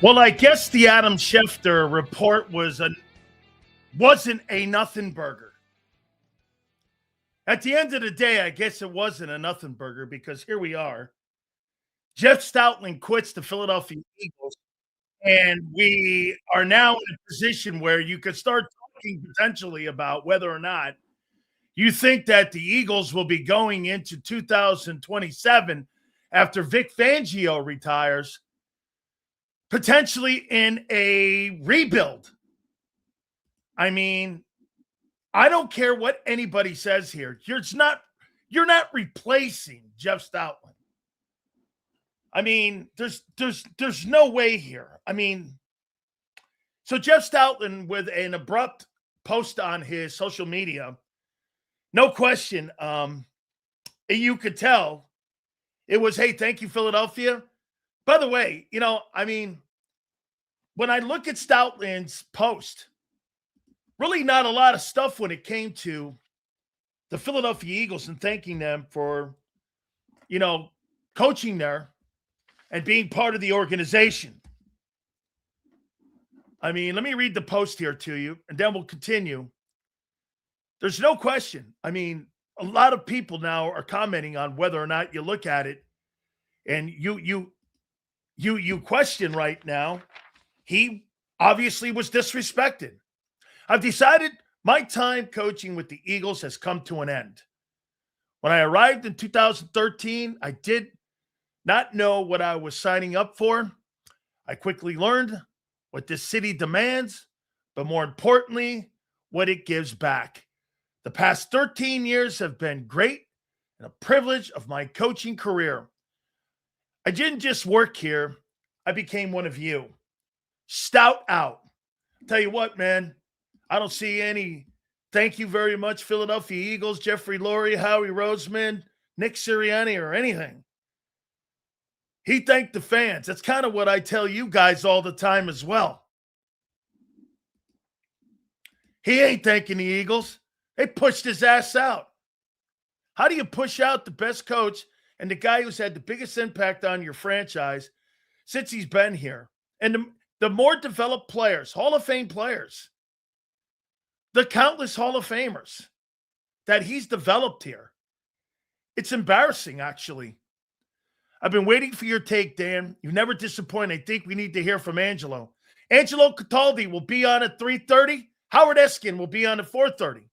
Well, I guess the Adam Schefter report wasn't a nothing burger. At the end of the day, I guess it wasn't a nothing burger because here we are. Jeff Stoutland quits the Philadelphia Eagles, and we are now in a position where you could start talking potentially about whether or not you think that the Eagles will be going into 2027 after Vic Fangio retires, potentially in a rebuild. I mean, I don't care what anybody says here. You're not replacing Jeff Stoutland. I mean, there's no way here. I mean, so Jeff Stoutland with an abrupt post on his social media, no question, you could tell it was, hey, thank you, Philadelphia. By the way, I mean, when I look at Stoutland's post, really not a lot of stuff when it came to the Philadelphia Eagles and thanking them for, coaching there and being part of the organization. I mean, let me read the post here to you, and then we'll continue. There's no question. I mean, a lot of people now are commenting on whether or not you look at it, and you question right now. He obviously was disrespected. I've decided my time coaching with the Eagles has come to an end. When I arrived in 2013, I did not know what I was signing up for. I quickly learned what this city demands, but more importantly, what it gives back. The past 13 years have been great and a privilege of my coaching career. I didn't just work here. I became one of you. Stout out. Tell you what, man, I don't see any thank you very much, Philadelphia Eagles, Jeffrey Lurie, Howie Roseman, Nick Sirianni, or anything. He thanked the fans. That's kind of what I tell you guys all the time as well. He ain't thanking the Eagles. They pushed his ass out. How do you push out the best coach and the guy who's had the biggest impact on your franchise since he's been here? And the more developed players, Hall of Fame players, the countless Hall of Famers that he's developed here. It's embarrassing, actually. I've been waiting for your take, Dan. You never disappoint. I think we need to hear from Angelo. Angelo Cataldi will be on at 3:30. Howard Eskin will be on at 4:30.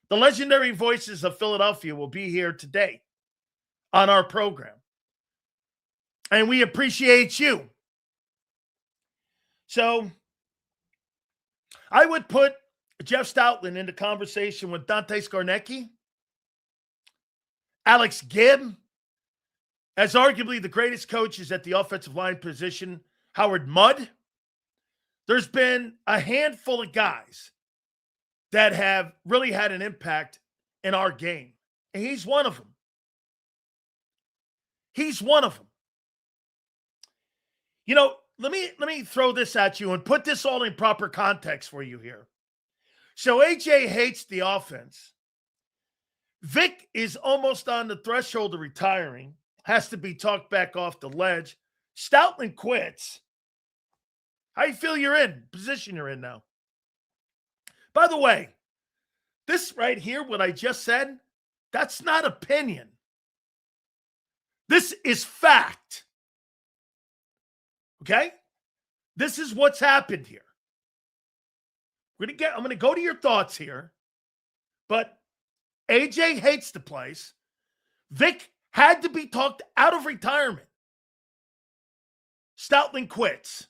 The legendary voices of Philadelphia will be here today on our program. And we appreciate you. So I would put Jeff Stoutland into conversation with Dante Scarnecchia, Alex Gibb, as arguably the greatest coaches at the offensive line position, Howard Mudd. There's been a handful of guys that have really had an impact in our game. And he's one of them. He's one of them. Let me throw this at you and put this all in proper context for you here. So AJ hates the offense. Vic is almost on the threshold of retiring, has to be talked back off the ledge. Stoutland quits. How you feel position you're in now? By the way, this right here, what I just said, that's not opinion. This is fact. Okay? This is what's happened here. I'm going to go to your thoughts here, but AJ hates the place. Vic had to be talked out of retirement. Stoutland quits.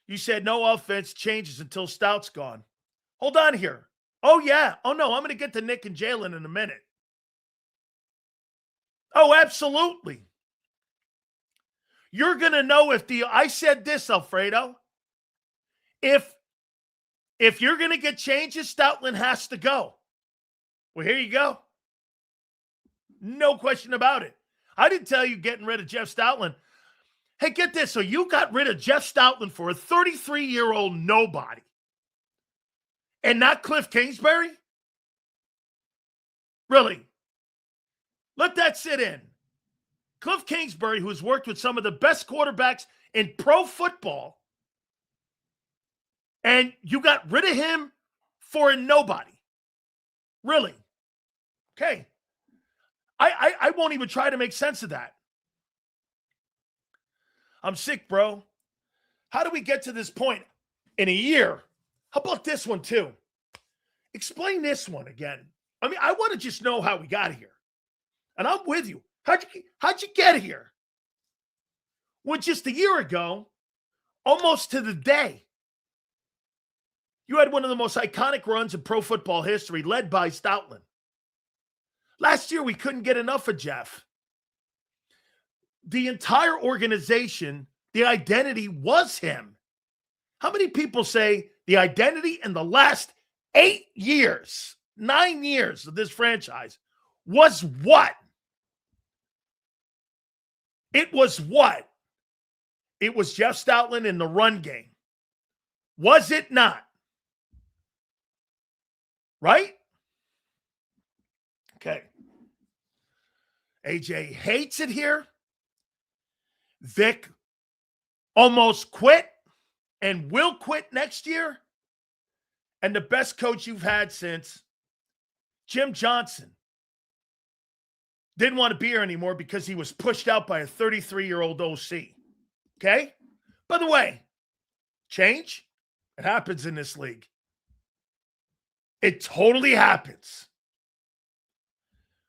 You said no offense changes until Stout's gone. Hold on here. Oh, yeah. Oh, no, I'm going to get to Nick and Jalen in a minute. Oh, absolutely. You're going to know I said this, Alfredo. If you're going to get changes, Stoutland has to go. Well, here you go. No question about it. I didn't tell you getting rid of Jeff Stoutland. Hey, get this. So you got rid of Jeff Stoutland for a 33-year-old nobody. And not Cliff Kingsbury? Really? Let that sit in. Cliff Kingsbury, who's worked with some of the best quarterbacks in pro football, and you got rid of him for a nobody. Really? Okay. I won't even try to make sense of that. I'm sick, bro. How do we get to this point in a year? How about this one, too? Explain this one again. I mean, I want to just know how we got here. And I'm with you. How'd you get here? Well, just a year ago, almost to the day, you had one of the most iconic runs in pro football history, led by Stoutland. Last year, we couldn't get enough of Jeff. The entire organization, the identity was him. How many people say the identity in the last 8 years, 9 years of this franchise was what? It was what? It was Jeff Stoutland in the run game. Was it not? Right? Okay. AJ hates it here. Vic almost quit and will quit next year. And the best coach you've had since Jim Johnson didn't want to be here anymore because he was pushed out by a 33-year-old OC. Okay? By the way, change, it happens in this league. It totally happens.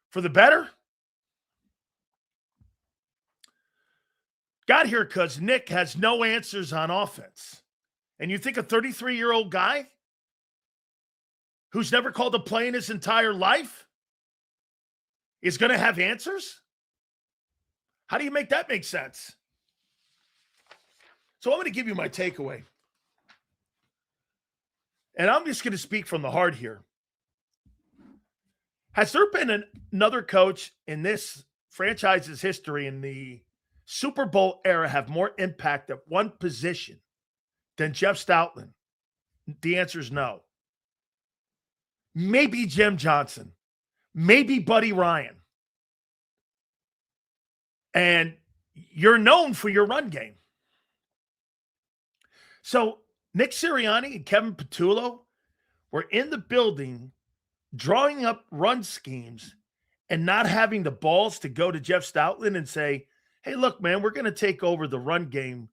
For the better? Got here because Nick has no answers on offense. And you think a 33-year-old guy who's never called a play in his entire life is going to have answers? How do you make that make sense? So I'm going to give you my takeaway. And I'm just going to speak from the heart here. Has there been another coach in this franchise's history in the Super Bowl era have more impact at one position than Jeff Stoutland? The answer is no. Maybe Jim Johnson. Maybe Buddy Ryan. And you're known for your run game. So Nick Sirianni and Kevin Patullo were in the building drawing up run schemes and not having the balls to go to Jeff Stoutland and say, hey, look, man, we're going to take over the run game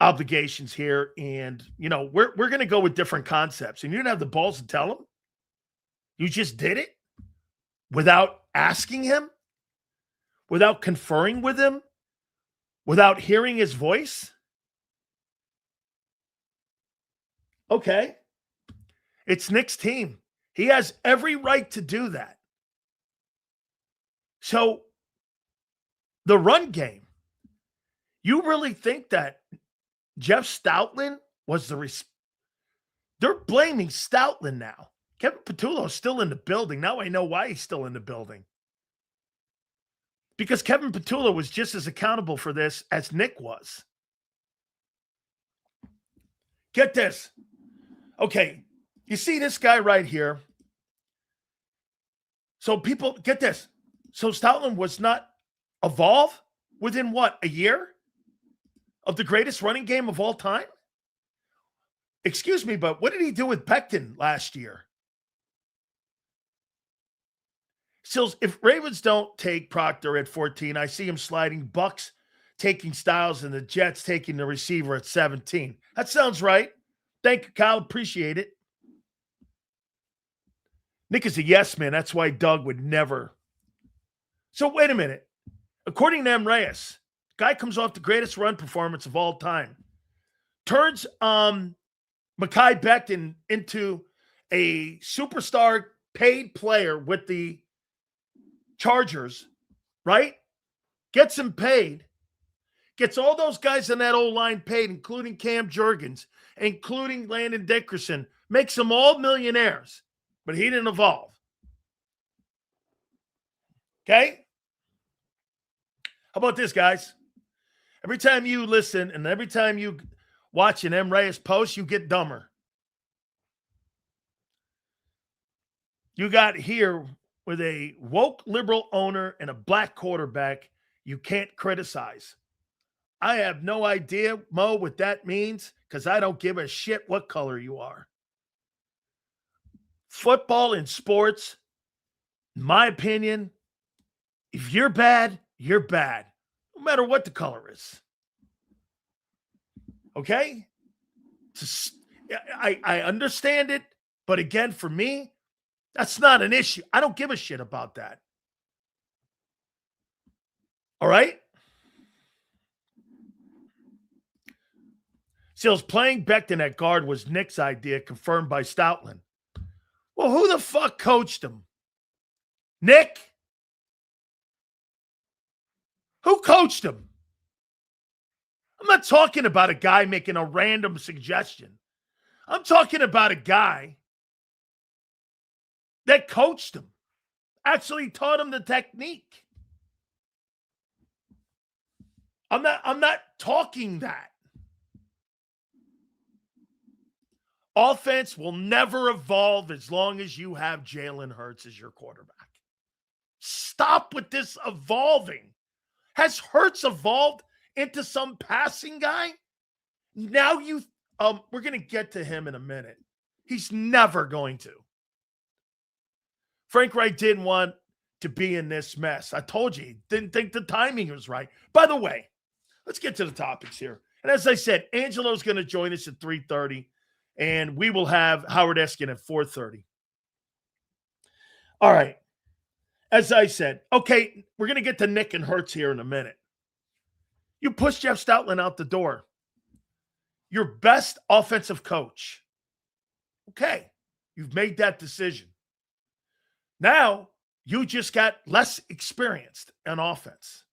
obligations here. And, you know, we're going to go with different concepts. And you didn't have the balls to tell him. You just did it without asking him, without conferring with him, without hearing his voice. Okay. It's Nick's team. He has every right to do that. So the run game, you really think that Jeff Stoutland was they're blaming Stoutland now. Kevin Patullo is still in the building. Now I know why he's still in the building. Because Kevin Patullo was just as accountable for this as Nick was. Get this. Okay, you see this guy right here. So people, get this. So Stoutland was not evolved within what, a year of the greatest running game of all time? Excuse me, but what did he do with Becton last year? Sills, if Ravens don't take Proctor at 14, I see him sliding Bucks taking Styles and the Jets taking the receiver at 17. That sounds right. Thank you, Kyle. Appreciate it. Nick is a yes man. That's why Doug would never. So wait a minute. According to M. Reyes, guy comes off the greatest run performance of all time. Turns Mekhi Becton into a superstar paid player with the Chargers, right? Gets him paid. Gets all those guys in that old line paid, including Cam Jurgens, including Landon Dickerson. Makes them all millionaires. But he didn't evolve. Okay? How about this, guys? Every time you listen and every time you watch an M. Reyes post, you get dumber. You got here with a woke liberal owner and a black quarterback, you can't criticize. I have no idea, Mo, what that means because I don't give a shit what color you are. Football and sports, in my opinion, if you're bad, you're bad, no matter what the color is. Okay? I understand it, but again, for me, that's not an issue. I don't give a shit about that. All right? Seals playing Becton at guard was Nick's idea, confirmed by Stoutland. Well, who the fuck coached him? Nick? Who coached him? I'm not talking about a guy making a random suggestion. I'm talking about a guy that coached him, actually taught him the technique. I'm not talking that. Offense will never evolve as long as you have Jalen Hurts as your quarterback. Stop with this evolving. Has Hurts evolved into some passing guy? Now we're going to get to him in a minute. He's never going to. Frank Reich didn't want to be in this mess. I told you, he didn't think the timing was right. By the way, let's get to the topics here. And as I said, Angelo's going to join us at 3:30, and we will have Howard Eskin at 4:30. All right. As I said, okay, we're going to get to Nick and Hurts here in a minute. You push Jeff Stoutland out the door. Your best offensive coach. Okay, you've made that decision. Now, you just got less experienced in offense.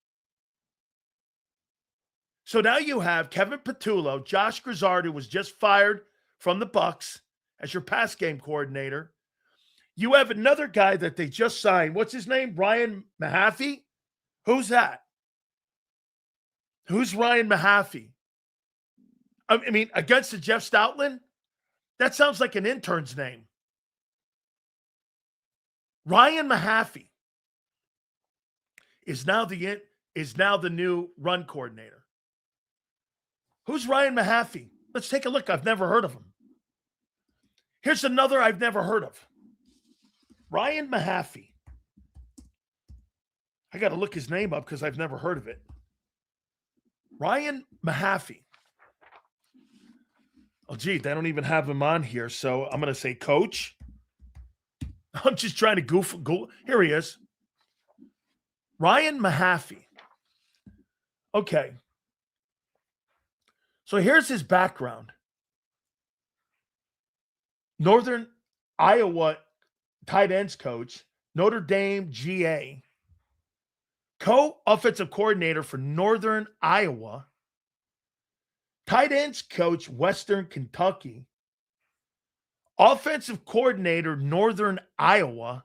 So now you have Kevin Patullo, Josh Grizzard, who was just fired from the Bucs as your pass game coordinator. You have another guy that they just signed. What's his name? Ryan Mahaffey? Who's that? Who's Ryan Mahaffey? I mean, against the Jeff Stoutland? That sounds like an intern's name. Ryan Mahaffey is now the new run coordinator. Who's Ryan Mahaffey? Let's take a look. I've never heard of him. Here's another I've never heard of. Ryan Mahaffey. I got to look his name up because I've never heard of it. Ryan Mahaffey. Oh, gee, they don't even have him on here, so I'm going to say coach. I'm just trying to goof. Here he is. Ryan Mahaffey. Okay. So here's his background. Northern Iowa tight ends coach, Notre Dame GA, co-offensive coordinator for Northern Iowa, tight ends coach, Western Kentucky, offensive coordinator, Northern Iowa,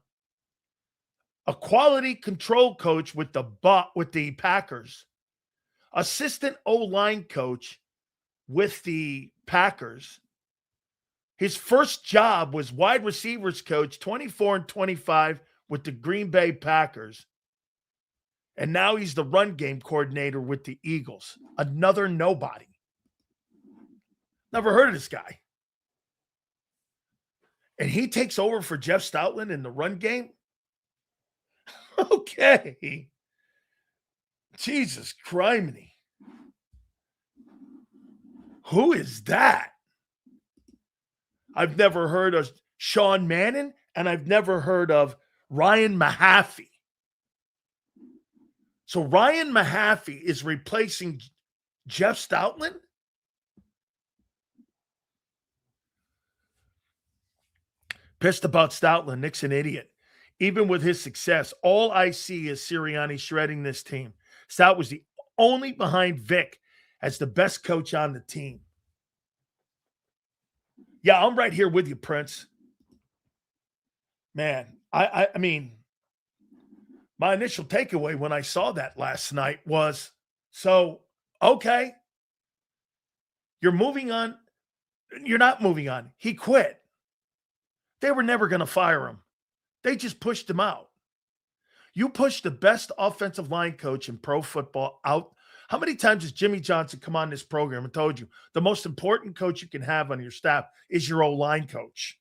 a quality control coach with the Packers, assistant O-line coach with the Packers. His first job was wide receivers coach, 24 and 25 with the Green Bay Packers. And now he's the run game coordinator with the Eagles. Another nobody. Never heard of this guy. And he takes over for Jeff Stoutland in the run game? Okay. Jesus criminy. Who is that? I've never heard of Sean Mannion, and I've never heard of Ryan Mahaffey. So Ryan Mahaffey is replacing Jeff Stoutland? Pissed about Stoutland. Nick's an idiot. Even with his success, all I see is Sirianni shredding this team. Stout was the only behind Vic as the best coach on the team. Yeah, I'm right here with you, Prince. Man, I mean, my initial takeaway when I saw that last night was, so, okay, you're moving on. You're not moving on. He quit. They were never going to fire him. They just pushed him out. You push the best offensive line coach in pro football out. How many times has Jimmy Johnson come on this program and told you the most important coach you can have on your staff is your O-line coach?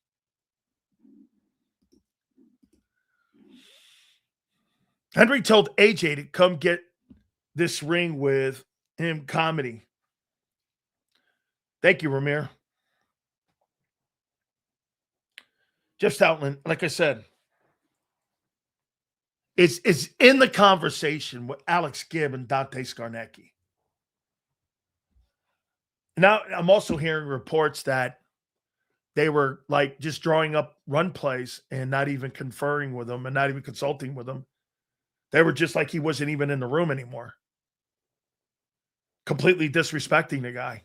Henry told AJ to come get this ring with him comedy. Thank you, Ramir. Jeff Stoutland, like I said, is in the conversation with Alex Gibb and Dante Scarnecchia. Now, I'm also hearing reports that they were like just drawing up run plays and not even conferring with them and not even consulting with them. They were just like he wasn't even in the room anymore. Completely disrespecting the guy.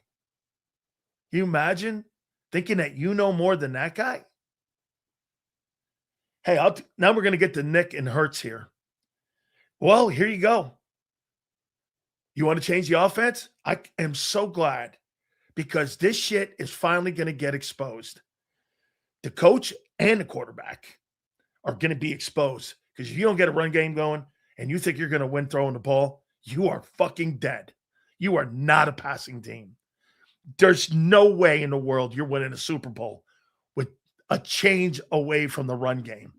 Can you imagine thinking that you know more than that guy? Hey, now we're going to get to Nick and Hurts here. Well, here you go. You want to change the offense? I am so glad because this shit is finally going to get exposed. The coach and the quarterback are going to be exposed because if you don't get a run game going and you think you're going to win throwing the ball, you are fucking dead. You are not a passing team. There's no way in the world you're winning a Super Bowl with a change away from the run game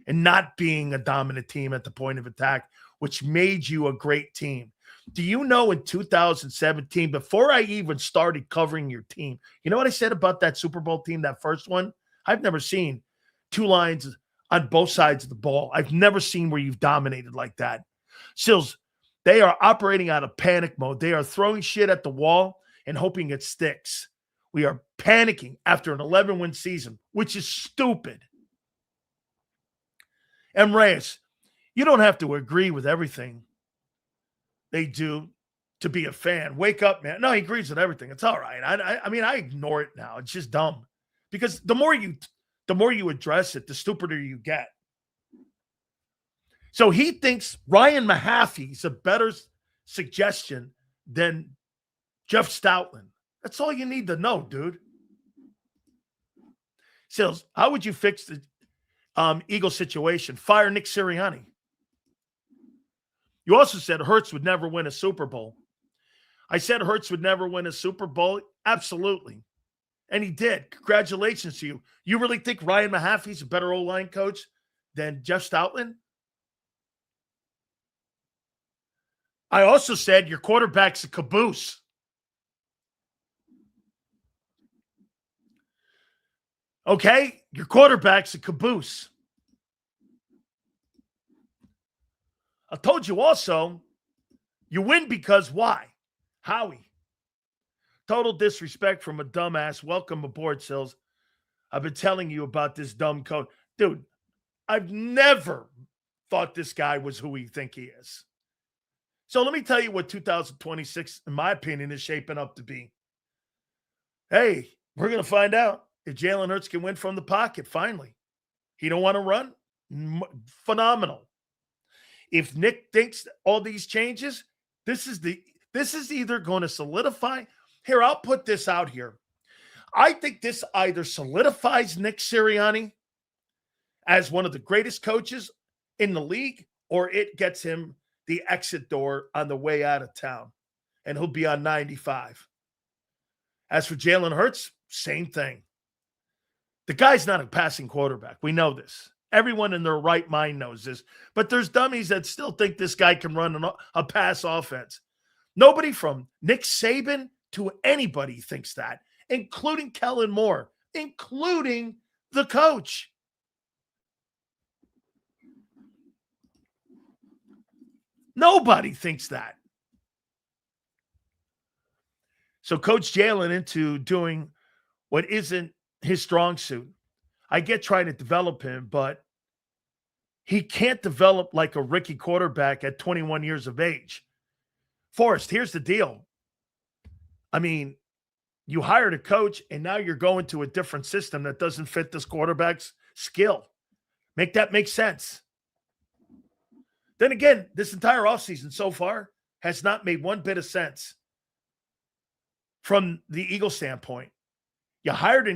and not being a dominant team at the point of attack, which made you a great team. Do you know in 2017, before I even started covering your team, you know what I said about that Super Bowl team, that first one? I've never seen two lines on both sides of the ball. I've never seen where you've dominated like that. Sills, they are operating out of panic mode. They are throwing shit at the wall and hoping it sticks. We are panicking after an 11-win season, which is stupid. M. Reyes, you don't have to agree with everything they do to be a fan. Wake up, man. No, he agrees with everything. It's all right. I mean, I ignore it now. It's just dumb. Because the more you address it, the stupider you get. So he thinks Ryan Mahaffey's a better suggestion than Jeff Stoutland. That's all you need to know, dude. Sills, how would you fix the Eagles situation? Fire Nick Sirianni. You also said Hurts would never win a Super Bowl. I said Hurts would never win a Super Bowl. Absolutely. And he did. Congratulations to you. You really think Ryan Mahaffey's a better O-line coach than Jeff Stoutland? I also said your quarterback's a caboose. Okay? Your quarterback's a caboose. I told you also, you win because why? Howie. Total disrespect from a dumbass. Welcome aboard, Sills. I've been telling you about this dumb coach. Dude, I've never thought this guy was who we think he is. So let me tell you what 2026, in my opinion, is shaping up to be. Hey, we're going to find out if Jalen Hurts can win from the pocket, finally. He don't want to run? Phenomenal. If Nick thinks all these changes, this is either going to solidify. Here, I'll put this out here. I think this either solidifies Nick Sirianni as one of the greatest coaches in the league, or it gets him the exit door on the way out of town, and he'll be on 95. As for Jalen Hurts, same thing. The guy's not a passing quarterback. We know this. Everyone in their right mind knows this. But there's dummies that still think this guy can run a pass offense. Nobody from Nick Saban to anybody thinks that, including Kellen Moore, including the coach. Nobody thinks that. So Coach Jalen into doing what isn't his strong suit. I get trying to develop him, but he can't develop like a rookie quarterback at 21 years of age. Forrest, here's the deal. I mean, you hired a coach, and now you're going to a different system that doesn't fit this quarterback's skill. Make that make sense. Then again, this entire offseason so far has not made one bit of sense from the Eagles standpoint. You hired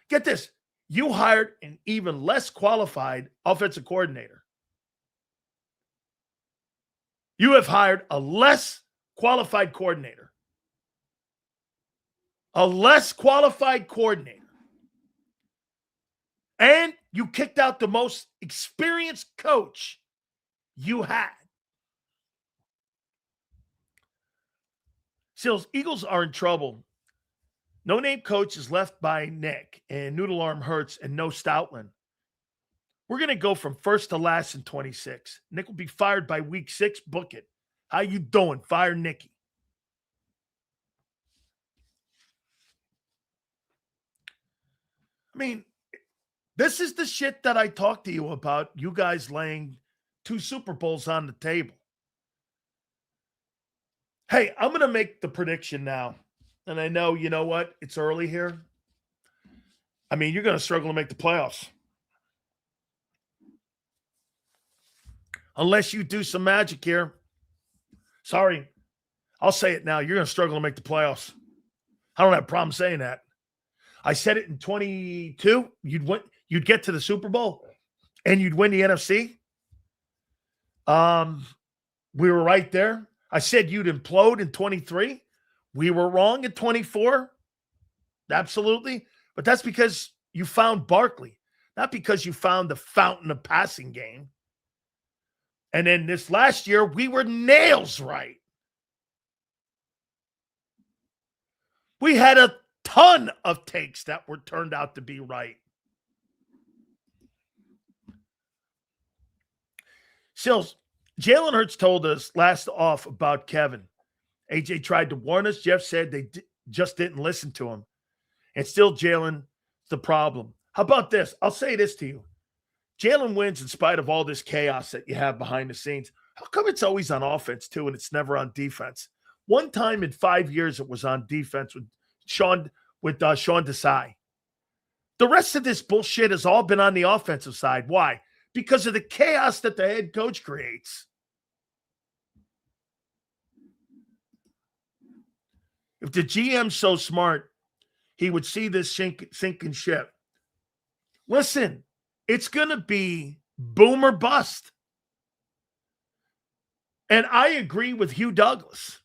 get this, you hired an even less qualified offensive coordinator. You have hired a less qualified coordinator. A less qualified coordinator. And you kicked out the most experienced coach you had. Sills, Eagles are in trouble. No-name coach is left by Nick, and Noodle Arm Hurts, and no Stoutland. We're going to go from first to last in 26. Nick will be fired by week 6. Book it. How you doing? Fire Nicky. I mean, this is the shit that I talked to you about, you guys laying 2 Super Bowls on the table. Hey, I'm going to make the prediction now. And I know, you know what? It's early here. I mean, you're going to struggle to make the playoffs. Unless you do some magic here. Sorry. I'll say it now. You're going to struggle to make the playoffs. I don't have a problem saying that. I said it in 22. You'd get to the Super Bowl and you'd win the NFC. We were right there. I said you'd implode in 23. We were wrong at 24. Absolutely. But that's because you found Barkley, not because you found the fountain of passing game. And then this last year, we were nails right. We had a ton of takes that were turned out to be right. Sills, Jalen Hurts told us last off about Kevin. AJ tried to warn us. Jeff said they just didn't listen to him. And still, Jalen, the problem. How about this? I'll say this to you. Jalen wins in spite of all this chaos that you have behind the scenes. How come it's always on offense, too, and it's never on defense? One time in 5 years, it was on defense with Sean Desai. The rest of this bullshit has all been on the offensive side. Why? Because of the chaos that the head coach creates. If the GM's so smart, he would see this sinking ship. Listen, it's going to be boom or bust. And I agree with Hugh Douglas.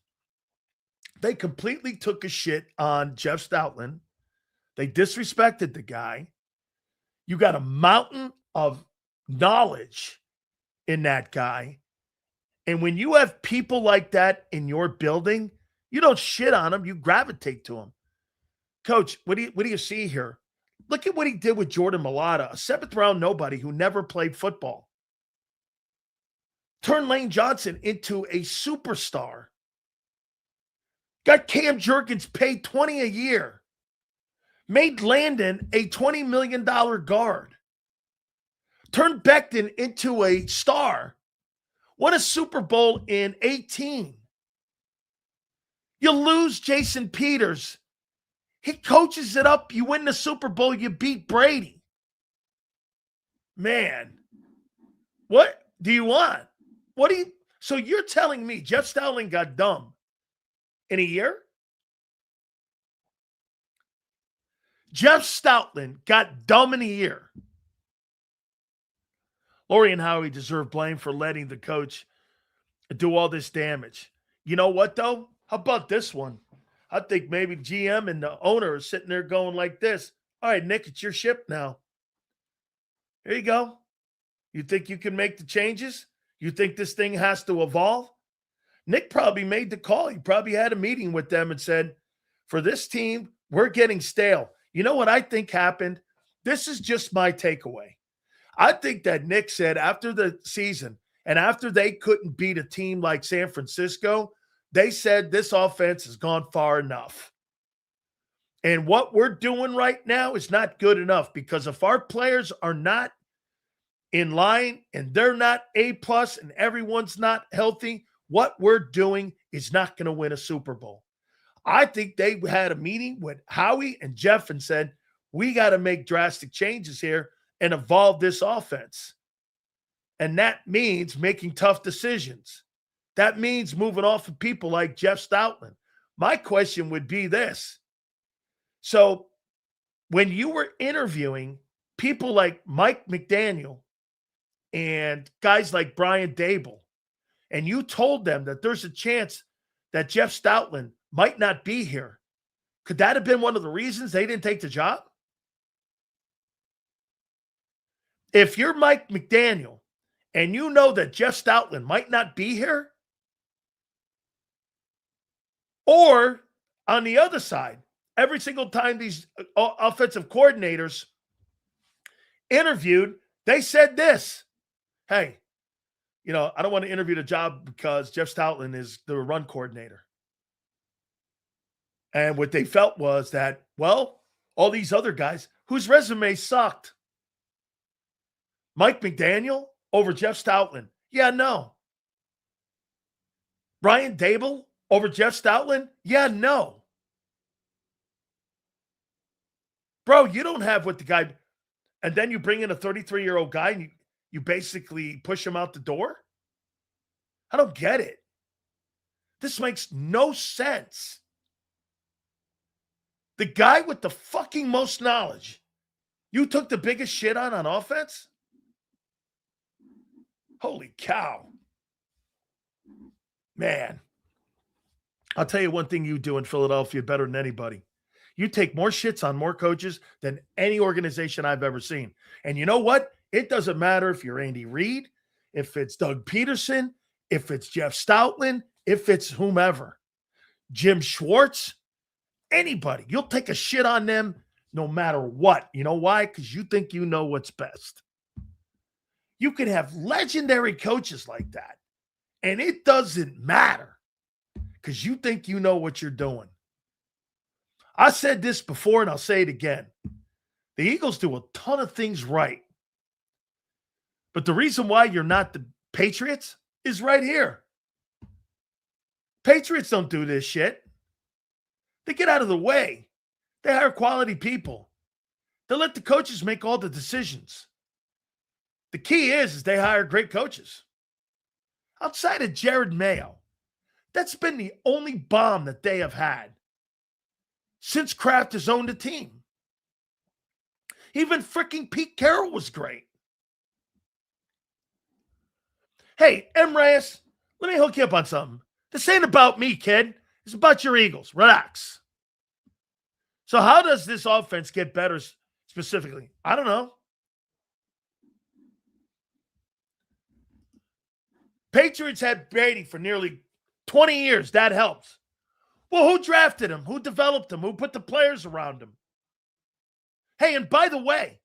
They completely took a shit on Jeff Stoutland. They disrespected the guy. You got a mountain of knowledge in that guy. And when you have people like that in your building, you don't shit on them. You gravitate to them. Coach, what do you see here? Look at what he did with Jordan Mailata, a 7th-round nobody who never played football. Turned Lane Johnson into a superstar. Got Cam Jerkins paid $20 a year. Made Landon a $20 million guard. Turned Becton into a star. Won a Super Bowl in 18. You lose Jason Peters. He coaches it up. You win the Super Bowl. You beat Brady. Man, what do you want? So you're telling me Jeff Stoutland got dumb in a year? Jeff Stoutland got dumb in a year. Laurie and Howie deserve blame for letting the coach do all this damage. You know what, though? How about this one? I think maybe GM and the owner are sitting there going like this. All right, Nick, it's your ship now. Here you go. You think you can make the changes? You think this thing has to evolve? Nick probably made the call. He probably had a meeting with them and said, for this team, we're getting stale. You know what I think happened? This is just my takeaway. I think that Nick said after the season and after they couldn't beat a team like San Francisco, they said this offense has gone far enough. And what we're doing right now is not good enough, because if our players are not in line and they're not A+ and everyone's not healthy, what we're doing is not going to win a Super Bowl. I think they had a meeting with Howie and Jeff and said, we got to make drastic changes here and evolve this offense. And that means making tough decisions. That means moving off of people like Jeff Stoutland. My question would be this. So when you were interviewing people like Mike McDaniel and guys like Brian Dable and you told them that there's a chance that Jeff Stoutland might not be here, could that have been one of the reasons they didn't take the job? If you're Mike McDaniel and you know that Jeff Stoutland might not be here, or on the other side, every single time these offensive coordinators interviewed, they said this: hey, I don't want to interview the job because Jeff Stoutland is the run coordinator. And what they felt was that, well, all these other guys whose resumes sucked. Mike McDaniel over Jeff Stoutland. Yeah, no. Brian Dable over Jeff Stoutland? Yeah, no. Bro, you don't have what the guy, and then you bring in a 33-year-old guy and you basically push him out the door? I don't get it. This makes no sense. The guy with the fucking most knowledge, you took the biggest shit on offense? Holy cow. Man, I'll tell you one thing you do in Philadelphia better than anybody. You take more shits on more coaches than any organization I've ever seen. And you know what? It doesn't matter if you're Andy Reid, if it's Doug Peterson, if it's Jeff Stoutland, if it's whomever. Jim Schwartz, anybody. You'll take a shit on them no matter what. You know why? Because you think you know what's best. You can have legendary coaches like that, and it doesn't matter because you think you know what you're doing. I said this before, and I'll say it again. The Eagles do a ton of things right. But the reason why you're not the Patriots is right here. Patriots don't do this shit. They get out of the way. They hire quality people. They let the coaches make all the decisions. The key is they hire great coaches. Outside of Jared Mayo, that's been the only bomb that they have had since Kraft has owned the team. Even freaking Pete Carroll was great. Hey, M. Reyes, let me hook you up on something. This ain't about me, kid. It's about your Eagles. Relax. So how does this offense get better specifically? I don't know. Patriots had Brady for nearly 20 years. That helps. Well, who drafted him? Who developed him? Who put the players around him? Hey, and by the way,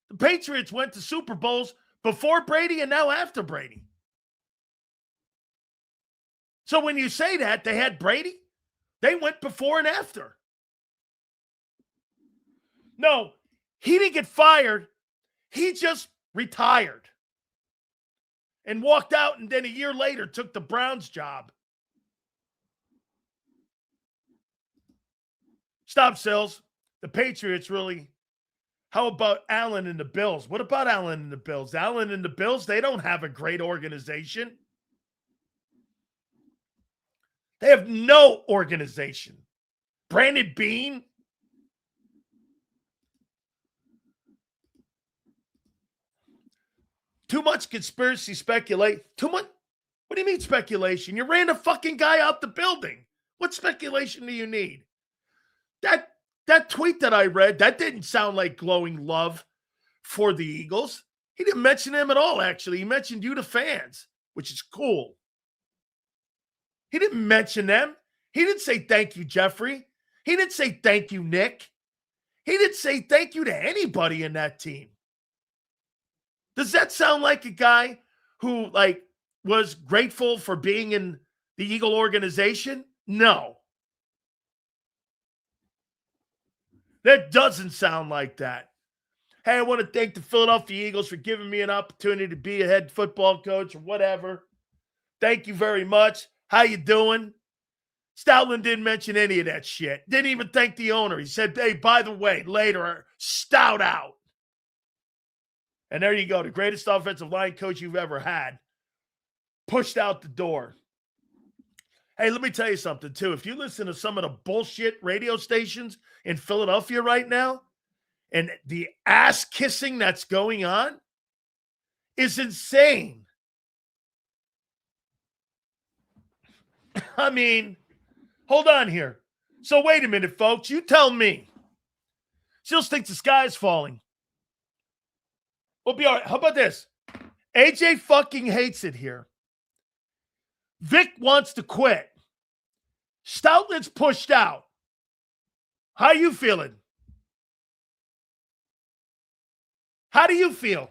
the Patriots went to Super Bowls before Brady and now after Brady. So when you say that they had Brady, they went before and after. No, he didn't get fired. He just retired and walked out, and then a year later took the Browns job. Stop, Sills. The Patriots really. How about Allen and the Bills? What about Allen and the Bills? Allen and the Bills, they don't have a great organization. They have no organization. Brandon Beane. Too much conspiracy speculate. Too much. What do you mean speculation? You ran a fucking guy out the building. What speculation do you need? That tweet that I read, that didn't sound like glowing love for the Eagles. He didn't mention them at all, actually. He mentioned you, the fans, which is cool. He didn't mention them. He didn't say thank you, Jeffrey. He didn't say thank you, Nick. He didn't say thank you to anybody in that team. Does that sound like a guy who, was grateful for being in the Eagle organization? No. That doesn't sound like that. Hey, I want to thank the Philadelphia Eagles for giving me an opportunity to be a head football coach or whatever. Thank you very much. How you doing? Stoutland didn't mention any of that shit. Didn't even thank the owner. He said, hey, by the way, later, Stout out. And there you go. The greatest offensive line coach you've ever had. Pushed out the door. Hey, let me tell you something, too. If you listen to some of the bullshit radio stations in Philadelphia right now, and the ass kissing that's going on is insane. I mean, hold on here. So wait a minute, folks. You tell me. Still thinks the sky is falling. We'll be all right. How about this? AJ fucking hates it here. Vic wants to quit. Stoutland's pushed out. How you feeling? How do you feel?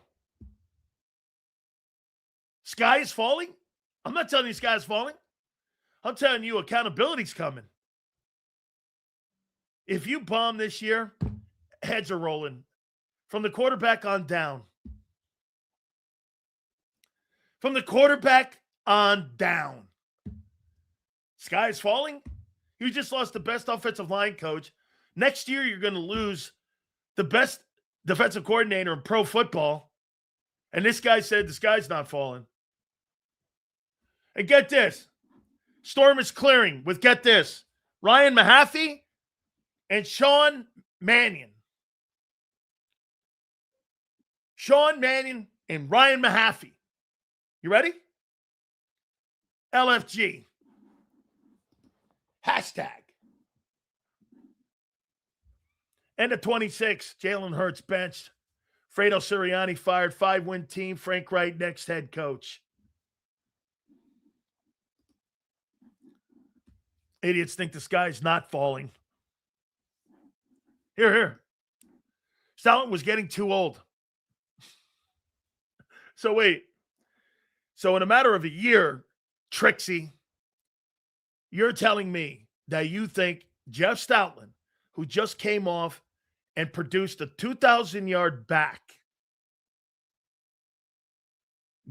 Sky is falling? I'm not telling you sky is falling. I'm telling you accountability's coming. If you bomb this year, heads are rolling. From the quarterback on down. From the quarterback on down. Sky is falling? You just lost the best offensive line coach. Next year, you're going to lose the best defensive coordinator in pro football. And this guy said the sky's not falling. And get this. Storm is clearing with, get this, Ryan Mahaffey and Sean Mannion. Sean Mannion and Ryan Mahaffey. You ready? LFG. Hashtag. End of 26. Jalen Hurts benched. Fredo Sirianni fired. 5-win team. Frank Wright next head coach. Idiots think the sky's not falling. Here. Stoutland was getting too old. So wait. So in a matter of a year, Trixie, you're telling me that you think Jeff Stoutland, who just came off and produced a 2,000-yard back,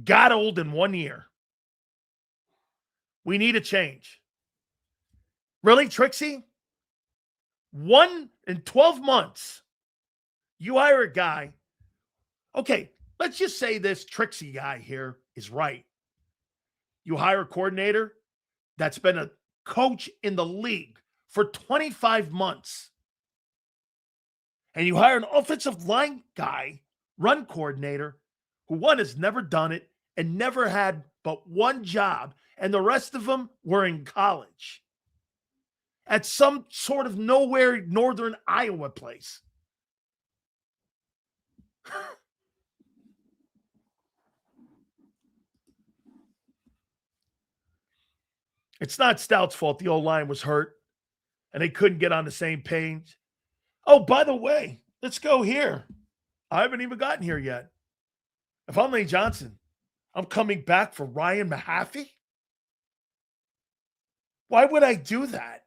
got old in 1 year. We need a change. Really, Trixie? 1 in 12 months, you hire a guy. Okay, let's just say this Trixie guy here is right. You hire a coordinator that's been a coach in the league for 25 months. And you hire an offensive line guy, run coordinator, who one has never done it and never had but one job, and the rest of them were in college at some sort of nowhere northern Iowa place. It's not Stout's fault the O-line was hurt and they couldn't get on the same page. Oh, by the way, let's go here. I haven't even gotten here yet. If I'm Lane Johnson, I'm coming back for Ryan Mahaffey? Why would I do that?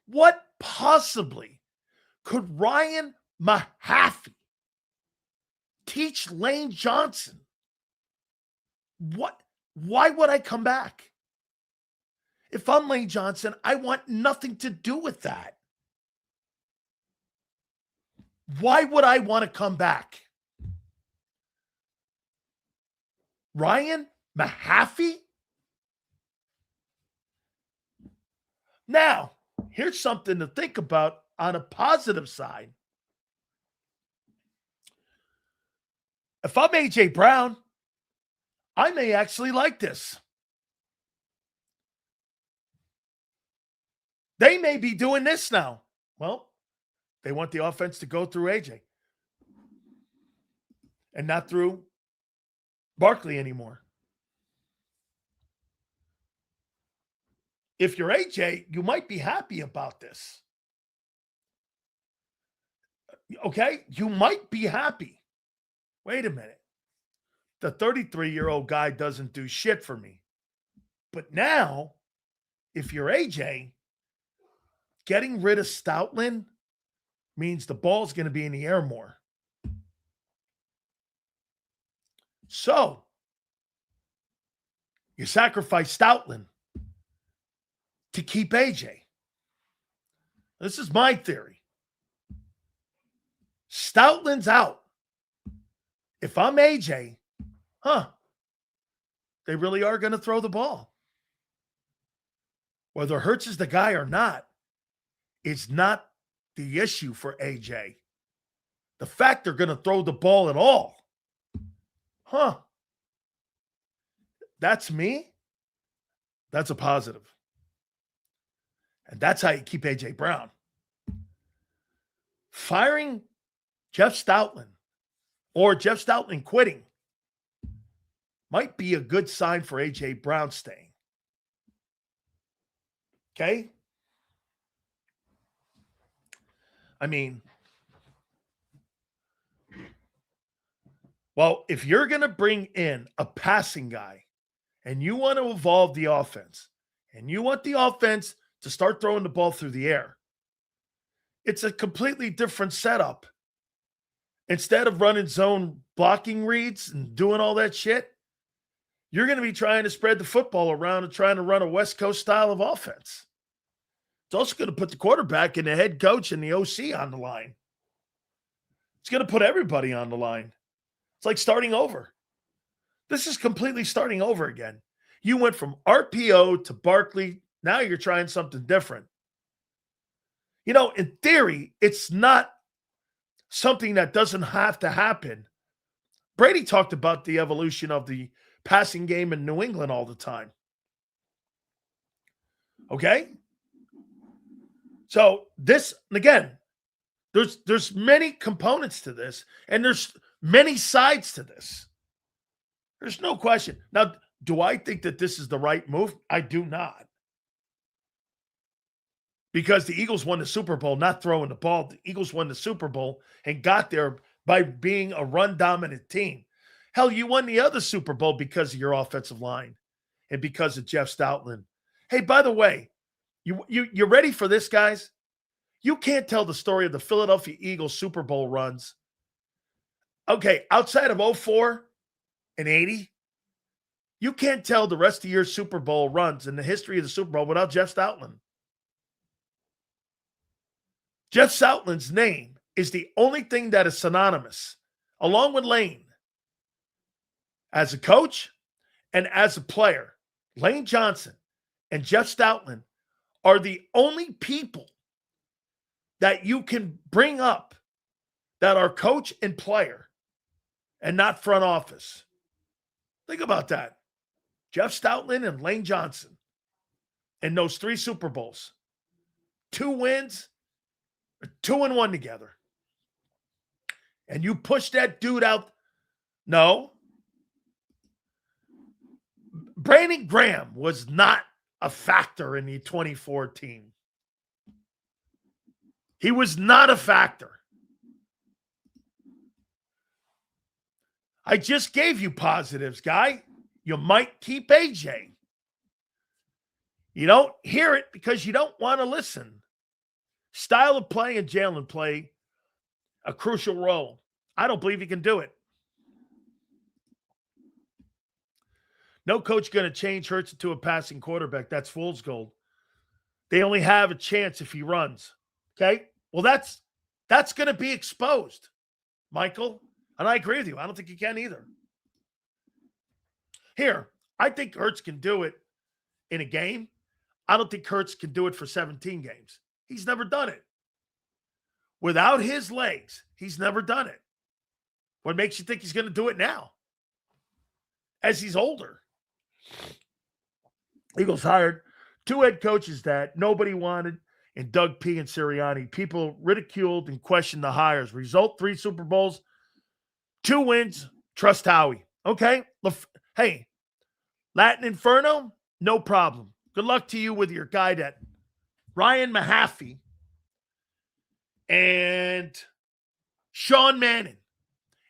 What possibly could Ryan Mahaffey teach Lane Johnson? What? Why would I come back? If I'm Lane Johnson, I want nothing to do with that. Why would I want to come back? Ryan Mahaffey? Now, here's something to think about on a positive side. If I'm A.J. Brown, I may actually like this. They may be doing this now. Well, they want the offense to go through AJ and not through Barkley anymore. If you're AJ, you might be happy about this. Okay? You might be happy. Wait a minute. The 33-year-old guy doesn't do shit for me. But now, if you're AJ, getting rid of Stoutland means the ball's going to be in the air more. So, you sacrifice Stoutland to keep AJ. This is my theory. Stoutland's out. If I'm AJ, they really are going to throw the ball. Whether Hurts is the guy or not, it's not the issue for AJ. The fact they're going to throw the ball at all. That's me. That's a positive. And that's how you keep A.J. Brown. Firing Jeff Stoutland or Jeff Stoutland quitting might be a good sign for A.J. Brown staying. Okay? I mean, well, if you're going to bring in a passing guy and you want to evolve the offense and you want the offense to start throwing the ball through the air, it's a completely different setup. Instead of running zone blocking reads and doing all that shit, you're going to be trying to spread the football around and trying to run a West Coast style of offense. It's also going to put the quarterback and the head coach and the OC on the line. It's going to put everybody on the line. It's like starting over. This is completely starting over again. You went from RPO to Barkley. Now you're trying something different. You know, in theory, it's not something that doesn't have to happen. Brady talked about the evolution of the passing game in New England all the time. Okay? So this, again, there's many components to this, and there's many sides to this. There's no question. Now, do I think that this is the right move? I do not. Because the Eagles won the Super Bowl not throwing the ball. The Eagles won the Super Bowl and got there by being a run-dominant team. Hell, you won the other Super Bowl because of your offensive line and because of Jeff Stoutland. Hey, by the way, you ready for this, guys? You can't tell the story of the Philadelphia Eagles Super Bowl runs. Okay, outside of 04 and 80, you can't tell the rest of your Super Bowl runs in the history of the Super Bowl without Jeff Stoutland. Jeff Stoutland's name is the only thing that is synonymous, along with Lane, as a coach and as a player. Lane Johnson and Jeff Stoutland are the only people that you can bring up that are coach and player and not front office. Think about that. Jeff Stoutland and Lane Johnson in those 3 Super Bowls. 2 wins, 2-1 together. And you push that dude out. No. Brandon Graham was not a factor in the 2014. He was not a factor. I just gave you positives, guy. You might keep AJ. You don't hear it because you don't want to listen. Style of play and Jalen play a crucial role. I don't believe he can do it. No coach going to change Hurts into a passing quarterback. That's fool's gold. They only have a chance if he runs. Okay? Well, that's going to be exposed, Michael. And I agree with you. I don't think he can either. Here, I think Hurts can do it in a game. I don't think Hurts can do it for 17 games. He's never done it. Without his legs, he's never done it. What makes you think he's going to do it now? As he's older. Eagles hired 2 head coaches that nobody wanted in Doug P. and Sirianni. People ridiculed and questioned the hires. Result, 3 Super Bowls, 2 wins, trust Howie. Okay? Hey, Latin Inferno, no problem. Good luck to you with your guy that Ryan Mahaffey and Sean Mannion.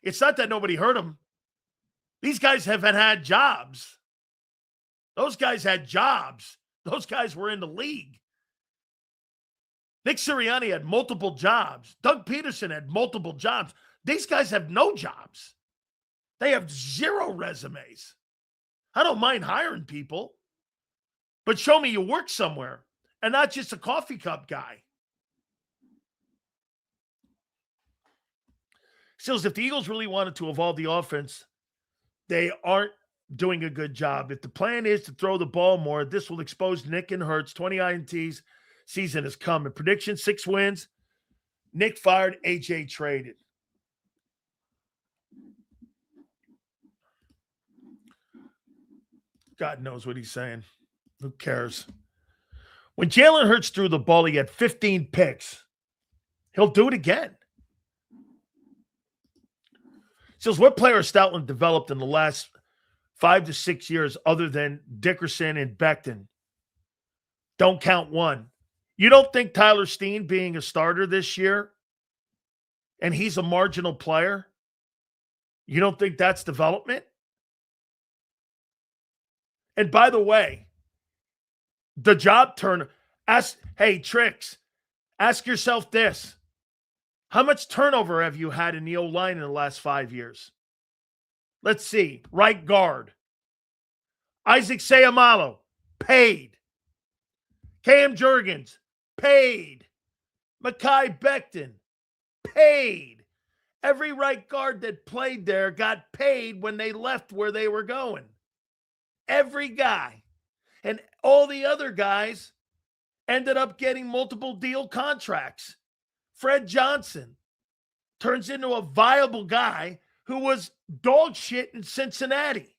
It's not that nobody heard them. These guys haven't had jobs. Those guys had jobs. Those guys were in the league. Nick Sirianni had multiple jobs. Doug Peterson had multiple jobs. These guys have no jobs. They have 0 resumes. I don't mind hiring people, but show me you work somewhere and not just a coffee cup guy. Stills, if the Eagles really wanted to evolve the offense, they aren't doing a good job. If the plan is to throw the ball more, this will expose Nick and Hurts. 20 INTs. Season is coming. Prediction, 6 wins. Nick fired, AJ traded. God knows what he's saying. Who cares? When Jalen Hurts threw the ball, he had 15 picks. He'll do it again. Says, what player has Stoutland developed in the last 5 to 6 years other than Dickerson and Becton? Don't count one. You don't think Tyler Steen being a starter this year, and he's a marginal player, you don't think that's development? And by the way, the job turn, hey, Tricks, ask yourself this. How much turnover have you had in the O-line in the last 5 years? Let's see. Right guard. Isaac Seumalo, paid. Cam Jurgens, paid. Mekhi Becton, paid. Every right guard that played there got paid when they left where they were going. Every guy. And all the other guys ended up getting multiple deal contracts. Fred Johnson turns into a viable guy who was dog shit in Cincinnati.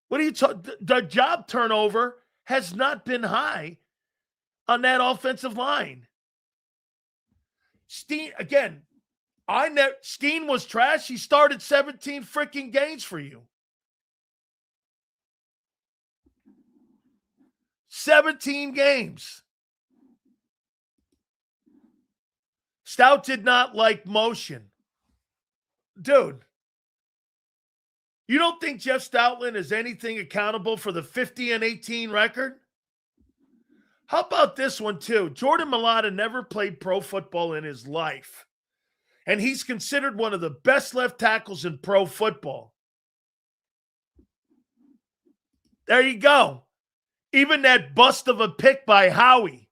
What are you talking? The job turnover has not been high on that offensive line. Steen, again, Steen was trash. He started 17 freaking games for you. 17 games. Stout did not like motion. Dude, you don't think Jeff Stoutland is anything accountable for the 50-18 record? How about this one, too? Jordan Mailata never played pro football in his life, and he's considered one of the best left tackles in pro football. There you go. Even that bust of a pick by Howie,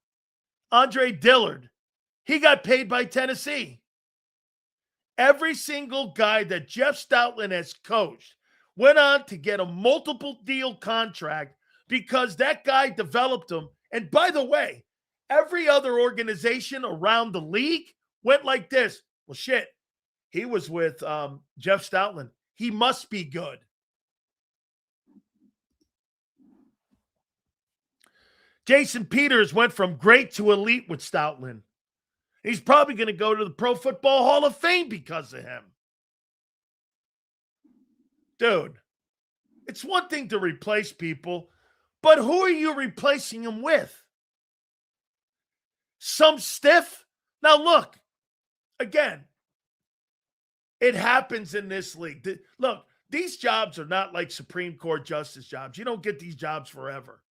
Andre Dillard, he got paid by Tennessee. Every single guy that Jeff Stoutland has coached went on to get a multiple deal contract because that guy developed them. And by the way, every other organization around the league went like this. Well, shit, he was with Jeff Stoutland. He must be good. Jason Peters went from great to elite with Stoutland. He's probably going to go to the Pro Football Hall of Fame because of him. Dude, it's one thing to replace people, but who are you replacing them with? Some stiff? Now look, again, it happens in this league. Look, these jobs are not like Supreme Court justice jobs. You don't get these jobs forever.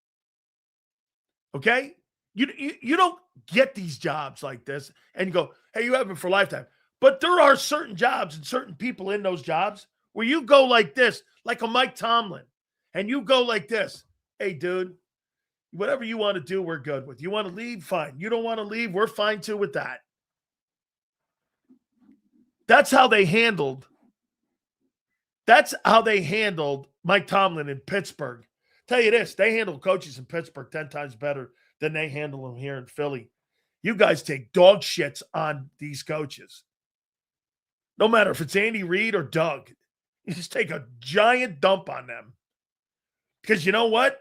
Okay? You don't get these jobs like this and you go, hey, you have them for a lifetime. But there are certain jobs and certain people in those jobs where you go like this, like a Mike Tomlin, and you go like this. Hey, dude, whatever you want to do, we're good with. You want to leave? Fine. You don't want to leave? We're fine too with that. That's how they handled Mike Tomlin in Pittsburgh. Tell you this, they handle coaches in Pittsburgh 10 times better than they handle them here in Philly. You guys take dog shits on these coaches. No matter if it's Andy Reid or Doug. You just take a giant dump on them. Because you know what?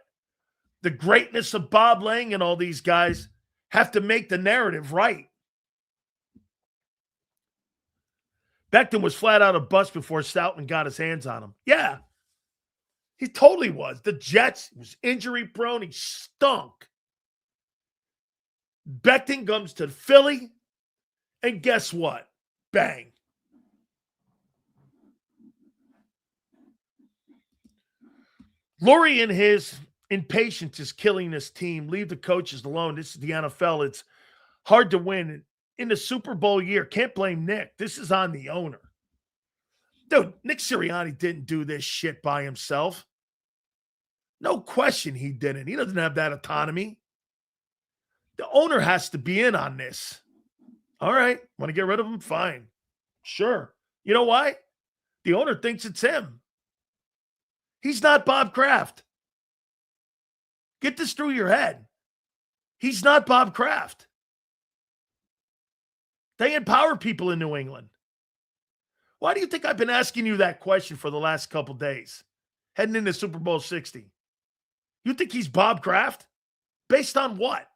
The greatness of Bob Lang and all these guys have to make the narrative right. Becton was flat out a bust before Stoutland got his hands on him. Yeah. He totally was. The Jets, he was injury prone. He stunk. Becton comes to Philly, and guess what? Bang. Lurie and his impatience is killing this team. Leave the coaches alone. This is the NFL. It's hard to win in the Super Bowl year. Can't blame Nick. This is on the owner. Dude, Nick Sirianni didn't do this shit by himself. No question he didn't. He doesn't have that autonomy. The owner has to be in on this. All right. Want to get rid of him? Fine. Sure. You know why? The owner thinks it's him. He's not Bob Kraft. Get this through your head. He's not Bob Kraft. They empower people in New England. Why do you think I've been asking you that question for the last couple days? Heading into Super Bowl 60. You think he's Bob Kraft? Based on what?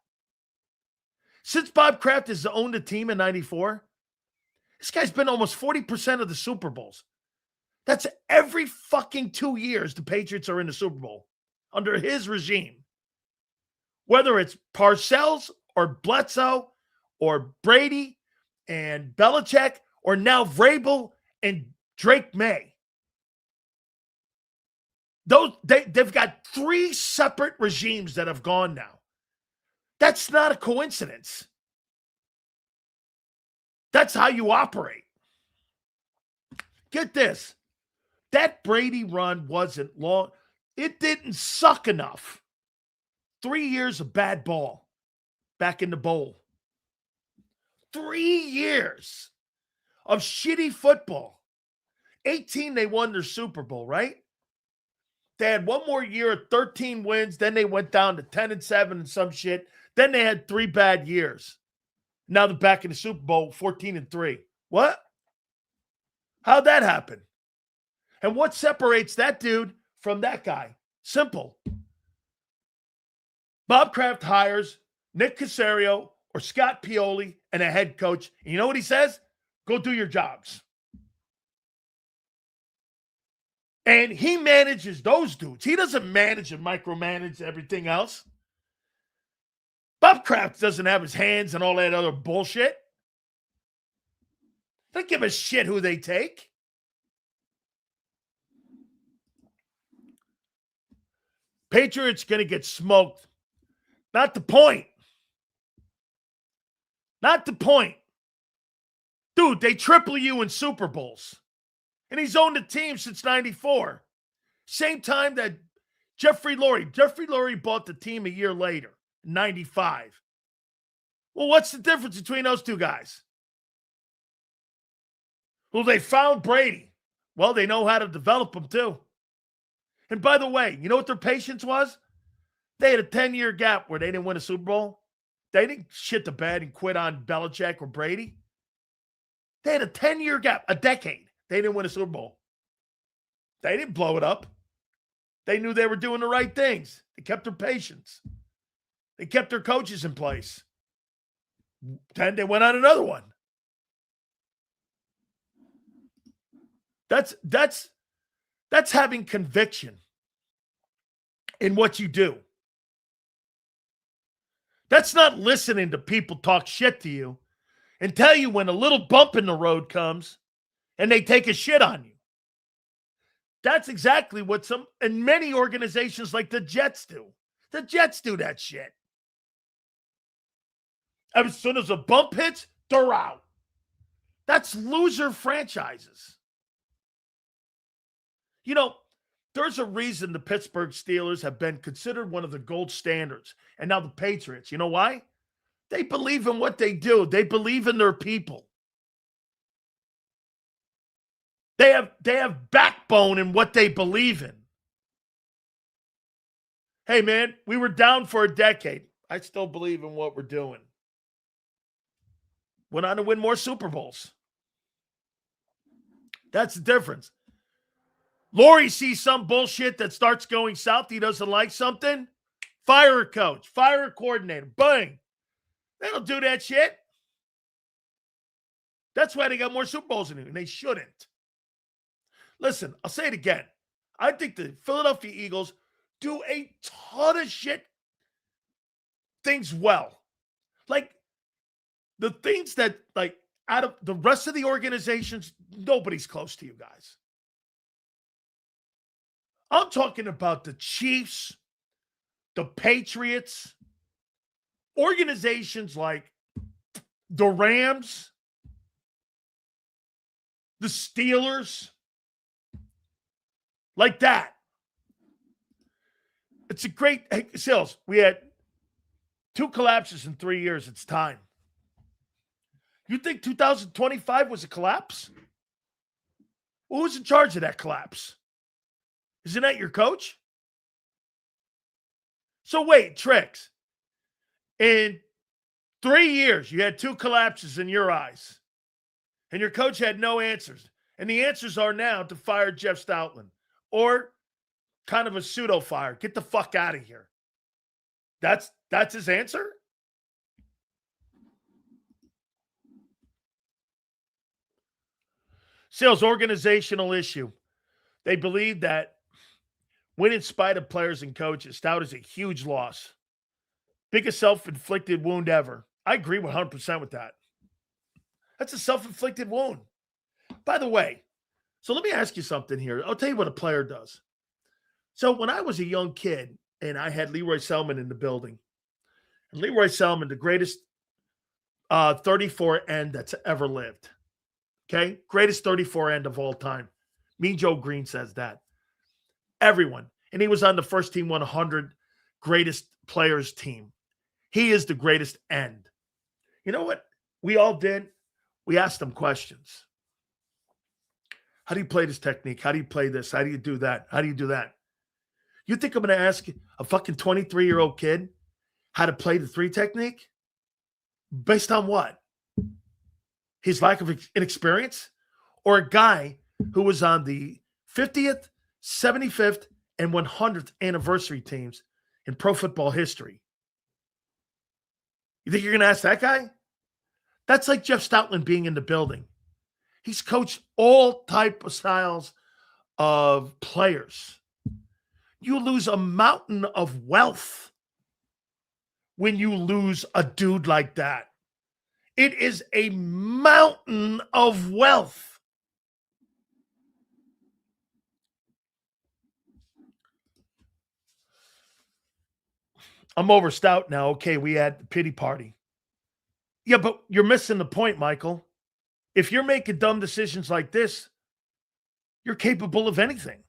Since Bob Kraft has owned the team in 94, this guy's been almost 40% of the Super Bowls. That's every fucking 2 years the Patriots are in the Super Bowl under his regime. Whether it's Parcells or Bledsoe or Brady and Belichick or now Vrabel and Drake May. They've got 3 separate regimes that have gone now. That's not a coincidence. That's how you operate. Get this. That Brady run wasn't long. It didn't suck enough. 3 years of bad ball back in the bowl. 3 years of shitty football. 18, they won their Super Bowl, right? They had one more year of 13 wins. Then they went down to 10-7 and some shit. Then they had 3 bad years. Now they're back in the Super Bowl, 14-3. What? How'd that happen? And what separates that dude from that guy? Simple. Bob Kraft hires Nick Caserio or Scott Pioli and a head coach. And you know what he says? Go do your jobs. And he manages those dudes. He doesn't manage and micromanage everything else. Bob Kraft doesn't have his hands and all that other bullshit. Don't give a shit who they take. Patriots going to get smoked. Not the point. Not the point. Dude, they triple you in Super Bowls. And he's owned the team since 94. Same time that Jeffrey Lurie bought the team a year later, 95. Well, what's the difference between those two guys? Well, they found Brady. Well, they know how to develop him too. And by the way, you know what their patience was? They had a 10-year gap where they didn't win a Super Bowl. They didn't shit the bed and quit on Belichick or Brady. They had a 10-year gap, a decade. They didn't win a Super Bowl. They didn't blow it up. They knew they were doing the right things. They kept their patience. They kept their coaches in place. Then they went on another one. That's having conviction in what you do. That's not listening to people talk shit to you and tell you when a little bump in the road comes and they take a shit on you. That's exactly what and many organizations like the Jets do. The Jets do that shit. As soon as a bump hits, they're out. That's loser franchises. You know, there's a reason the Pittsburgh Steelers have been considered one of the gold standards. And now the Patriots. You know why? They believe in what they do. They believe in their people. They have backbone in what they believe in. Hey, man, we were down for a decade. I still believe in what we're doing. Went on to win more Super Bowls. That's the difference. Lurie sees some bullshit that starts going south. He doesn't like something. Fire a coach. Fire a coordinator. Bang. They don't do that shit. That's why they got more Super Bowls than you, and they shouldn't. Listen, I'll say it again. I think the Philadelphia Eagles do a ton of shit things well. Like, the things that, like, out of the rest of the organizations, nobody's close to you guys. I'm talking about the Chiefs, the Patriots, organizations like the Rams, the Steelers, like that. It's a great, hey, Sills, we had 2 collapses in 3 years. It's time. You think 2025 was a collapse? Who was in charge of that collapse? Isn't that your coach? So wait, Tricks. In 3 years, you had 2 collapses in your eyes. And your coach had no answers. And the answers are now to fire Jeff Stoutland or kind of a pseudo fire. Get the fuck out of here. That's his answer? Sales organizational issue. They believe that win in spite of players and coaches. Stout is a huge loss. Biggest self-inflicted wound ever. I agree 100% with that. That's a self-inflicted wound. By the way, so let me ask you something here. I'll tell you what a player does. So when I was a young kid and I had Leroy Selman in the building, and Leroy Selman, the greatest 34 end that's ever lived. Okay? Greatest 34 end of all time. Mean Joe Green says that. Everyone. And he was on the first team 100 greatest players team. He is the greatest end. You know what we all did? We asked him questions. How do you play this technique? How do you play this? How do you do that? How do you do that? You think I'm going to ask a fucking 23-year-old kid how to play the 3 technique? Based on what? His lack of inexperience? Or a guy who was on the 50th, 75th, and 100th anniversary teams in pro football history? You think you're going to ask that guy? That's like Jeff Stoutland being in the building. He's coached all type of styles of players. You lose a mountain of wealth when you lose a dude like that. It is a mountain of wealth. I'm over Stout now. Okay, we had the pity party. Yeah, but you're missing the point, Michael. If you're making dumb decisions like this, you're capable of anything.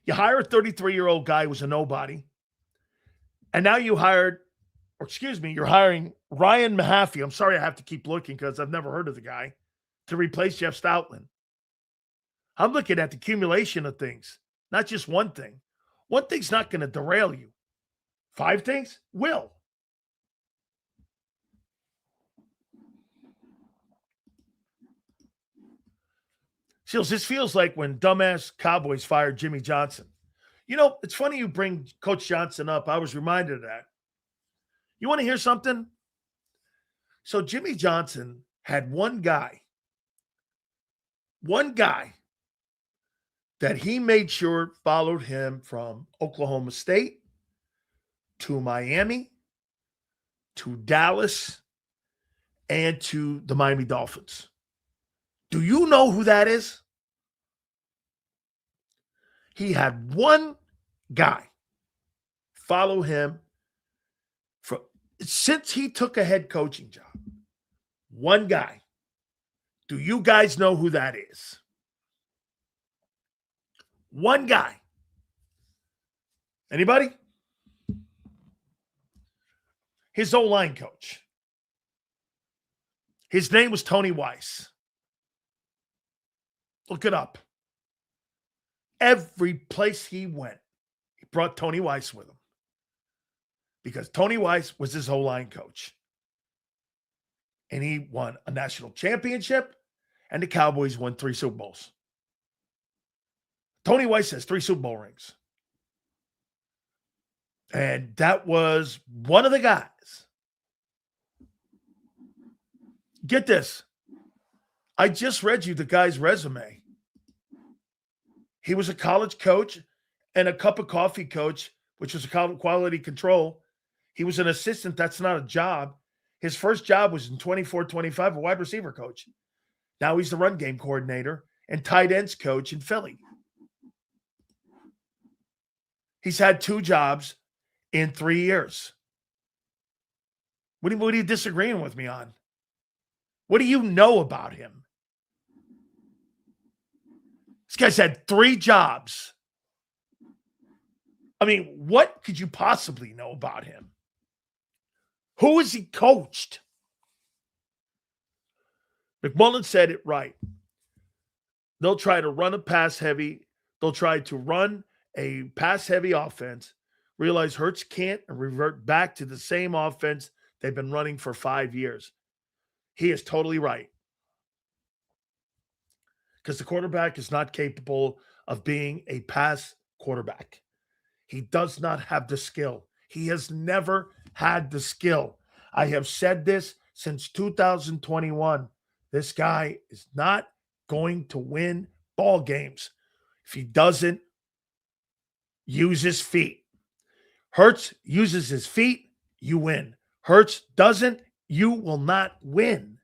You hire a 33-year-old guy who's a nobody, and now you're hiring Ryan Mahaffey. I'm sorry I have to keep looking because I've never heard of the guy, to replace Jeff Stoutland. I'm looking at the accumulation of things, not just one thing. One thing's not going to derail you. 5 things will. Seals, this feels like when dumbass Cowboys fired Jimmy Johnson. You know, it's funny you bring Coach Johnson up. I was reminded of that. You want to hear something? So Jimmy Johnson had one guy that he made sure followed him from Oklahoma State to Miami to Dallas and to the Miami Dolphins. Do you know who that is? He had one guy follow him since he took a head coaching job. One guy. Do you guys know who that is? One guy. Anybody? His O-line coach. His name was Tony Weiss. Look it up. Every place he went, he brought Tony Weiss with him. Because Tony Weiss was his O-line coach. And he won a national championship, and the Cowboys won 3 Super Bowls. Tony Weiss has 3 Super Bowl rings. And that was one of the guys. Get this. I just read you the guy's resume. He was a college coach and a cup of coffee coach, which was a quality control. He was an assistant. That's not a job. His first job was in 24-25, a wide receiver coach. Now he's the run game coordinator and tight ends coach in Philly. He's had 2 jobs in 3 years. What are you disagreeing with me on? What do you know about him? This guy's had 3 jobs. I mean, what could you possibly know about him? Who has he coached? McMullen said it right. They'll try to run a pass heavy. They'll try to run a pass heavy offense, realize Hurts can't, and revert back to the same offense they've been running for 5 years. He is totally right. Because the quarterback is not capable of being a pass quarterback. He does not have the skill. He has never had the skill. I have said this since 2021. This guy is not going to win ball games if he doesn't use his feet. Hurts uses his feet, you win. Hurts doesn't, you will not win.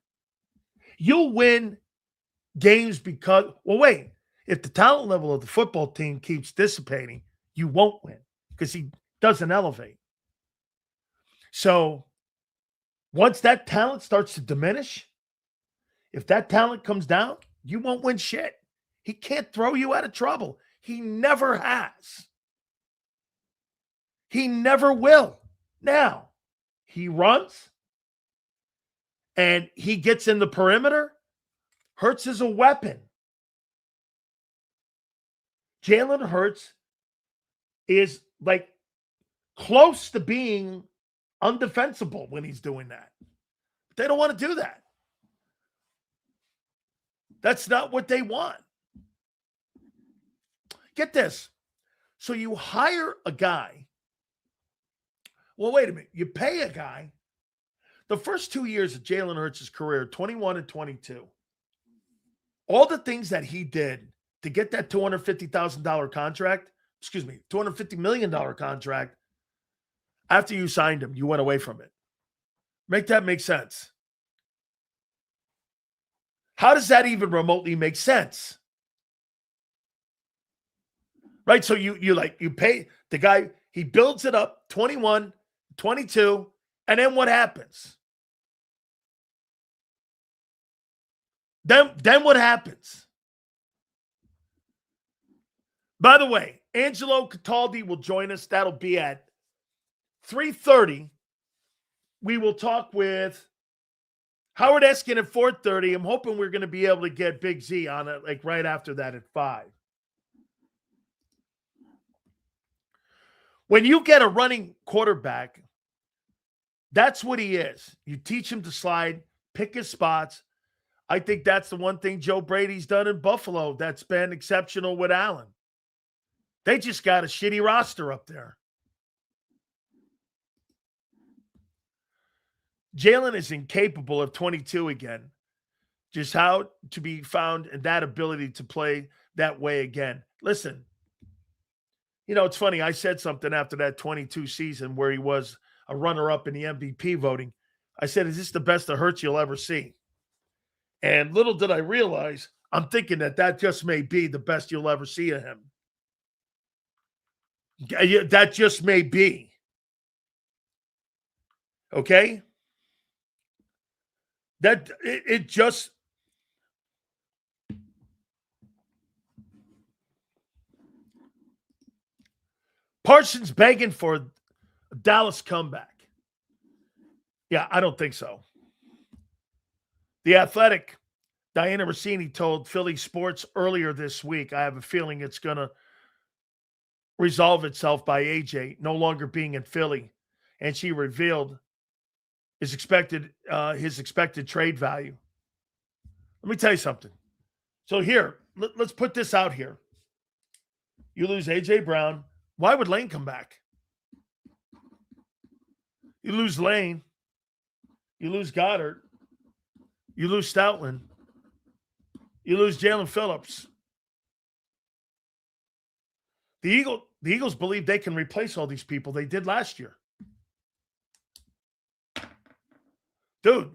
You'll win games because, well, wait, if the talent level of the football team keeps dissipating, you won't win because he doesn't elevate. So once that talent starts to diminish, if that talent comes down, you won't win shit. He can't throw you out of trouble. He never has. He never will. Now, he runs and he gets in the perimeter. Hurts is a weapon. Jalen Hurts is like close to being undefensible when he's doing that. But they don't want to do that. That's not what they want. Get this. So you hire a guy. Well, wait a minute. You pay a guy. The first 2 years of Jalen Hurts' career, 21 and 22, all the things that he did to get that $250,000 contract, $250 million contract, after you signed him, you went away from it. Make that make sense. How does that even remotely make sense? Right? So you pay the guy, he builds it up 21, 22, and then what happens? Then what happens? By the way, Angelo Cataldi will join us. That'll be at 3:30. We will talk with Howard Eskin at 4:30. I'm hoping we're going to be able to get Big Z on it like right after that at 5. When you get a running quarterback, that's what he is. You teach him to slide, pick his spots. I think that's the one thing Joe Brady's done in Buffalo that's been exceptional with Allen. They just got a shitty roster up there. Jalen is incapable of 22 again. Just how to be found and that ability to play that way again. Listen, it's funny. I said something after that 22 season where he was a runner-up in the MVP voting. I said, is this the best of Hurts you'll ever see? And little did I realize, I'm thinking that just may be the best you'll ever see of him. That just may be. Okay? It just... Parsons begging for a Dallas comeback. Yeah, I don't think so. The Athletic, Diana Rossini told Philly Sports earlier this week, I have a feeling it's going to resolve itself by AJ no longer being in Philly. And she revealed his expected trade value. Let me tell you something. So here, let's put this out here. You lose AJ Brown. Why would Lane come back? You lose Lane. You lose Goddard. You lose Stoutland. You lose Jalen Phillips. The Eagles believe they can replace all these people they did last year. Dude,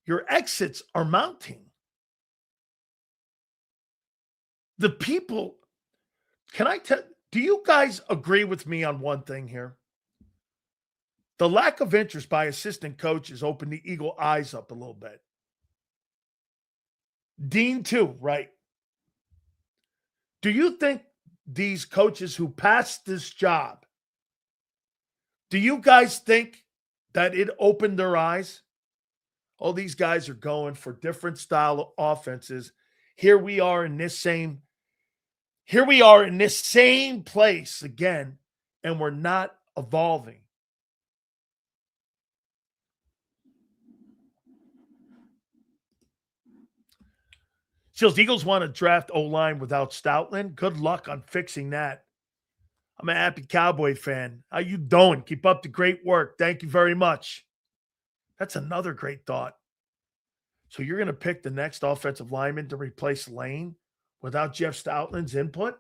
your exits are mounting. The people, do you guys agree with me on one thing here? The lack of interest by assistant coaches opened the Eagle eyes up a little bit. Dean too, right? Do you think these coaches who passed this job, do you guys think that it opened their eyes? All these guys are going for different style of offenses. Here we are in this same place again, and we're not evolving. Seals, Eagles want to draft O-line without Stoutland. Good luck on fixing that. I'm a happy Cowboy fan. How you doing? Keep up the great work. Thank you very much. That's another great thought. So you're going to pick the next offensive lineman to replace Lane without Jeff Stoutland's input?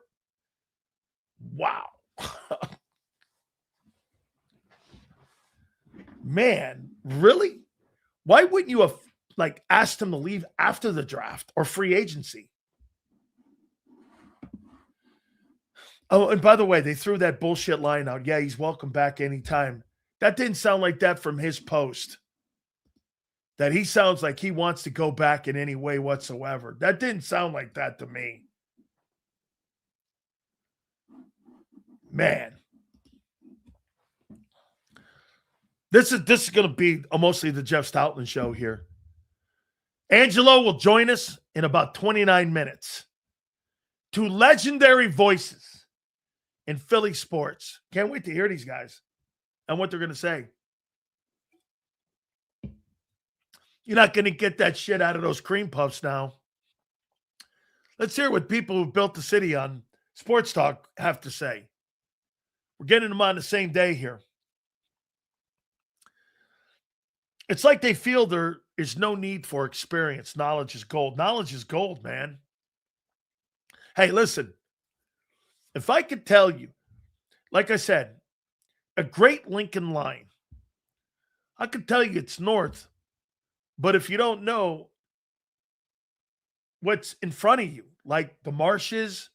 Wow. Man, really? Why wouldn't you have asked him to leave after the draft or free agency? Oh, and by the way, they threw that bullshit line out. Yeah, he's welcome back anytime. That didn't sound like that from his post. That he sounds like he wants to go back in any way whatsoever. That didn't sound like that to me. Man. This is going to be mostly the Jeff Stoutland show here. Angelo will join us in about 29 minutes. Two legendary voices in Philly sports. Can't wait to hear these guys and what they're going to say. You're not going to get that shit out of those cream puffs now. Let's hear what people who built the city on Sports Talk have to say. We're getting them on the same day here. It's like they feel there is no need for experience. Knowledge is gold. Knowledge is gold, man. Hey, listen. If I could tell you, like I said, a great Lincoln line, I could tell you it's north. But if you don't know what's in front of you, like the marshes,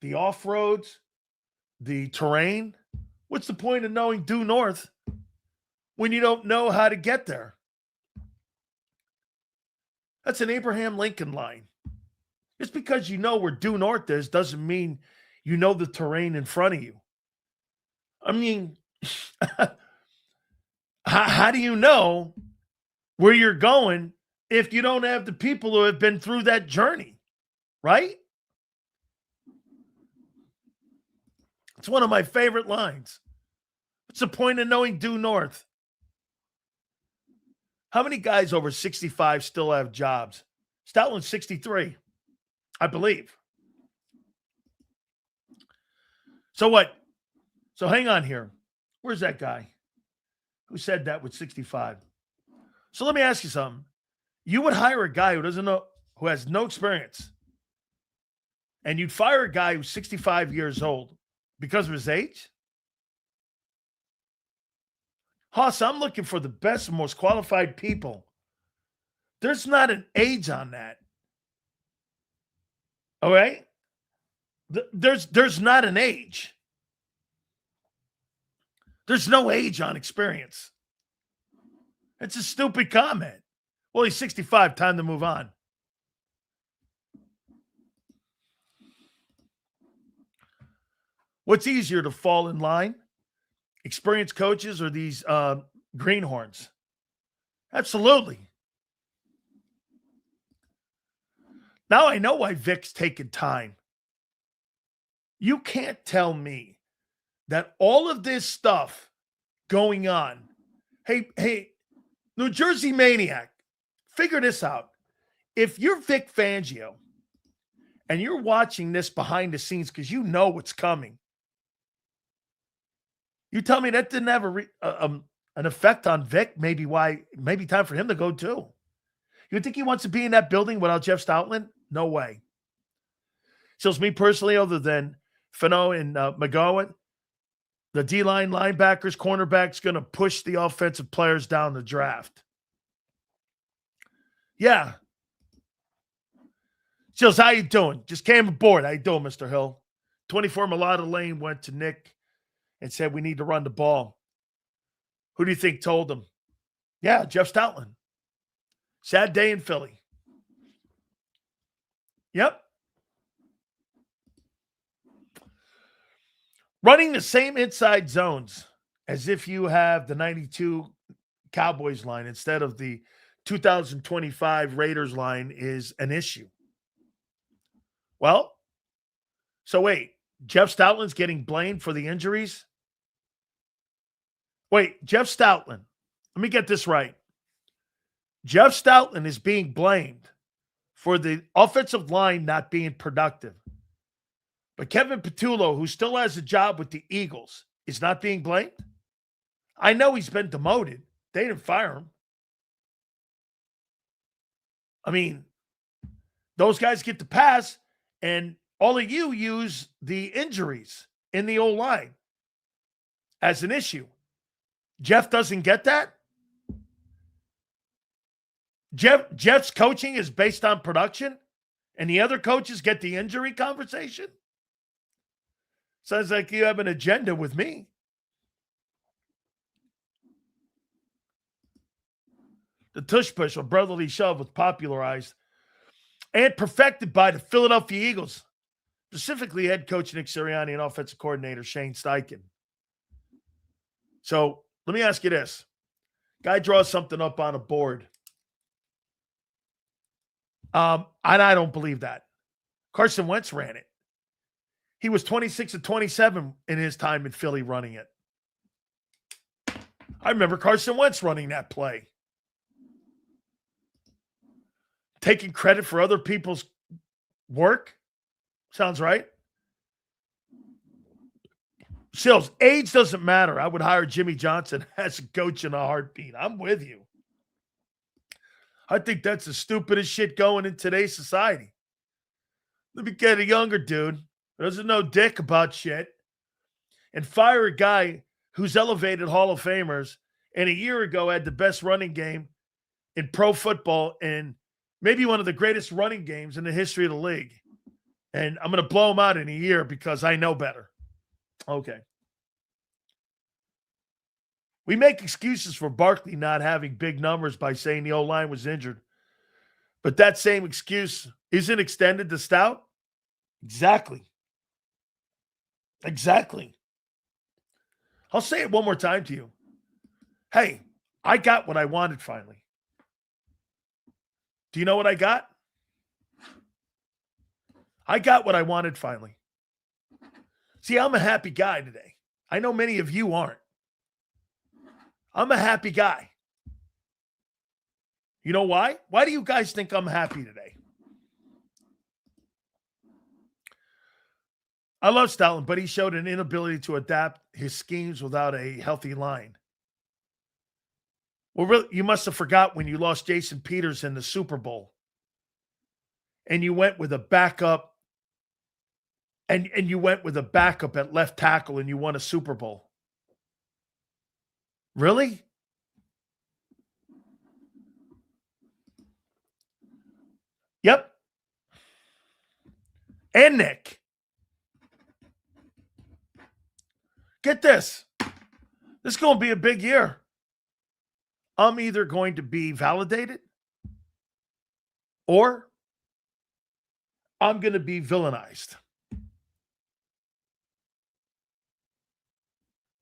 the off-roads, the terrain, what's the point of knowing due north when you don't know how to get there? That's an Abraham Lincoln line. Just because you know where due north is doesn't mean you know the terrain in front of you. I mean, how do you know where you're going if you don't have the people who have been through that journey, right? It's one of my favorite lines. What's the point of knowing due north? How many guys over 65 still have jobs? Stoutland's 63, I believe. So what? So hang on here. Where's that guy who said that with 65? So let me ask you something. You would hire a guy who doesn't know, who has no experience, and you'd fire a guy who's 65 years old because of his age? Hoss, I'm looking for the best and most qualified people. There's not an age on that. All right? There's not an age. There's no age on experience. It's a stupid comment. Well, he's 65. Time to move on. What's easier to fall in line? Experienced coaches or these greenhorns? Absolutely. Now I know why Vic's taking time. You can't tell me that all of this stuff going on. Hey, New Jersey Maniac, figure this out. If you're Vic Fangio and you're watching this behind the scenes because you know what's coming, you tell me that didn't have an effect on Vic, maybe time for him to go too. You think he wants to be in that building without Jeff Stoutland? No way. So it's me personally, other than Fano and McGowan, the D-line linebackers, cornerbacks going to push the offensive players down the draft. Yeah. Sills, how you doing? Just came aboard. How you doing, Mr. Hill? 24 Mulata Lane went to Nick and said we need to run the ball. Who do you think told him? Yeah, Jeff Stoutland. Sad day in Philly. Yep. Running the same inside zones as if you have the 92 Cowboys line instead of the 2025 Raiders line is an issue. Well, so wait, Jeff Stoutland's getting blamed for the injuries? Wait, Jeff Stoutland, let me get this right. Jeff Stoutland is being blamed for the offensive line not being productive. But Kevin Patullo, who still has a job with the Eagles, is not being blamed. I know he's been demoted. They didn't fire him. I mean, those guys get the pass, and all of you use the injuries in the O-line as an issue. Jeff doesn't get that. Jeff's coaching is based on production, and the other coaches get the injury conversation. Sounds like you have an agenda with me. The tush push or brotherly shove was popularized and perfected by the Philadelphia Eagles, specifically head coach Nick Sirianni and offensive coordinator Shane Steichen. So let me ask you this. Guy draws something up on a board. And I don't believe that. Carson Wentz ran it. He was 26 and 27 in his time in Philly running it. I remember Carson Wentz running that play. Taking credit for other people's work. Sounds right. Sills, age doesn't matter. I would hire Jimmy Johnson as a coach in a heartbeat. I'm with you. I think that's the stupidest shit going in today's society. Let me get a younger dude who doesn't know dick about shit and fire a guy who's elevated Hall of Famers and a year ago had the best running game in pro football and maybe one of the greatest running games in the history of the league. And I'm going to blow him out in a year because I know better. Okay. We make excuses for Barkley not having big numbers by saying the O-line was injured. But that same excuse isn't extended to Stout? Exactly. Exactly. I'll say it one more time to you. Hey, I got what I wanted finally. Do you know what I got? I got what I wanted finally. See, I'm a happy guy today. I know many of you aren't. I'm a happy guy. You know why? Why do you guys think I'm happy today? I love Stoutland, but he showed an inability to adapt his schemes without a healthy line. Well, really, you must have forgot when you lost Jason Peters in the Super Bowl. And you went with a backup. And you went with a backup at left tackle and you won a Super Bowl. Really? Yep. And Nick. Get this. This is going to be a big year. I'm either going to be validated or I'm going to be villainized.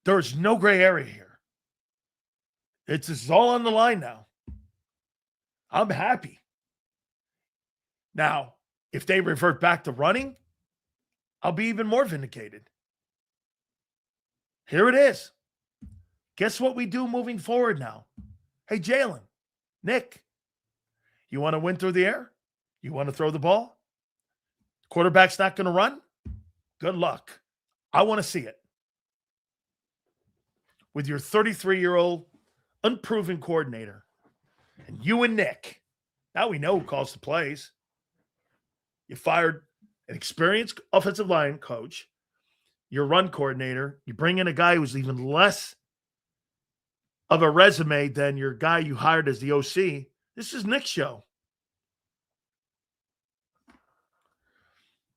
There's no gray area here. It's all on the line now. I'm happy. Now, if they revert back to running, I'll be even more vindicated. Here it is. Guess what we do moving forward now? Hey, Jalen, Nick, you want to win through the air? You want to throw the ball? Quarterback's not going to run? Good luck. I want to see it. With your 33-year-old unproven coordinator and you and Nick. Now we know who calls the plays. You fired an experienced offensive line coach, your run coordinator. You bring in a guy who's even less of a resume than your guy you hired as the OC. This is Nick's show.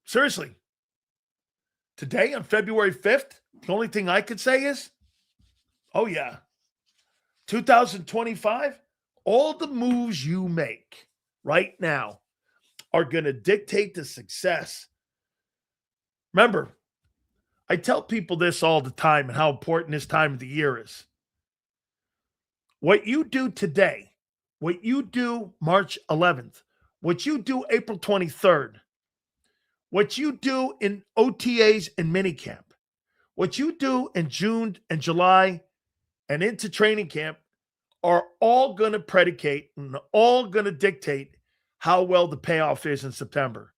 Seriously. Today on February 5th, the only thing I could say is, oh, yeah. 2025, all the moves you make right now are going to dictate the success. Remember, I tell people this all the time and how important this time of the year is. What you do today, what you do March 11th, what you do April 23rd, what you do in OTAs and minicamp, what you do in June and July and into training camp are all going to predicate and all going to dictate how well the payoff is in September.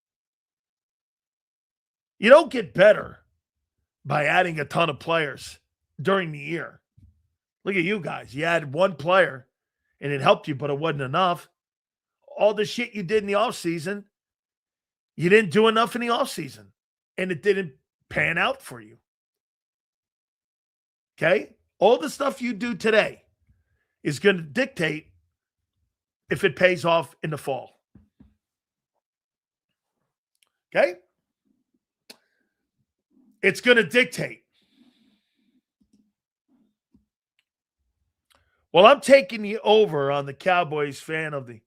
You don't get better by adding a ton of players during the year. Look at you guys. You added one player and it helped you, but it wasn't enough. All the shit you did in the offseason, you didn't do enough in the offseason, and it didn't pan out for you. Okay? All the stuff you do today is going to dictate if it pays off in the fall. Okay? It's going to dictate. Well, I'm taking you over on the Cowboys fan of the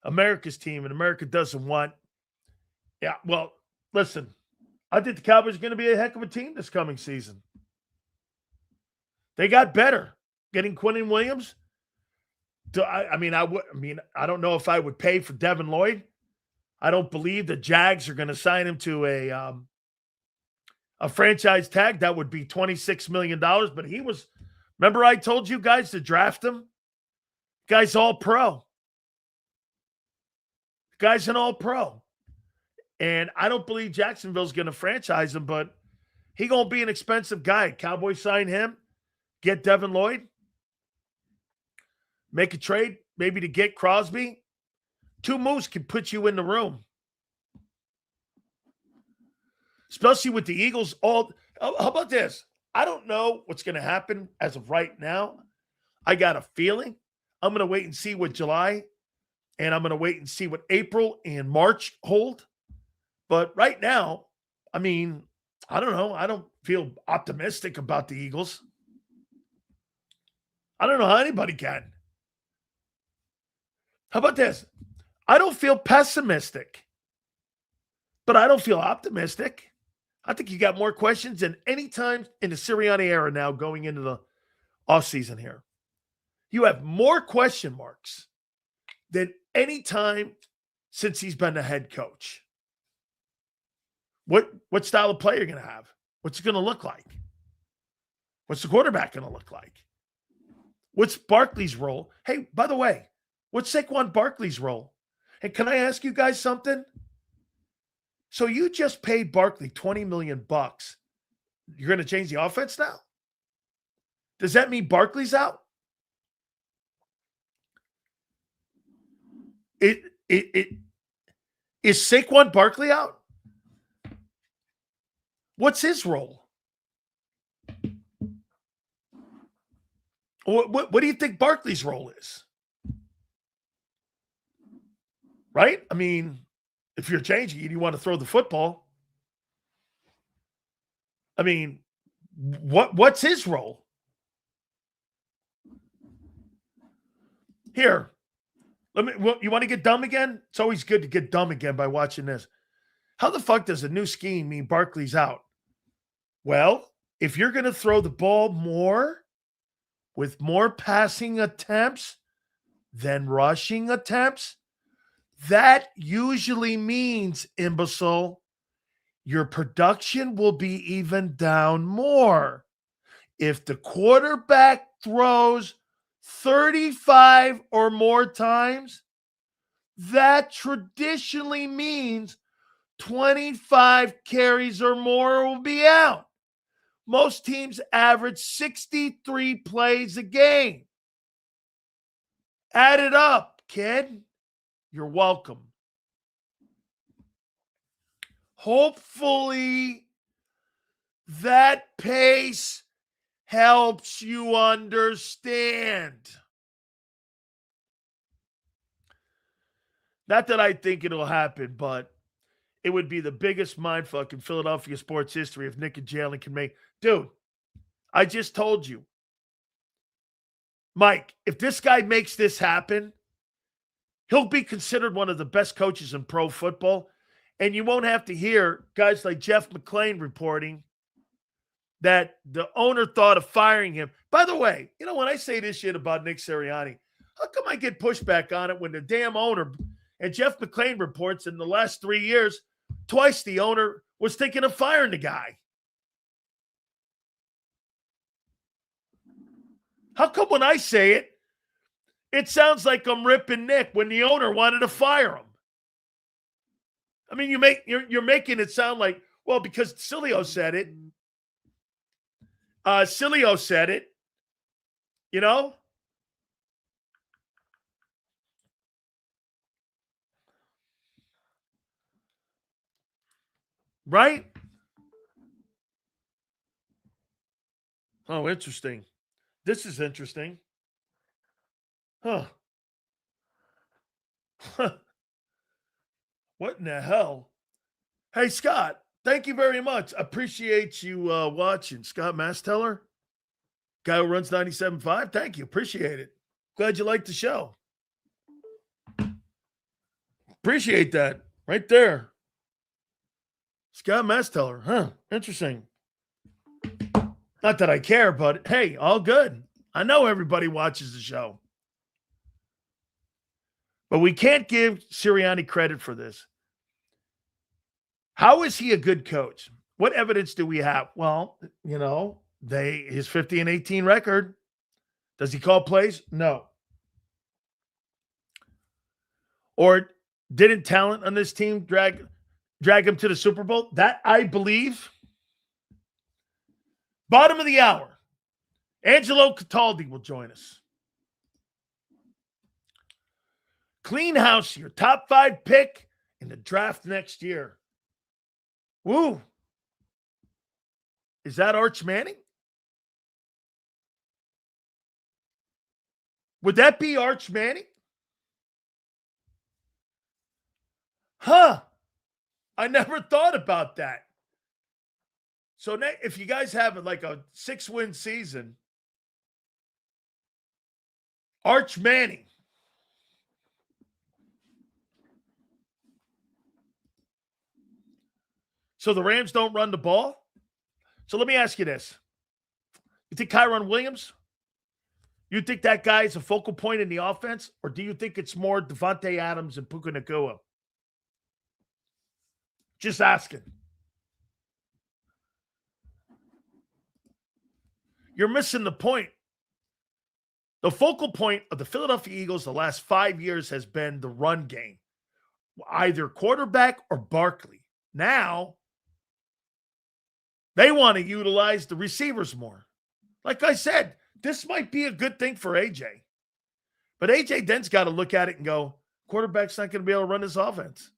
America's team, and America doesn't want. Yeah, well, listen, I think the Cowboys are going to be a heck of a team this coming season. They got better getting Quinnen Williams. I don't know if I would pay for Devin Lloyd. I don't believe the Jags are going to sign him to a franchise tag. That would be $26 million. But he was, remember I told you guys to draft him? Guy's all pro. Guy's an all pro. And I don't believe Jacksonville's going to franchise him, but he going to be an expensive guy. Cowboys sign him, get Devin Lloyd, make a trade maybe to get Crosby. 2 moves can put you in the room. Especially with the Eagles. How about this? I don't know what's going to happen as of right now. I got a feeling. I'm going to wait and see what July, and I'm going to wait and see what April and March hold. But right now, I mean, I don't know. I don't feel optimistic about the Eagles. I don't know how anybody can. How about this? I don't feel pessimistic, but I don't feel optimistic. I think you got more questions than any time in the Sirianni era now going into the offseason here. You have more question marks than any time since he's been the head coach. What style of play are you going to have? What's it going to look like? What's the quarterback going to look like? What's Barkley's role? Hey, by the way, what's Saquon Barkley's role? And can I ask you guys something? So you just paid Barkley $20 million. You're going to change the offense now? Does that mean Barkley's out? Is Saquon Barkley out? What's his role? What do you think Barkley's role is? Right? I mean, if you're changing it, you want to throw the football. I mean, what's his role? Here, you want to get dumb again? It's always good to get dumb again by watching this. How the fuck does a new scheme mean Barkley's out? Well, if you're going to throw the ball more with more passing attempts than rushing attempts, that usually means, imbecile, your production will be even down more. If the quarterback throws 35 or more times, that traditionally means 25 carries or more will be out. Most teams average 63 plays a game. Add it up, kid. You're welcome. Hopefully, that pace helps you understand. Not that I think it'll happen, but it would be the biggest mindfuck in Philadelphia sports history if Nick and Jalen can make. Dude, I just told you. Mike, if this guy makes this happen, he'll be considered one of the best coaches in pro football. And you won't have to hear guys like Jeff McClain reporting that the owner thought of firing him. By the way, you know, when I say this shit about Nick Sirianni, how come I get pushback on it when the damn owner and Jeff McClain reports in the last 3 years, twice the owner was thinking of firing the guy? How come when I say it, it sounds like I'm ripping Nick when the owner wanted to fire him? I mean, you're making it sound like, well, because Sileo said it. Sileo said it. You know? Right? Oh, interesting. This is interesting. Huh. What in the hell? Hey, Scott, thank you very much. Appreciate you watching. Scott Masteller, guy who runs 97.5. Thank you. Appreciate it. Glad you liked the show. Appreciate that. Right there. Scott Masteller. Huh. Interesting. Not that I care, but hey, all good. I know everybody watches the show. But we can't give Sirianni credit for this. How is he a good coach? What evidence do we have? Well, his 50-18 record. Does he call plays? No. Or didn't talent on this team drag him to the Super Bowl? That I believe. Bottom of the hour. Angelo Cataldi will join us. Clean house, your top 5 pick in the draft next year. Woo. Is that Arch Manning? Would that be Arch Manning? Huh. I never thought about that. So if you guys have like a 6-win season, Arch Manning. So the Rams don't run the ball? So let me ask you this. You think Kyron Williams? You think that guy is a focal point in the offense? Or do you think it's more Devontae Adams and Puka Nacua? Just asking. You're missing the point. The focal point of the Philadelphia Eagles the last 5 years has been the run game. Either quarterback or Barkley. Now, they want to utilize the receivers more. Like I said, this might be a good thing for AJ. But AJ then's got to look at it and go, quarterback's not going to be able to run this offense.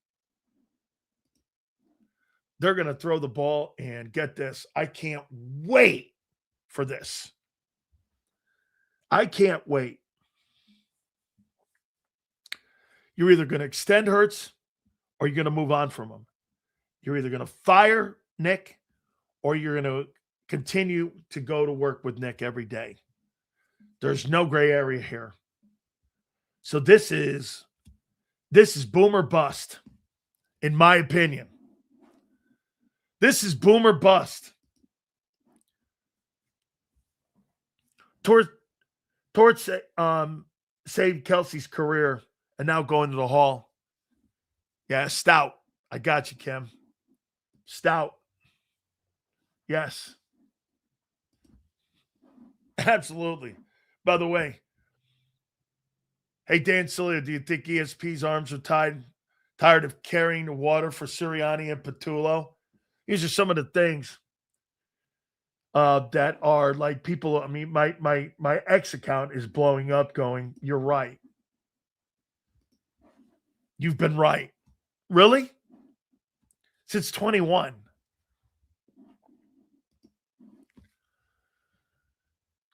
They're going to throw the ball, and get this. I can't wait for this. I can't wait. You're either going to extend Hurts or you're going to move on from him. You're either going to fire Nick or you're going to continue to go to work with Nick every day. There's no gray area here. So this is boom or bust, in my opinion. This is boom or bust. Towards saved Kelsey's career and now going to the Hall. Yeah, Stout. I got you, Kim. Stout. Yes. Absolutely. By the way, hey, Dan Sileo, do you think ESP's arms are tired of carrying the water for Sirianni and Patullo? These are some of the things that are like people. I mean, my X account is blowing up going, you're right. You've been right. Really? Since 21.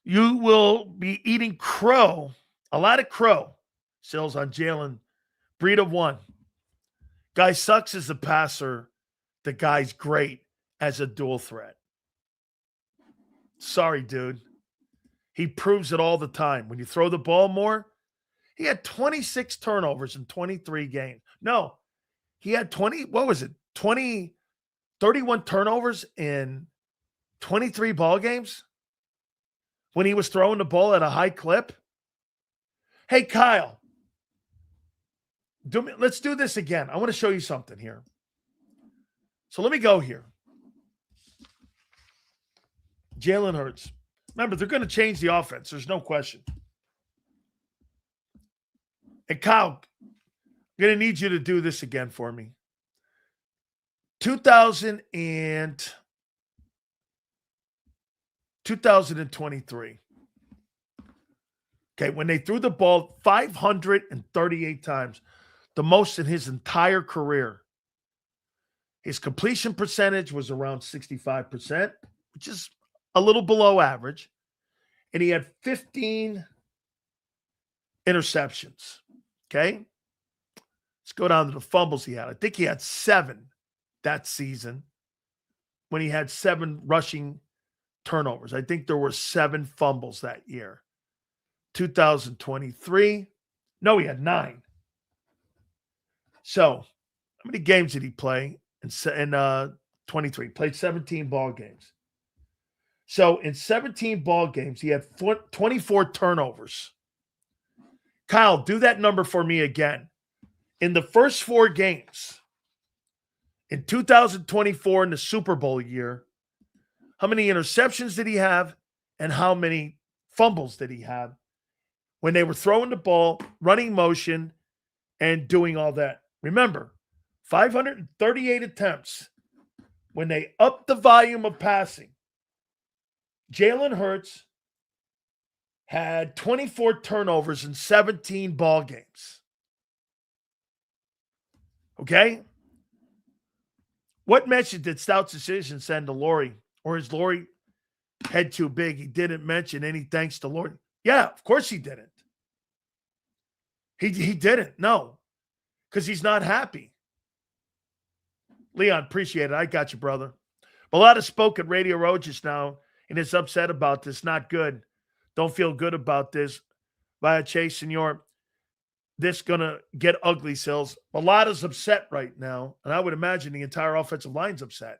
You will be eating crow, a lot of crow. Sales on Jalen, breed of one. Guy sucks as a passer. The guy's great as a dual threat. Sorry, dude. He proves it all the time. When you throw the ball more, he had 26 turnovers in 23 games. No, he had 31 turnovers in 23 ball games when he was throwing the ball at a high clip. Hey, Kyle, let's do this again. I want to show you something here. So let me go here. Jalen Hurts. Remember, they're going to change the offense. There's no question. And Kyle, I'm going to need you to do this again for me. 2023. Okay, when they threw the ball 538 times, the most in his entire career. His completion percentage was around 65%, which is a little below average. And he had 15 interceptions. Okay. Let's go down to the fumbles he had. I think he had 7 that season when he had 7 rushing turnovers. I think there were 7 fumbles that year. 2023. No, he had 9. So, how many games did he play in 23? Played 17 ball games. So, in 17 ball games, he had 24 turnovers. Kyle, do that number for me again. In the first 4 games, in 2024, in the Super Bowl year, how many interceptions did he have and how many fumbles did he have when they were throwing the ball, running motion, and doing all that? Remember, 538 attempts. When they upped the volume of passing, Jalen Hurts had 24 turnovers in 17 ball games. Okay? What message did Stout's decision send to Laurie? Or is Laurie head too big? He didn't mention any thanks to Laurie. Yeah, of course he didn't. He didn't. No. Because he's not happy. Leon, appreciate it. I got you, brother. Bellotta spoke at Radio Row just now and is upset about this. Not good. Don't feel good about this. Via Chase, Senor. This going to get ugly, Sills. Bellotta's upset right now, and I would imagine the entire offensive line's upset.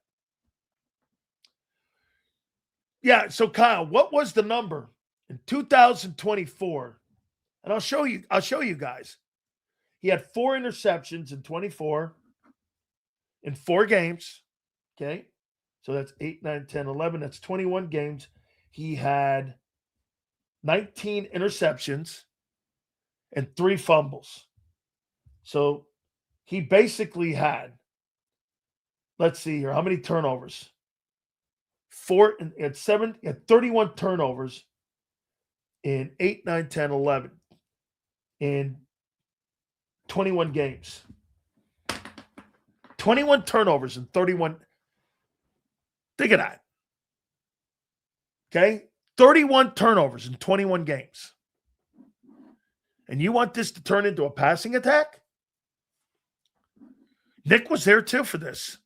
Yeah, so Kyle, what was the number in 2024? And I'll show you guys. He had 4 interceptions in 24 in 4 games. Okay. So that's 8, 9, 10, 11. That's 21 games. He had 19 interceptions and 3 fumbles. So he basically had, let's see here, how many turnovers? 4 and 7, he had 31 turnovers in 8, 9, 10, 11 in 21 games. 21 turnovers in 31. Think of that. Okay? 31 turnovers in 21 games. And you want this to turn into a passing attack? Nick was there too for this.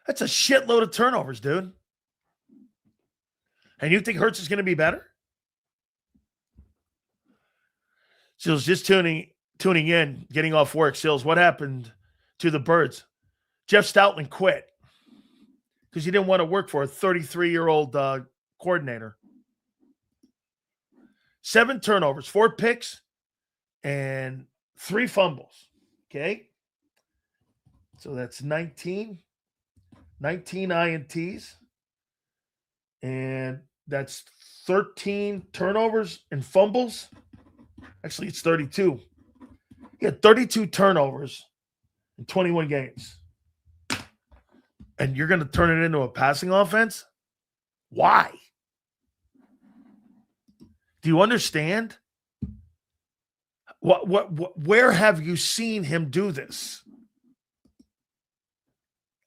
That's a shitload of turnovers, dude. And you think Hurts is going to be better? Sills just tuning in, getting off work. Sills, what happened to the Birds? Jeff Stoutland quit because he didn't want to work for a 33-year-old coordinator. 7 turnovers, 4 picks, and 3 fumbles. Okay? So that's 19 INTs. And that's 13 turnovers and fumbles. Actually, it's 32. He had 32 turnovers in 21 games. And you're going to turn it into a passing offense? Why? Do you understand? Where have you seen him do this?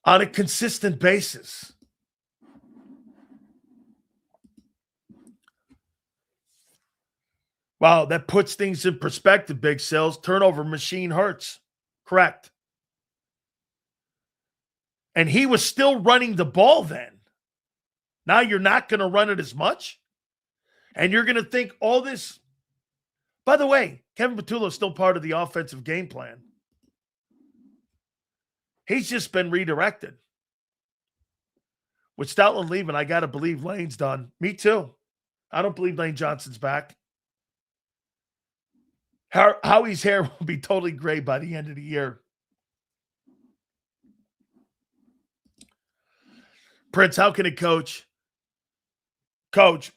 On a consistent basis. Wow, that puts things in perspective, Big Sills. Turnover machine hurts. Correct. And he was still running the ball then. Now you're not going to run it as much? And you're going to think all this. By the way, Kevin Patullo is still part of the offensive game plan. He's just been redirected. With Stoutland leaving, I got to believe Lane's done. Me too. I don't believe Lane Johnson's back. Howie's hair will be totally gray by the end of the year. Prince, how can a coach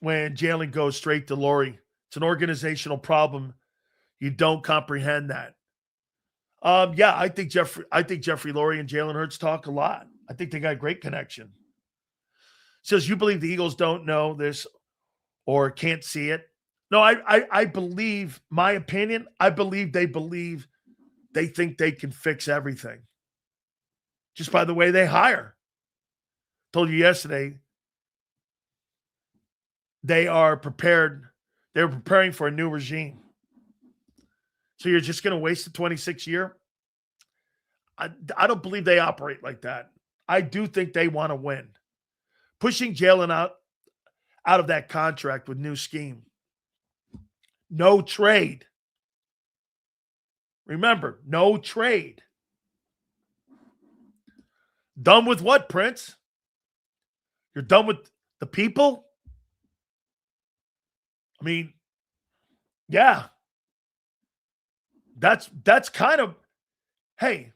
when Jalen goes straight to Laurie? It's an organizational problem. You don't comprehend that. Yeah, I think Jeffrey Lurie and Jalen Hurts talk a lot. I think they got a great connection. Says you believe the Eagles don't know this or can't see it. No, I believe, my opinion, I believe they think they can fix everything. Just by the way they hire. Told you yesterday, they are prepared. They're preparing for a new regime. So you're just going to waste the 26 year? I don't believe they operate like that. I do think they want to win. Pushing Jalen out of that contract with new scheme. No trade. Remember, no trade. Done with what, Prince? You're done with the people? I mean, yeah. That's kind of, hey.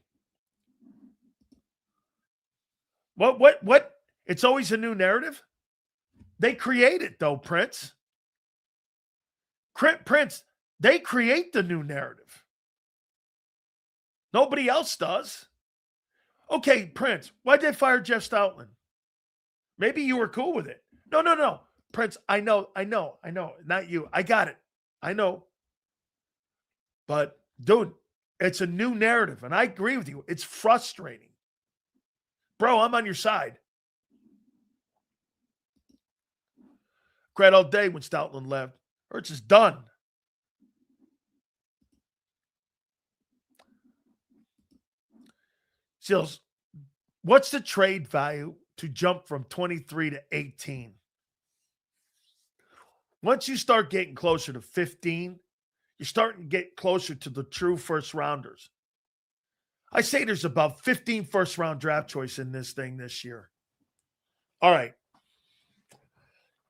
What? It's always a new narrative. They create it, though, Prince. Prince, they create the new narrative. Nobody else does. Okay, Prince, why'd they fire Jeff Stoutland? Maybe you were cool with it. No. Prince, I know. Not you. I got it. I know. But, dude, it's a new narrative, and I agree with you. It's frustrating. Bro, I'm on your side. Cried all day when Stoutland left. Hurts is done. Seals, what's the trade value to jump from 23 to 18? Once you start getting closer to 15, you're starting to get closer to the true first rounders. I say there's about 15 first-round draft choice in this thing this year. All right.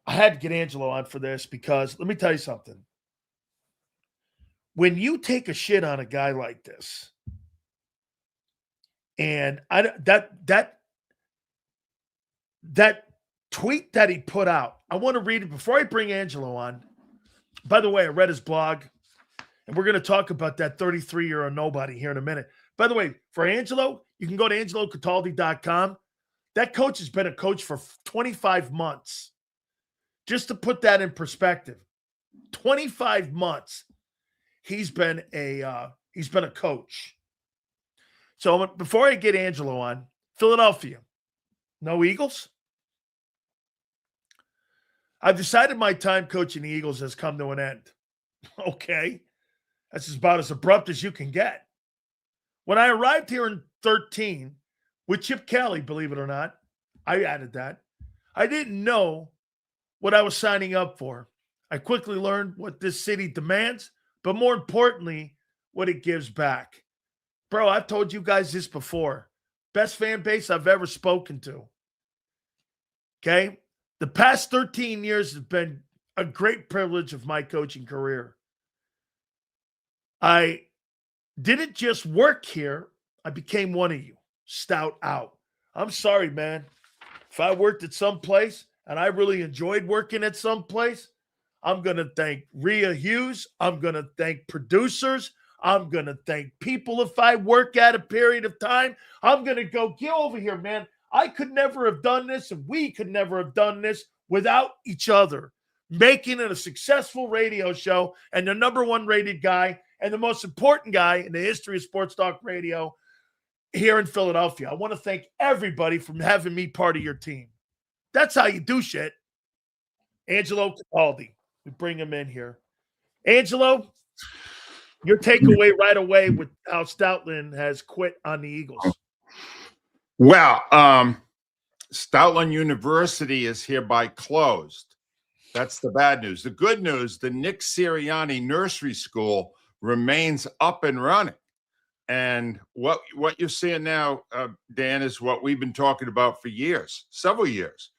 I had to get Angelo on for this because let me tell you something. When you take a shit on a guy like this, and that tweet that he put out, I want to read it before I bring Angelo on. By the way, I read his blog, and we're going to talk about that 33-year-old nobody here in a minute. By the way, for Angelo, you can go to angelocataldi.com. That coach has been a coach for 25 months. Just to put that in perspective, 25 months he's been a coach. So before I get Angelo on, Philadelphia, no Eagles? I've decided my time coaching the Eagles has come to an end. Okay. That's about as abrupt as you can get. When I arrived here in 13 with Chip Kelly, believe it or not, I added that. I didn't know what I was signing up for. I quickly learned what this city demands, but more importantly, what it gives back. Bro, I've told you guys this before. Best fan base I've ever spoken to. Okay? The past 13 years has been a great privilege of my coaching career. I didn't just work here. I became one of you. Stout out. I'm sorry, man. If I worked at some place and I really enjoyed working at some place, I'm going to thank Rhea Hughes. I'm going to thank producers. I'm going to thank people if I work at a period of time. I'm going to go, get over here, man. I could never have done this, and we could never have done this without each other. Making it a successful radio show and the number one rated guy and the most important guy in the history of sports talk radio here in Philadelphia. I want to thank everybody for having me part of your team. That's how you do shit. Angelo Cataldi. We bring him in here. Angelo, your takeaway right away with how Stoutland has quit on the Eagles. Well, Stoutland University is hereby closed. That's the bad news. The good news, the Nick Sirianni Nursery School remains up and running. And what you're seeing now, Dan, is what we've been talking about for years, several years.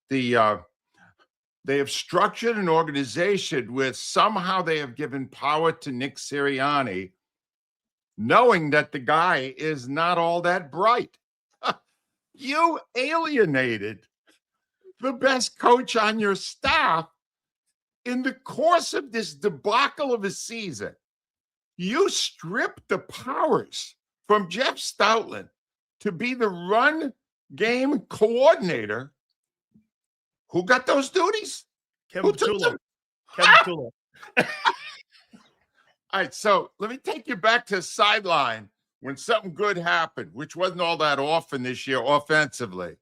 They have structured an organization where somehow they have given power to Nick Sirianni, knowing that the guy is not all that bright. You alienated the best coach on your staff in the course of this debacle of a season. You stripped the powers from Jeff Stoutland to be the run game coordinator. Who got those duties? Kevin Who took Patullo. them? Kevin Patullo. All right, so let me take you back to the sideline when something good happened, which wasn't all that often this year offensively.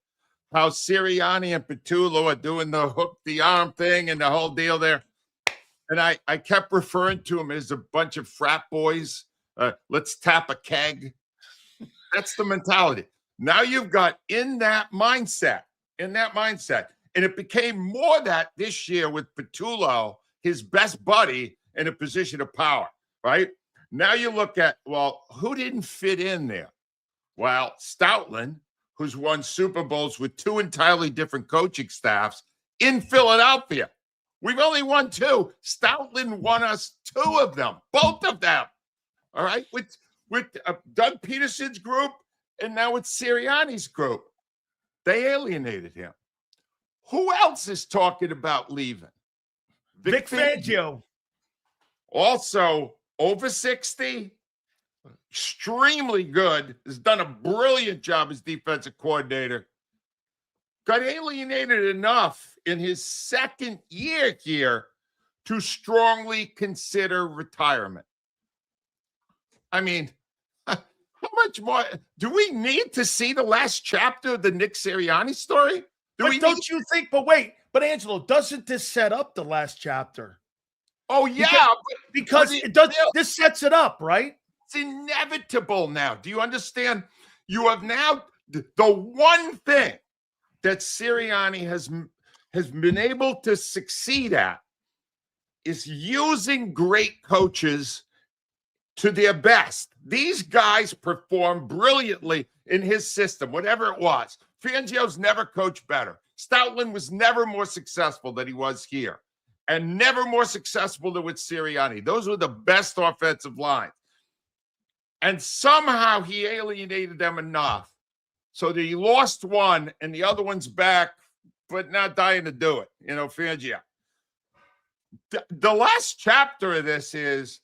How Sirianni and Patullo are doing the hook the arm thing and the whole deal there. And I kept referring to them as a bunch of frat boys. Let's tap a keg. That's the mentality. Now you've got in that mindset. And it became more that this year with Patullo, his best buddy, in a position of power, right? Now you look at, well, who didn't fit in there? Well, Stoutland, who's won Super Bowls with two entirely different coaching staffs in Philadelphia. We've only won two. Stoutland won us two of them, both of them. All right, with Doug Peterson's group and now with Sirianni's group. They alienated him. Who else is talking about leaving? Vic Fangio. Also, over 60, extremely good, has done a brilliant job as defensive coordinator. Got alienated enough in his second year here to strongly consider retirement. I mean, how much more? Do we need to see the last chapter of the Nick Sirianni story? Don't you think? But wait, Angelo, doesn't this set up the last chapter? Oh, yeah. Because it does. This sets it up, right? It's inevitable now. Do you understand? You have now the one thing that Sirianni has been able to succeed at is using great coaches to their best. These guys perform brilliantly in his system, whatever it was. Fangio's never coached better. Stoutland was never more successful than he was here, and never more successful than with Sirianni. Those were the best offensive lines. And somehow he alienated them enough so that he lost one and the other one's back, but not dying to do it. Fangio. The last chapter of this is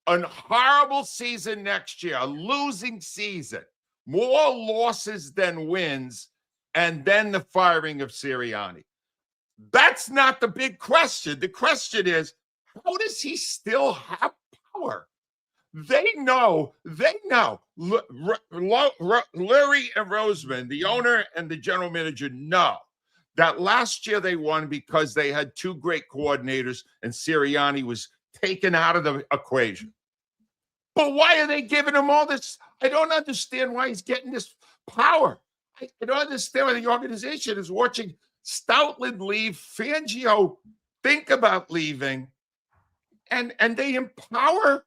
a horrible season next year, a losing season, more losses than wins, and then the firing of Sirianni. That's not the big question. The question is, how does he still have power? They know. Larry and Roseman, the owner and the general manager, know that last year they won because they had two great coordinators and Sirianni was taken out of the equation. But why are they giving him all this? I don't understand why he's getting this power. I don't understand why the organization is watching Stoutland leave, Fangio think about leaving, and they empower.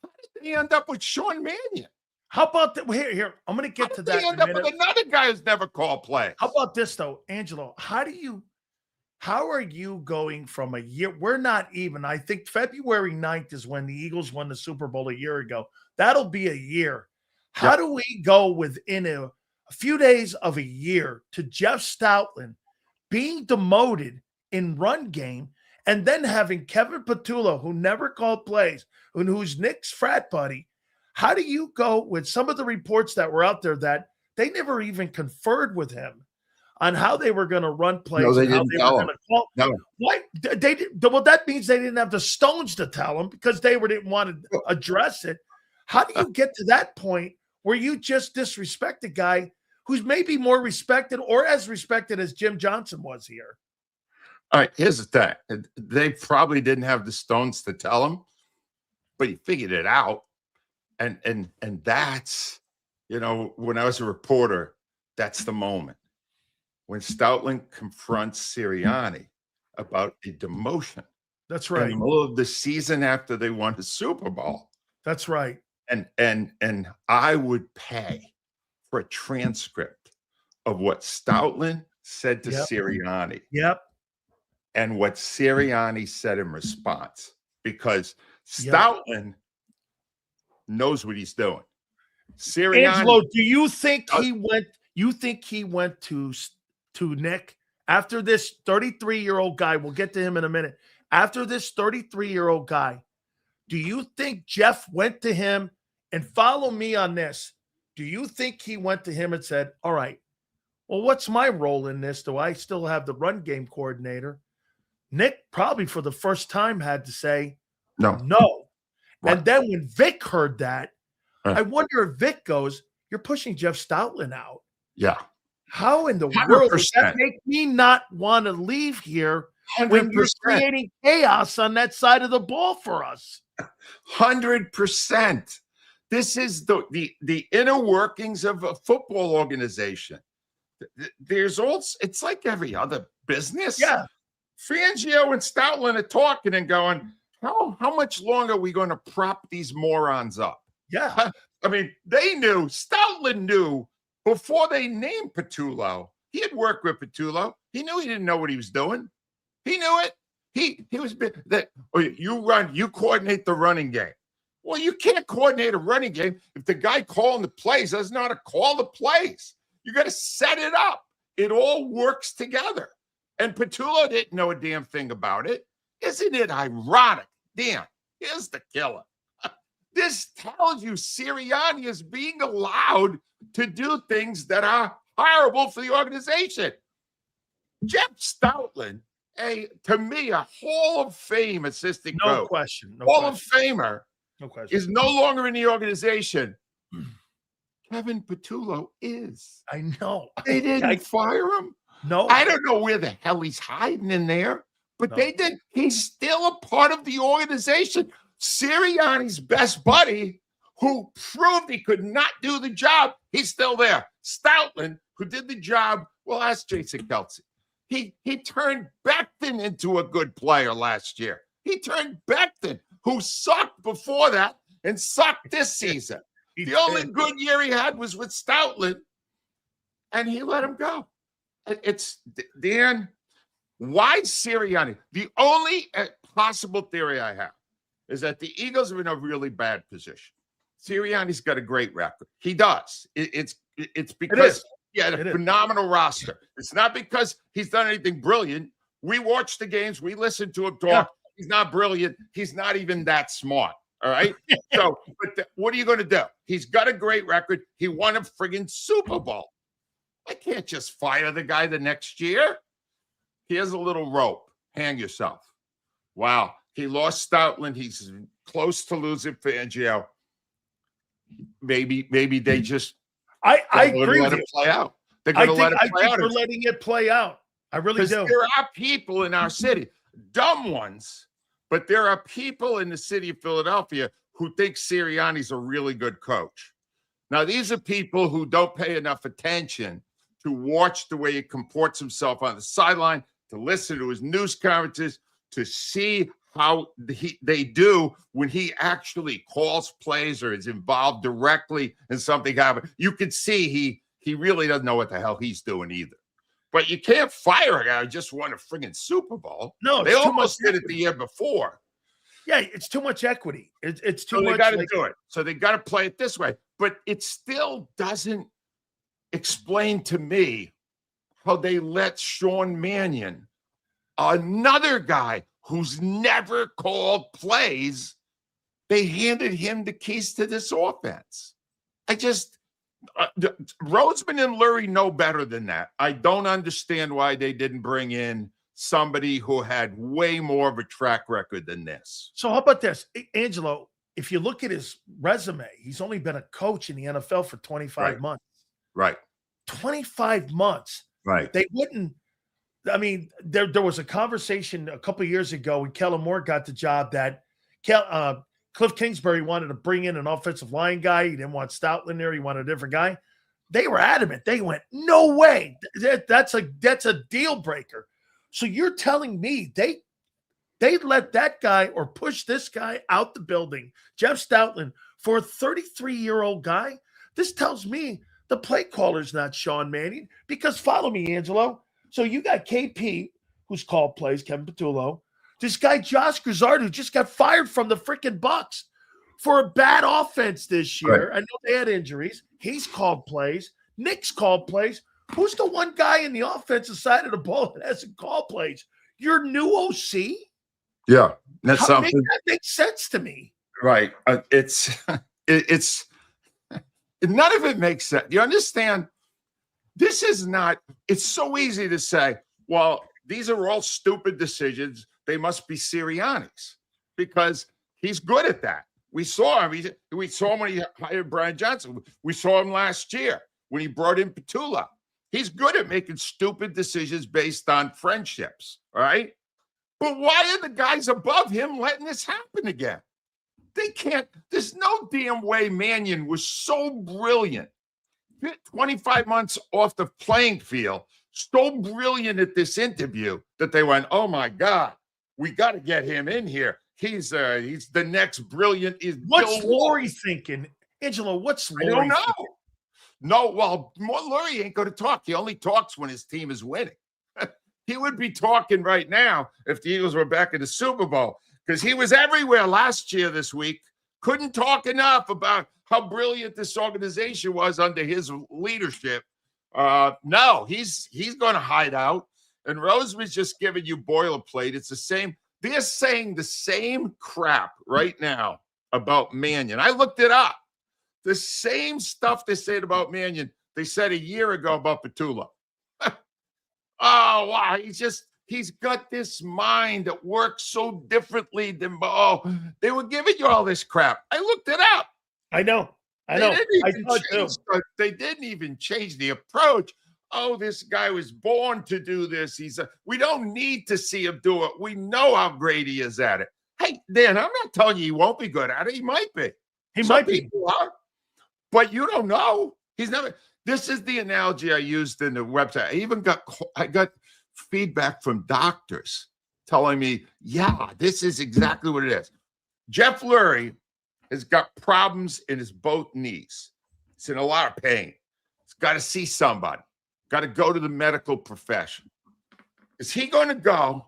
How did they end up with Sean Mannion? How about that? Here, I'm going to get to that. They end up with another guy who's never called plays. How about this, though, Angelo? How are you going from a year? We're not even. I think February 9th is when the Eagles won the Super Bowl a year ago. That'll be a year. How do we go within a few days of a year to Jeff Stoutland being demoted in run game and then having Kevin Patullo, who never called plays, and who's Nick's frat buddy? How do you go with some of the reports that were out there that they never even conferred with him on how they were going to run plays? No, they and how didn't they tell were him. going to call. No. Why they did? Well, that means they didn't have the stones to tell him because they didn't want to address it. How do you get to that point where you just disrespect a guy who's maybe more respected or as respected as Jim Johnson was here? All right, here's the thing. They probably didn't have the stones to tell him, but he figured it out. And that's, when I was a reporter, that's the moment when Stoutland confronts Sirianni about a demotion. That's right. In the middle of the season after they won the Super Bowl. That's right. And I would pay for a transcript of what Stoutland said to Sirianni. Yep. And what Sirianni said in response, because Stoutland knows what he's doing. Sirianni, Angelo, do you think he went? You think he went to Nick after this 33-year-old guy? We'll get to him in a minute. After this 33-year-old guy Do you think Jeff went to him, and follow me on this? Do you think he went to him and said, all right, well, what's my role in this? Do I still have the run game coordinator? Nick probably for the first time had to say no. Right. And then when Vic heard that, I wonder if Vic goes, you're pushing Jeff Stoutland out. Yeah. How in the 100%. world does that make me not want to leave here 100%. When you're creating chaos on that side of the ball for us? 100%. This is the inner workings of a football organization. There's also, it's like every other business. Yeah. Fangio and Stoutland are talking and going, how much longer are we going to prop these morons up? Yeah. I mean, Stoutland knew before they named Patullo. He had worked with Patullo. He knew he didn't know what he was doing. He knew it. He was that you coordinate the running game. Well, you can't coordinate a running game if the guy calling the plays doesn't know how to call the plays. You got to set it up. It all works together. And Patullo didn't know a damn thing about it. Isn't it ironic? Damn, here's the killer. This tells you Sirianni is being allowed to do things that are horrible for the organization. Jeff Stoutland, to me, a Hall of Fame assistant coach. No question. Hall of Famer. No question. Is no longer in the organization. Kevin Patullo is. I know. They didn't fire him. No. I don't know where the hell he's hiding in there, but they did. He's still a part of the organization. Sirianni's best buddy, who proved he could not do the job, he's still there. Stoutland, who did the job, well, ask Jason Kelce. He turned Becton into a good player last year. He turned Becton, who sucked before that and sucked this season. The only good year he had was with Stoutland, and he let him go. It's, Dan, why Sirianni? The only possible theory I have is that the Eagles are in a really bad position. Sirianni's got a great record. He does. It's because he had a phenomenal roster. It's not because he's done anything brilliant. We watch the games. We listen to him talk. Yeah. He's not brilliant. He's not even that smart. All right. So, what are you going to do? He's got a great record. He won a friggin' Super Bowl. I can't just fire the guy the next year. Here's a little rope. Hang yourself. Wow. He lost Stoutland. He's close to losing Fangio. Maybe they just I agree let it play out. They're going to let it play out. They're letting it play out. I really do. There are people in our city, dumb ones, but there are people in the city of Philadelphia who think Sirianni's a really good coach. Now, these are people who don't pay enough attention to watch the way he comports himself on the sideline, to listen to his news conferences, to see how they do when he actually calls plays or is involved directly in something happening. You can see he really doesn't know what the hell he's doing either. But you can't fire a guy who just won a friggin' Super Bowl. No, they almost did it the year before. Yeah, it's too much equity. It's too so much. They got to do it. So they got to play it this way. But it still doesn't explain to me how they let Sean Mannion, another guy who's never called plays, they handed him the keys to this offense. Roseman and Lurie know better than that. I don't understand why they didn't bring in somebody who had way more of a track record than this. So how about this, Angelo? If you look at his resume, he's only been a coach in the NFL for 25 months. Right. 25 months. Right. They wouldn't. I mean, there was a conversation a couple of years ago when Kellen Moore got the job that Cliff Kingsbury wanted to bring in an offensive line guy. He didn't want Stoutland there. He wanted a different guy. They were adamant. They went, no way. That's a deal breaker. So you're telling me they let that guy or push this guy out the building, Jeff Stoutland, for a 33-year-old guy? This tells me the play caller's not Sean Mannion, because follow me, Angelo. So you got KP, who's called plays, Kevin Patullo. This guy, Josh Grizzard, who just got fired from the freaking Bucs for a bad offense this year. Right. I know they had injuries. He's called plays. Nick's called plays. Who's the one guy in the offensive side of the ball that hasn't called plays? Your new OC? Yeah. That's something. That makes sense to me. Right. It's none of it makes sense. You understand? This is not, it's so easy to say, well, these are all stupid decisions. They must be Sirianni's because he's good at that. We saw him. We saw him when he hired Brian Johnson. We saw him last year when he brought in Petula. He's good at making stupid decisions based on friendships, all right? But why are the guys above him letting this happen again? They can't. There's no damn way Mannion was so brilliant. 25 months off the playing field, so brilliant at this interview that they went, oh my God, we got to get him in here. He's the next brilliant. What's Laurie thinking? Angelo, what's Laurie I don't know. thinking? No, well, Laurie ain't going to talk. He only talks when his team is winning. He would be talking right now if the Eagles were back in the Super Bowl because he was everywhere last year this week. Couldn't talk enough about how brilliant this organization was under his leadership. No, he's going to hide out. And Rose was just giving you boilerplate. It's the same. They're saying the same crap right now about Mannion. I looked it up. The same stuff they said about Mannion, they said a year ago about Petula. Oh, wow. He's got this mind that works so differently than, they were giving you all this crap. I looked it up. I know. They didn't even change the approach. Oh, this guy was born to do this. We don't need to see him do it. We know how great he is at it. Hey, Dan, I'm not telling you he won't be good at it. He might be. He might be. Are, but you don't know. He's never. This is the analogy I used in the website. I got feedback from doctors telling me, yeah, this is exactly what it is. Jeff Lurie has got problems in his both knees. He's in a lot of pain. He's got to see somebody. Got to go to the medical profession. Is he going to go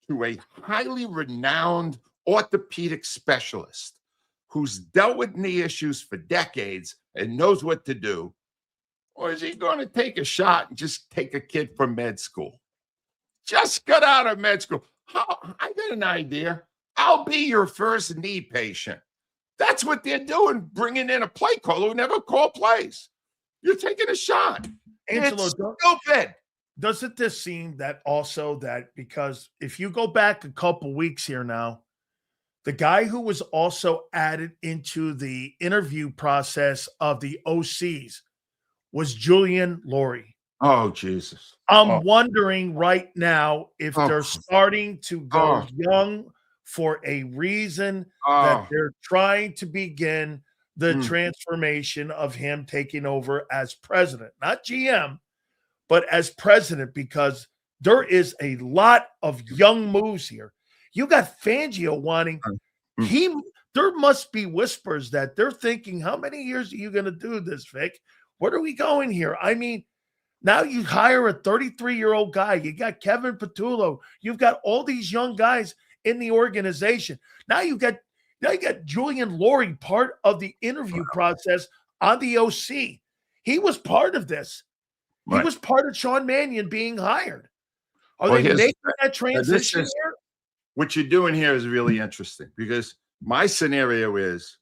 to a highly renowned orthopedic specialist who's dealt with knee issues for decades and knows what to do? Or is he going to take a shot and just take a kid from med school? Just got out of med school. I got an idea. I'll be your first knee patient. That's what they're doing, bringing in a play caller who never called plays. You're taking a shot. Angelo, it's stupid. Doesn't this seem that also that because if you go back a couple weeks here now, the guy who was also added into the interview process of the OCs was Julian Laurie. Oh, Jesus. I'm wondering right now if they're starting to go young for a reason that they're trying to begin the transformation of him taking over as president, not GM, but as president, because there is a lot of young moves here. You got Fangio wanting there must be whispers that they're thinking, how many years are you going to do this, Vic? Where are we going here? I mean, now you hire a 33-year-old guy. You got Kevin Petullo. You've got all these young guys in the organization. Now you got Julian Laurie, part of the interview process on the OC. He was part of this. Right. He was part of Sean Mannion being hired. Are they making that transition here? What you're doing here is really interesting because my scenario is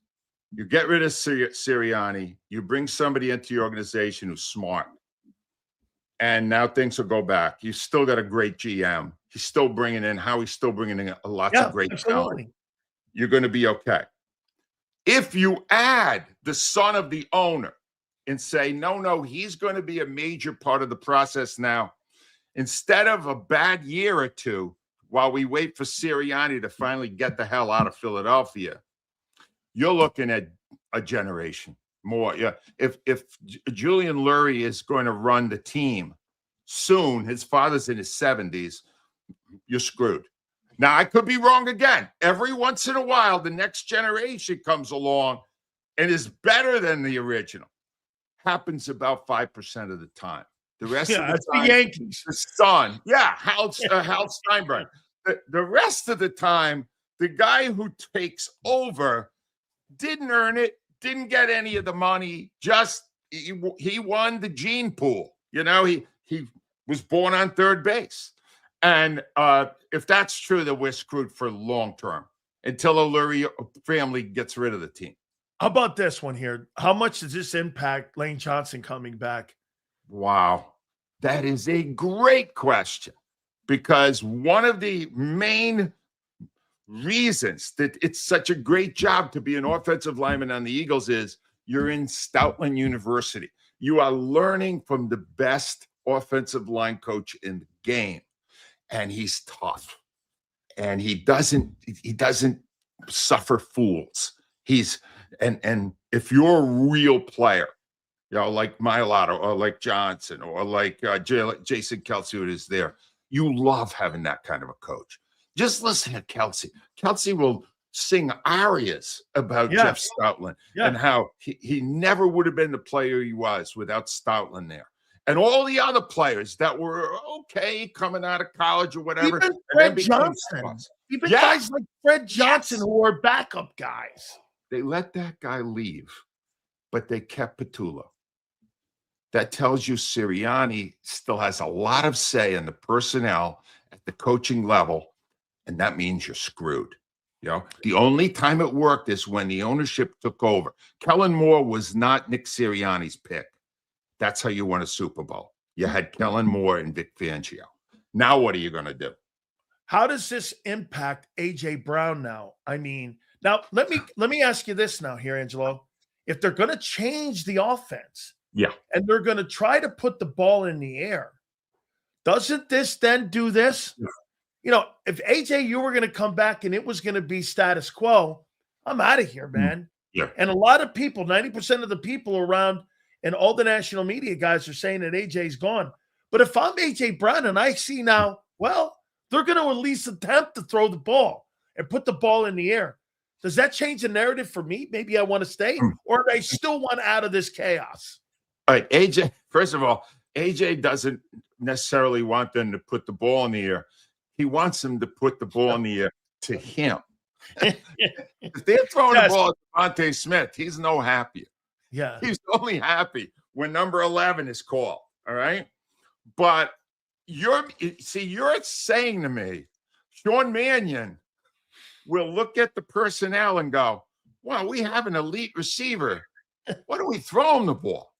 you get rid of Sirianni, you bring somebody into your organization who's smart, and now things will go back. You still got a great GM. He's still bringing in Howie's still bringing in lots of great talent. You're going to be okay. If you add the son of the owner and say, no, he's going to be a major part of the process now, instead of a bad year or two while we wait for Sirianni to finally get the hell out of Philadelphia, you're looking at a generation more. Yeah. If Julian Lurie is going to run the team soon, his father's in his 70s, you're screwed. Now, I could be wrong again. Every once in a while, the next generation comes along and is better than the original. Happens about 5% of the time. The rest of the time, the Yankees. The son. Yeah, Hal Steinbrenner. The rest of the time, the guy who takes over didn't earn it, didn't get any of the money, just he won the gene pool. You know, he was born on third base. And if that's true, then we're screwed for long term. until the Lurie family gets rid of the team. How about this one here? How much does this impact Lane Johnson coming back? Wow. That is a great question, because one of the main reasons that it's such a great job to be an offensive lineman on the Eagles is you're in Stoutland University. You are learning from the best offensive line coach in the game, and he's tough, and he doesn't suffer fools. And if you're a real player, like Mailata or like Johnson or like Jason Kelce, who is there, you love having that kind of a coach. Just listen to Kelce. Kelce will sing arias about Jeff Stoutland and how he never would have been the player he was without Stoutland there. And all the other players that were okay coming out of college or whatever. Even Fred Johnson. Even guys like Fred Johnson who were backup guys. They let that guy leave, but they kept Petullo. That tells you Sirianni still has a lot of say in the personnel at the coaching level, and that means you're screwed. The only time it worked is when the ownership took over. Kellen Moore was not Nick Sirianni's pick. That's how you won a Super Bowl. You had Kellen Moore and Vic Fangio. Now what are you going to do? How does this impact A.J. Brown now? I mean, now let me ask you this now here, Angelo. If they're going to change the offense, and they're going to try to put the ball in the air, doesn't this then do this? If AJ, you were going to come back and it was going to be status quo, I'm out of here, man. Yeah. And a lot of people, 90% of the people around and all the national media guys are saying that AJ's gone. But if I'm AJ Brown and I see now, well, they're going to at least attempt to throw the ball and put the ball in the air. Does that change the narrative for me? Maybe I want to stay, or do I still want out of this chaos? All right, AJ, first of all, AJ doesn't necessarily want them to put the ball in the air. He wants them to put the ball in the air to him. If they're throwing the ball at Devontae Smith, he's no happier. Yeah. He's only happy when number 11 is called, all right? But you're saying to me, Sean Mannion will look at the personnel and go, well, we have an elite receiver. Why don't we throw him the ball?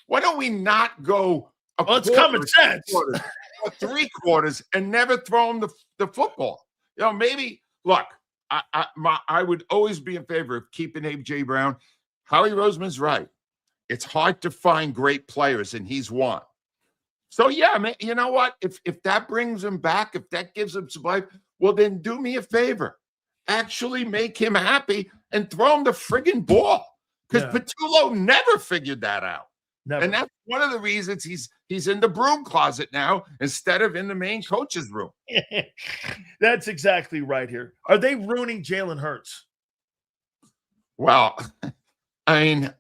Why don't we not go it's common sense. Or 3 quarters and never throw him the football? Maybe, look, I would always be in favor of keeping A.J. Brown. Howie Roseman's right. It's hard to find great players, and he's one. So, yeah, man, you know what? If that brings him back, if that gives him some life, well, then do me a favor. Actually make him happy and throw him the friggin' ball. Because Petullo never figured that out. Never. And that's one of the reasons he's in the broom closet now instead of in the main coach's room. That's exactly right here. Are they ruining Jalen Hurts? Well, I mean,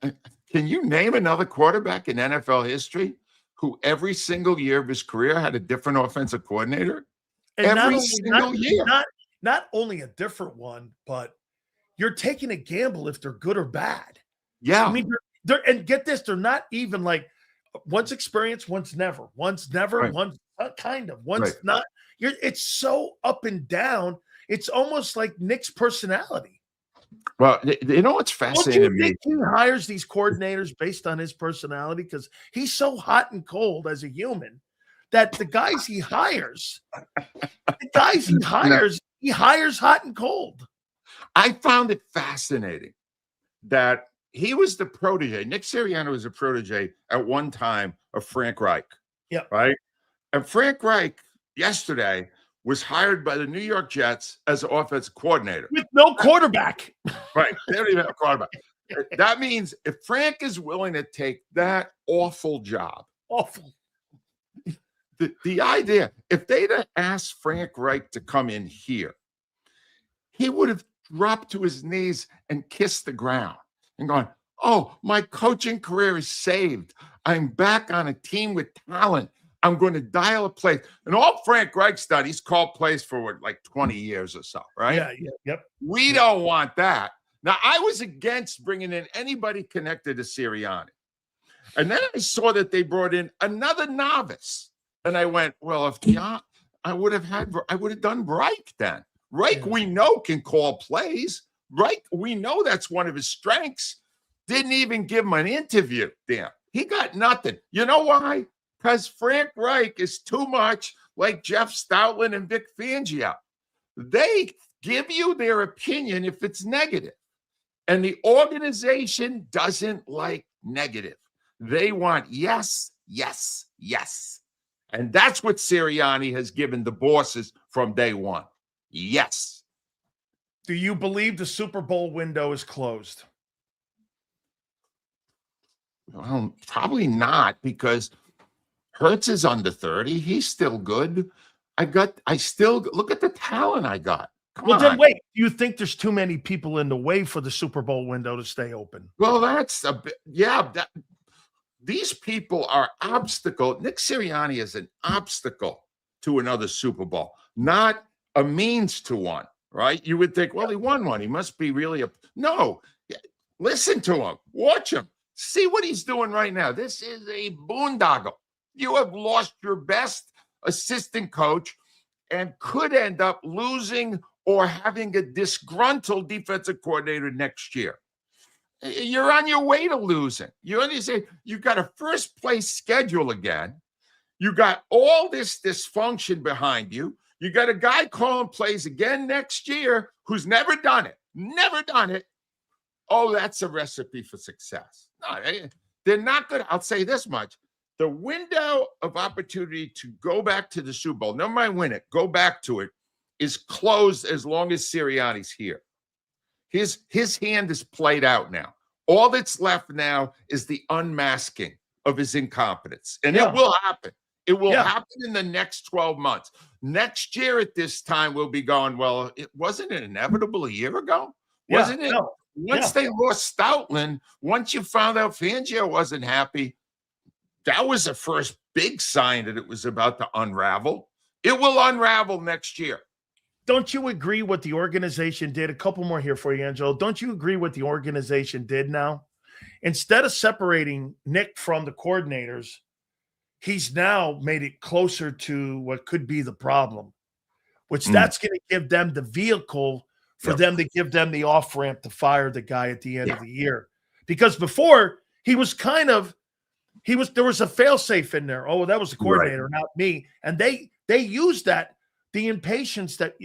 can you name another quarterback in NFL history who every single year of his career had a different offensive coordinator? And every single year. Not only a different one, but you're taking a gamble if they're good or bad. Yeah. I mean, and get this, they're not even like once experienced, once never, once kind of, once not. It's so up and down. It's almost like Nick's personality. Well, you know what's fascinating to me? Think he hires these coordinators based on his personality because he's so hot and cold as a human that the guys he hires, he hires hot and cold. I found it fascinating that he was the protege. Nick Sirianni was a protege at one time of Frank Reich. Yeah. Right? And Frank Reich yesterday was hired by the New York Jets as an offensive coordinator. With no quarterback. Right. They don't even have a quarterback. That means if Frank is willing to take that awful job. Awful. The idea, if they'd have asked Frank Reich to come in here, he would have dropped to his knees and kissed the ground and gone, oh, my coaching career is saved. I'm back on a team with talent. I'm going to dial a play. And all Frank Reich's done, he's called plays for like 20 years or so, right? Yeah, yep. We don't want that. Now, I was against bringing in anybody connected to Sirianni. And then I saw that they brought in another novice. And I went, well, if I would have done Reich then. Reich, we know, can call plays. Reich, we know that's one of his strengths. Didn't even give him an interview. Damn. He got nothing. You know why? Because Frank Reich is too much like Jeff Stoutland and Vic Fangio. They give you their opinion if it's negative. And the organization doesn't like negative. They want yes, yes, yes. And that's what Sirianni has given the bosses from day one. Yes. Do you believe the Super Bowl window is closed? Well, probably not, because Hurts is under 30. He's still good. I still look at the talent I got. Come on. Then wait, do you think there's too many people in the way for the Super Bowl window to stay open? Well, that's a bit, yeah. These people are obstacle. Nick Sirianni is an obstacle to another Super Bowl, not a means to one, right? You would think, well, he won one. He must be really no. Listen to him. Watch him. See what he's doing right now. This is a boondoggle. You have lost your best assistant coach and could end up losing or having a disgruntled defensive coordinator next year. You're on your way to losing. You understand? You got a first place schedule again. You got all this dysfunction behind you. You got a guy calling plays again next year who's never done it. Never done it. Oh, that's a recipe for success. No, they're not good. I'll say this much. The window of opportunity to go back to the Super Bowl, never mind win it, go back to it, is closed as long as Sirianni's here. His hand is played out now. All that's left now is the unmasking of his incompetence. And it will happen. It will happen in the next 12 months. Next year at this time, we'll be going, well, wasn't it inevitable a year ago? Wasn't it? No. Once they lost Stoutland, once you found out Fangio wasn't happy, that was the first big sign that it was about to unravel. It will unravel next year. Don't you agree what the organization did? A couple more here for you, Angelo. Don't you agree what the organization did now? Instead of separating Nick from the coordinators, he's now made it closer to what could be the problem, which that's going to give them the vehicle for them to give them the off-ramp to fire the guy at the end of the year. Because before, there was a fail-safe in there. Oh, that was the coordinator, not me. And they used that, the impatience that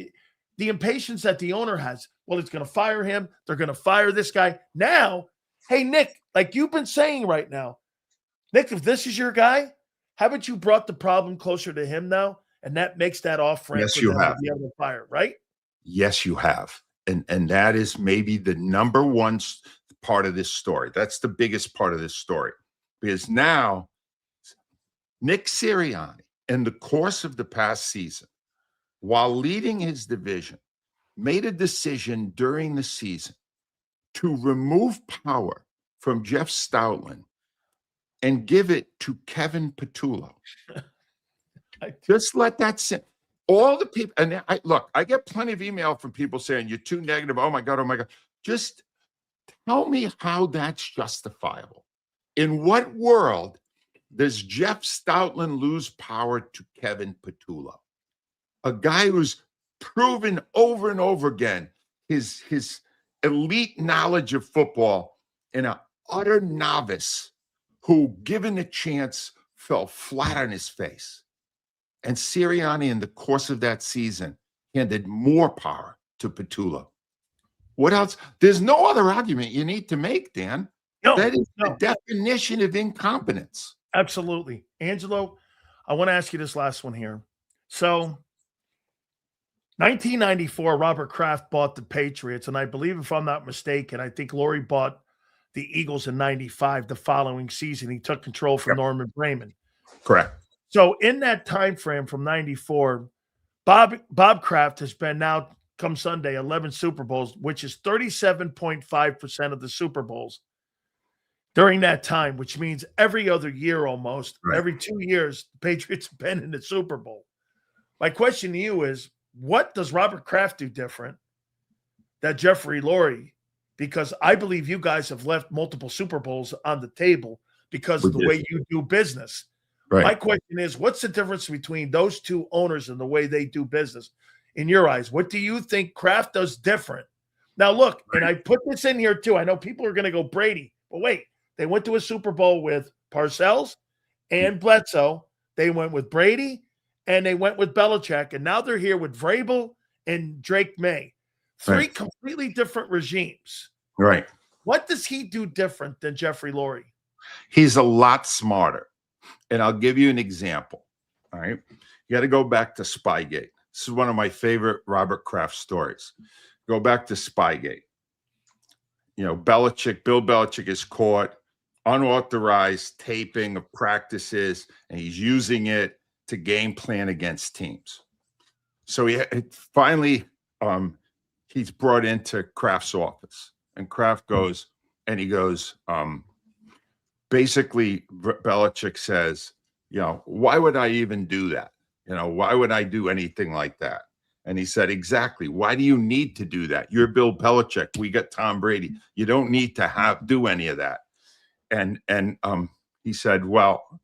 the owner has. Well, it's going to fire him. They're going to fire this guy. Now, hey, Nick, like you've been saying right now, Nick, if this is your guy, haven't you brought the problem closer to him now? And that makes that off-ramp yes, you have. To be able to fire, right? Yes, you have. And that is maybe the number one part of this story. That's the biggest part of this story. Because now, Nick Sirianni, in the course of the past season, while leading his division, made a decision during the season to remove power from Jeff Stoutland and give it to Kevin Petullo. Just let that sit. All the people, and I get plenty of email from people saying, you're too negative. Oh my God. Just tell me how that's justifiable. In what world does Jeff Stoutland lose power to Kevin Petullo? A guy who's proven over and over again his elite knowledge of football, and an utter novice who, given a chance, fell flat on his face. And Sirianni, in the course of that season, handed more power to Petullo. What else? There's no other argument you need to make, Dan. That is the definition of incompetence. Absolutely. Angelo, I want to ask you this last one here. So, 1994, Robert Kraft bought the Patriots, and I believe, if I'm not mistaken, I think Laurie bought the Eagles in 95 the following season. He took control from Norman Brayman. Correct. So in that time frame from 94, Bob Kraft has been now, come Sunday, 11 Super Bowls, which is 37.5% of the Super Bowls during that time, which means every other year almost, every 2 years, the Patriots have been in the Super Bowl. My question to you is, what does Robert Kraft do different that Jeffrey Lurie? Because I believe you guys have left multiple Super Bowls on the table because of the way you do business. Right. My question is, what's the difference between those two owners and the way they do business? in your eyes? What do you think Kraft does different? Now, look, and I put this in here too. I know people are going to go Brady, but wait, they went to a Super Bowl with Parcells and Bledsoe. They went with Brady and they went with Belichick, and now they're here with Vrabel and Drake May. Three completely different regimes. Right. What does he do different than Jeffrey Lurie? He's a lot smarter. And I'll give you an example. All right. You got to go back to Spygate. This is one of my favorite Robert Kraft stories. Go back to Spygate. Bill Belichick is caught unauthorized taping of practices, and he's using it to game plan against teams. So finally, he's brought into Kraft's office, and Kraft goes, basically, Belichick says, why would I even do that? Why would I do anything like that? And he said, exactly. Why do you need to do that? You're Bill Belichick. We got Tom Brady. You don't need to do any of that. And he said, well,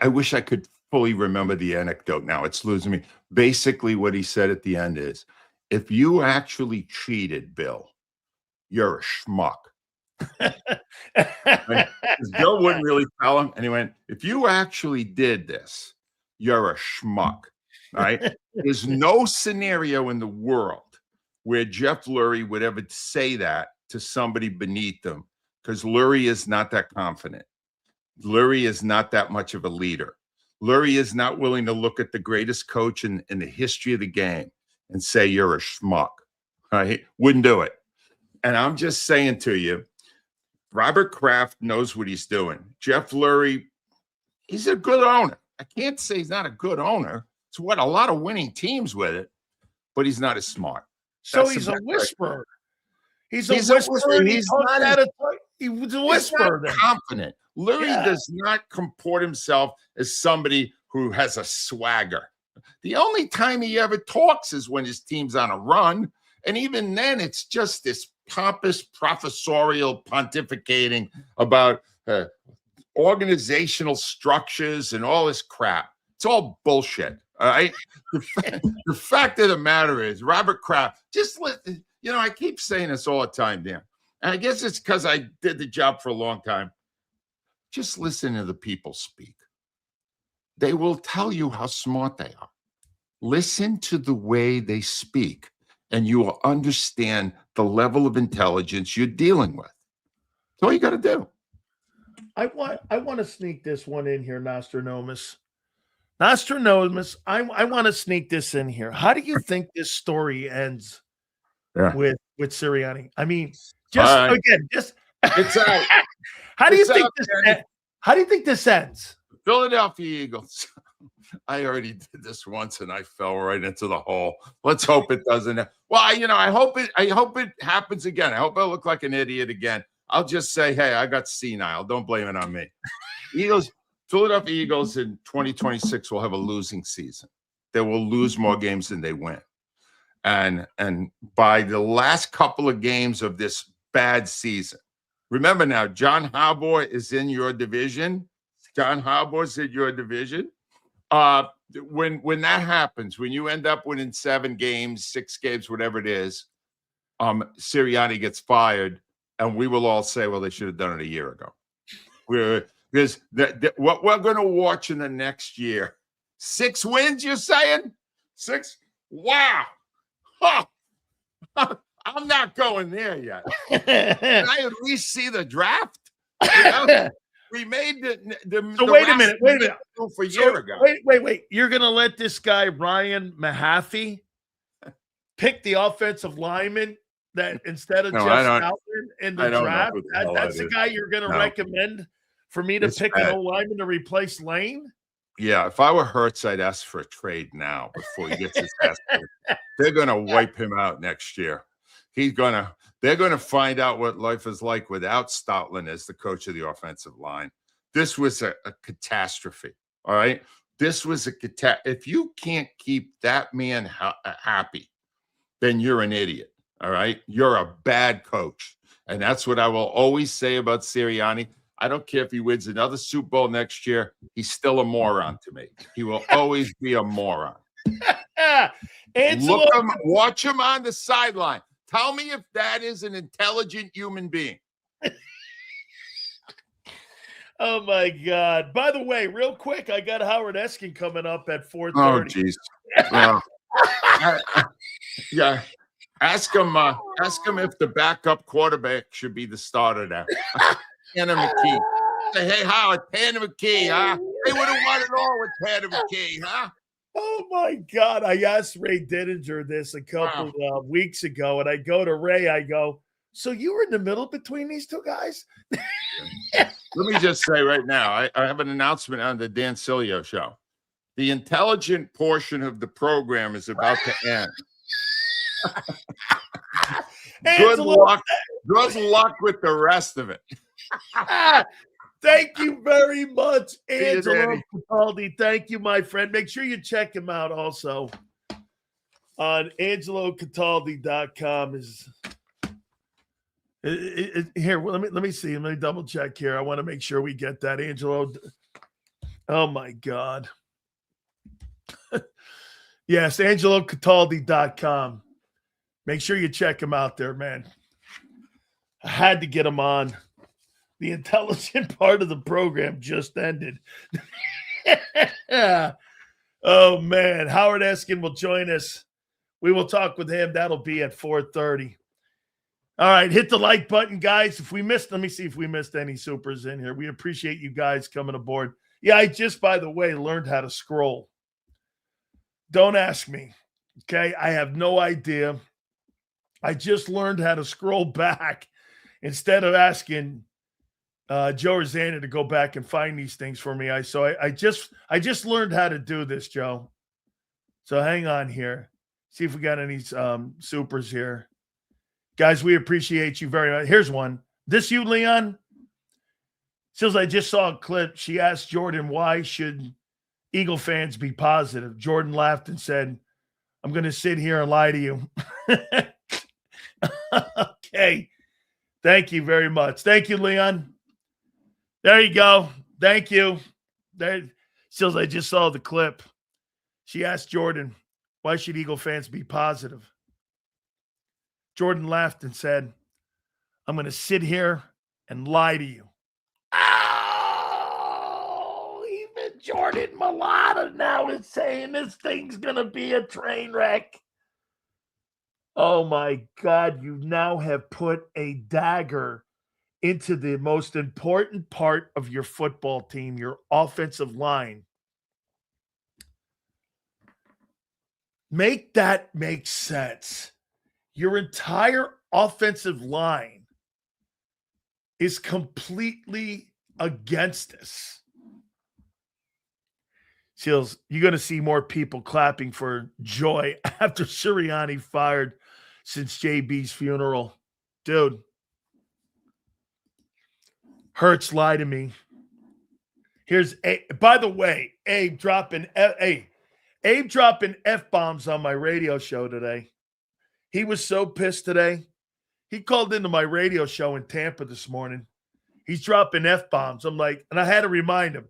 I wish I could fully remember the anecdote now. It's losing me. Basically, what he said at the end is, if you actually cheated, Bill, you're a schmuck. Bill wouldn't really tell him. And he went, if you actually did this, you're a schmuck. All right. There's no scenario in the world where Jeff Lurie would ever say that to somebody beneath him, because Lurie is not that confident. Lurie is not that much of a leader. Lurie is not willing to look at the greatest coach in the history of the game and say you're a schmuck. All right. Wouldn't do it. And I'm just saying to you, Robert Kraft knows what he's doing. Jeff Lurie, he's a good owner. I can't say he's not a good owner. It's what a lot of winning teams with it, but he's not as smart. So he's a whisperer. He's a whisperer. He was a whisperer. He's not confident. Lurie does not comport himself as somebody who has a swagger. The only time he ever talks is when his team's on a run. And even then, it's just this pompous professorial pontificating about organizational structures and all this crap. It's all bullshit. All right. The fact of the matter is, Robert Kraft, just listen. I keep saying this all the time, Dan. And I guess it's because I did the job for a long time. Just listen to the people speak. They will tell you how smart they are. Listen to the way they speak, and you will understand the level of intelligence you're dealing with. That's all you got to do. I want to sneak this one in here, Nostradamus. Nostradamus, I want to sneak this in here. How do you think this story ends with Sirianni? I mean, it's out. How do you think this ends? Philadelphia Eagles. I already did this once and I fell right into the hole. Let's hope it doesn't. Well, I hope it happens again. I hope I look like an idiot again. I'll just say, hey, I got senile. Don't blame it on me. Philadelphia Eagles in 2026 will have a losing season. They will lose more games than they win. And by the last couple of games of this bad season, remember now, John Harbaugh is in your division. John Harbaugh's in your division. When that happens, when you end up winning 7 games, 6 games, whatever it is, Sirianni gets fired, and we will all say, well, they should have done it a year ago. Because what we're going to watch in the next year, 6 wins, you're saying? 6? Wow. Huh. I'm not going there yet. Can I at least see the draft? We made the So wait a minute. For a year ago. Wait. You're going to let this guy, Ryan Mahaffey, pick the offensive lineman that instead of Jeff Stoutland in the draft? That's the guy you're going to recommend for me to pick an O-lineman to replace Lane? Yeah, if I were Hurts, I'd ask for a trade now before he gets his ass kicked. They're going to wipe him out next year. They're going to find out what life is like without Stoutland as the coach of the offensive line. This was a catastrophe. All right. This was a catastrophe. If you can't keep that man happy, then you're an idiot. All right. You're a bad coach. And that's what I will always say about Sirianni. I don't care if he wins another Super Bowl next year. He's still a moron to me. He will always be a moron. Angelo, Watch him on the sideline. Tell me if that is an intelligent human being. oh my God. By the way, real quick, I got Howard Eskin coming up at 4:30. Oh, jeez. Yeah. Ask him if the backup quarterback should be the starter now. Tanner McKee. Say, hey, Howard, Tanner McKee, huh? They would have won it all with Tanner McKee, huh? Oh my God. I asked Ray Dininger this a couple weeks ago, and I go to Ray, I go, so you were in the middle between these two guys? Let me just say right now, I have an announcement on the Dan Sileo show. The intelligent portion of the program is about to end. Good luck with the rest of it. Thank you very much, Angelo Cataldi. Thank you, my friend. Make sure you check him out also on angelocataldi.com. Here, let me see. Let me double check here. I want to make sure we get that, Angelo. Oh my God. Yes, angelocataldi.com. Make sure you check him out there, man. I had to get him on. The intelligent part of the program just ended. Oh, man. Howard Eskin will join us. We will talk with him. That'll be at 4:30. All right, hit the like button, guys. Let me see if we missed any supers in here. We appreciate you guys coming aboard. Yeah, I just, by the way, learned how to scroll. Don't ask me, okay? I have no idea. I just learned how to scroll back instead of asking Joe or Zander to go back and find these things for me. I just learned how to do this, Joe. So hang on here. See if we got any supers here. Guys, we appreciate you very much. Here's one. This you, Leon? Says, I just saw a clip. She asked Jordan, why should Eagle fans be positive? Jordan laughed and said, I'm going to sit here and lie to you. Okay. Thank you very much. Thank you, Leon. There you go. Thank you. There. Says, I just saw the clip. She asked Jordan, why should Eagle fans be positive? Jordan laughed and said, I'm going to sit here and lie to you. Oh, even Jordan Mailata now is saying this thing's going to be a train wreck. Oh, my God. You now have put a dagger into the most important part of your football team, your offensive line. Make that make sense. Your entire offensive line is completely against this. Seals, you're going to see more people clapping for joy after Sirianni fired since JB's funeral. Dude. Hurts lied to me. Here's by the way, Abe dropping F-bombs on my radio show today. He was so pissed today. He called into my radio show in Tampa this morning. He's dropping F-bombs. I'm like, and I had to remind him,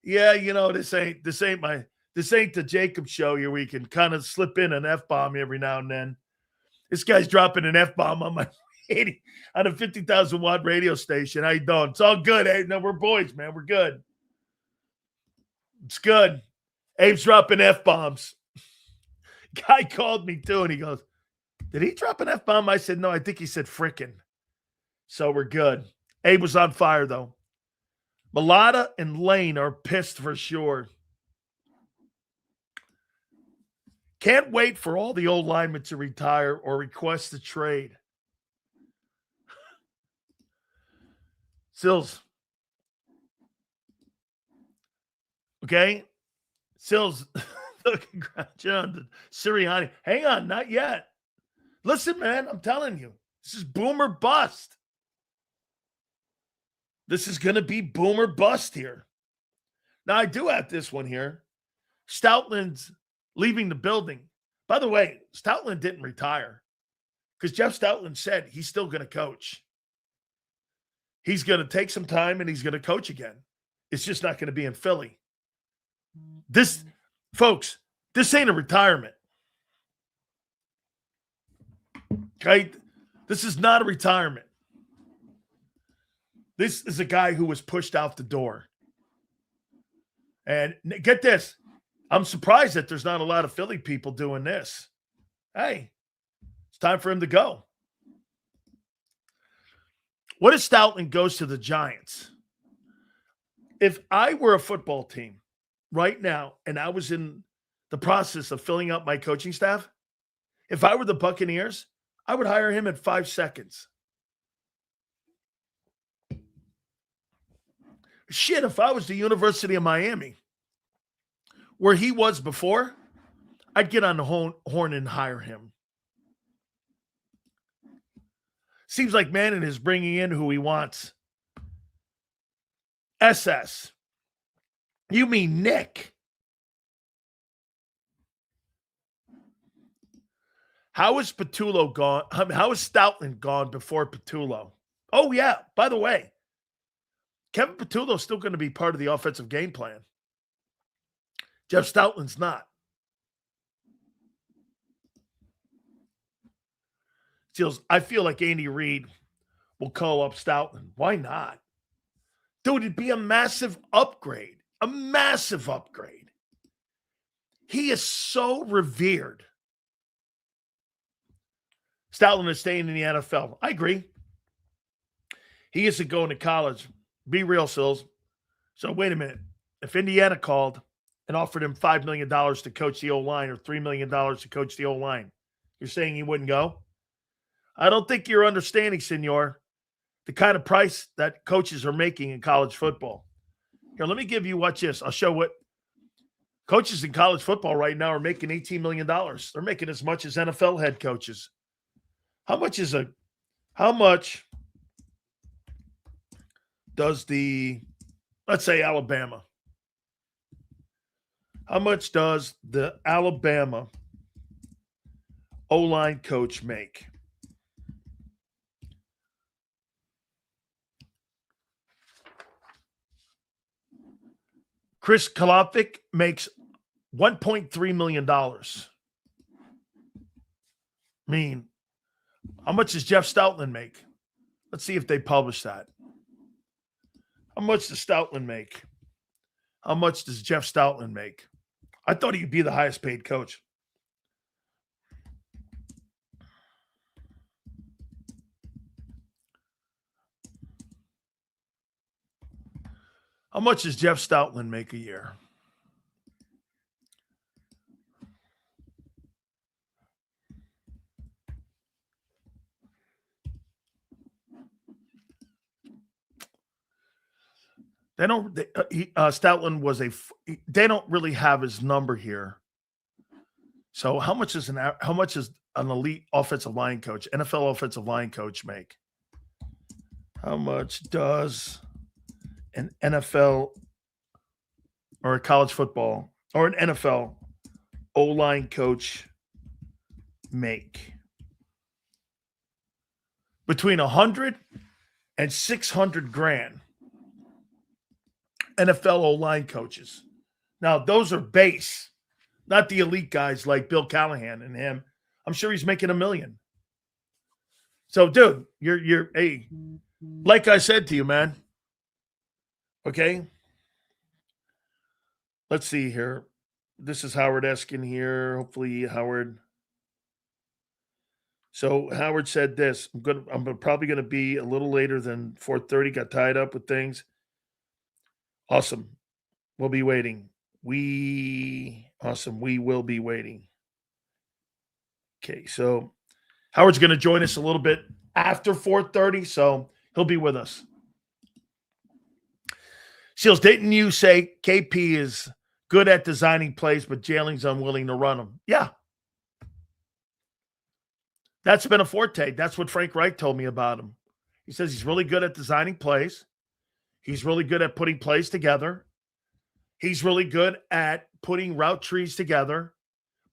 yeah, you know, this ain't the JAKIB show here. We can kind of slip in an F-bomb every now and then. This guy's dropping an F-bomb on my on a 50,000 watt radio station. How you doing? It's all good, Abe. No, we're boys, man. We're good. It's good. Abe's dropping F-bombs. Guy called me too, and he goes, did he drop an F-bomb? I said, no, I think he said frickin'. So we're good. Abe was on fire, though. Mailata and Lane are pissed for sure. Can't wait for all the old linemen to retire or request a trade. Sills. Okay? Sills. Congratulations. Sirianni. Hang on, not yet. Listen, man, I'm telling you. This is boom or bust. This is going to be boom or bust here. Now, I do have this one here. Stoutland's leaving the building. By the way, Stoutland didn't retire because Jeff Stoutland said he's still going to coach. He's going to take some time and he's going to coach again. It's just not going to be in Philly. This, folks, This ain't a retirement. Okay? This is not a retirement. This is a guy who was pushed out the door. And get this. I'm surprised that there's not a lot of Philly people doing this. Hey, it's time for him to go. What if Stoutland goes to the Giants? If I were a football team right now and I was in the process of filling out my coaching staff, if I were the Buccaneers, I would hire him in 5 seconds. Shit, if I was the University of Miami, where he was before, I'd get on the horn and hire him. Seems like Mannion is bringing in who he wants. SS. You mean Nick? How is Patullo gone? How is Stoutland gone before Patullo? Oh, yeah. By the way, Kevin Patullo is still going to be part of the offensive game plan. Jeff Stoutland's not. Steels, I feel like Andy Reid will call up Stoutland. Why not? Dude, it'd be a massive upgrade. A massive upgrade. He is so revered. Stoutland is staying in the NFL. I agree. He isn't going to college. Be real, Sills. So wait a minute. If Indiana called and offered him $5 million to coach the O-line or $3 million to coach the O-line, you're saying he wouldn't go? I don't think you're understanding, senor, the kind of price that coaches are making in college football. Here, let me give you, watch this. I'll show what coaches in college football right now are making $18 million. They're making as much as NFL head coaches. How much does let's say Alabama? How much does the Alabama O-line coach make? Chris Kalafik makes $1.3 million. I mean, how much does Jeff Stoutland make? Let's see if they publish that. How much does Stoutland make? How much does Jeff Stoutland make? I thought he'd be the highest paid coach. How much does Jeff Stoutland make a year? Stoutland was they don't really have his number here. So how much is an elite offensive line coach, NFL offensive line coach make? How much does an NFL or a college football or an NFL O-line coach make? Between 100 and 600 grand. NFL O-line coaches. Now, those are base, not the elite guys like Bill Callahan and him. I'm sure he's making $1 million. So, dude, you're hey, like I said to you, man. Okay. Let's see here. This is Howard Eskin here. Hopefully, Howard. So Howard said this. I'm probably gonna be a little later than 4:30. Got tied up with things. Awesome. We'll be waiting. We will be waiting. Okay, so Howard's going to join us a little bit after 4:30, so he'll be with us. Seals, didn't you say KP is good at designing plays, but Jalen's unwilling to run them? Yeah. That's been a forte. That's what Frank Reich told me about him. He says he's really good at designing plays. He's really good at putting plays together. He's really good at putting route trees together.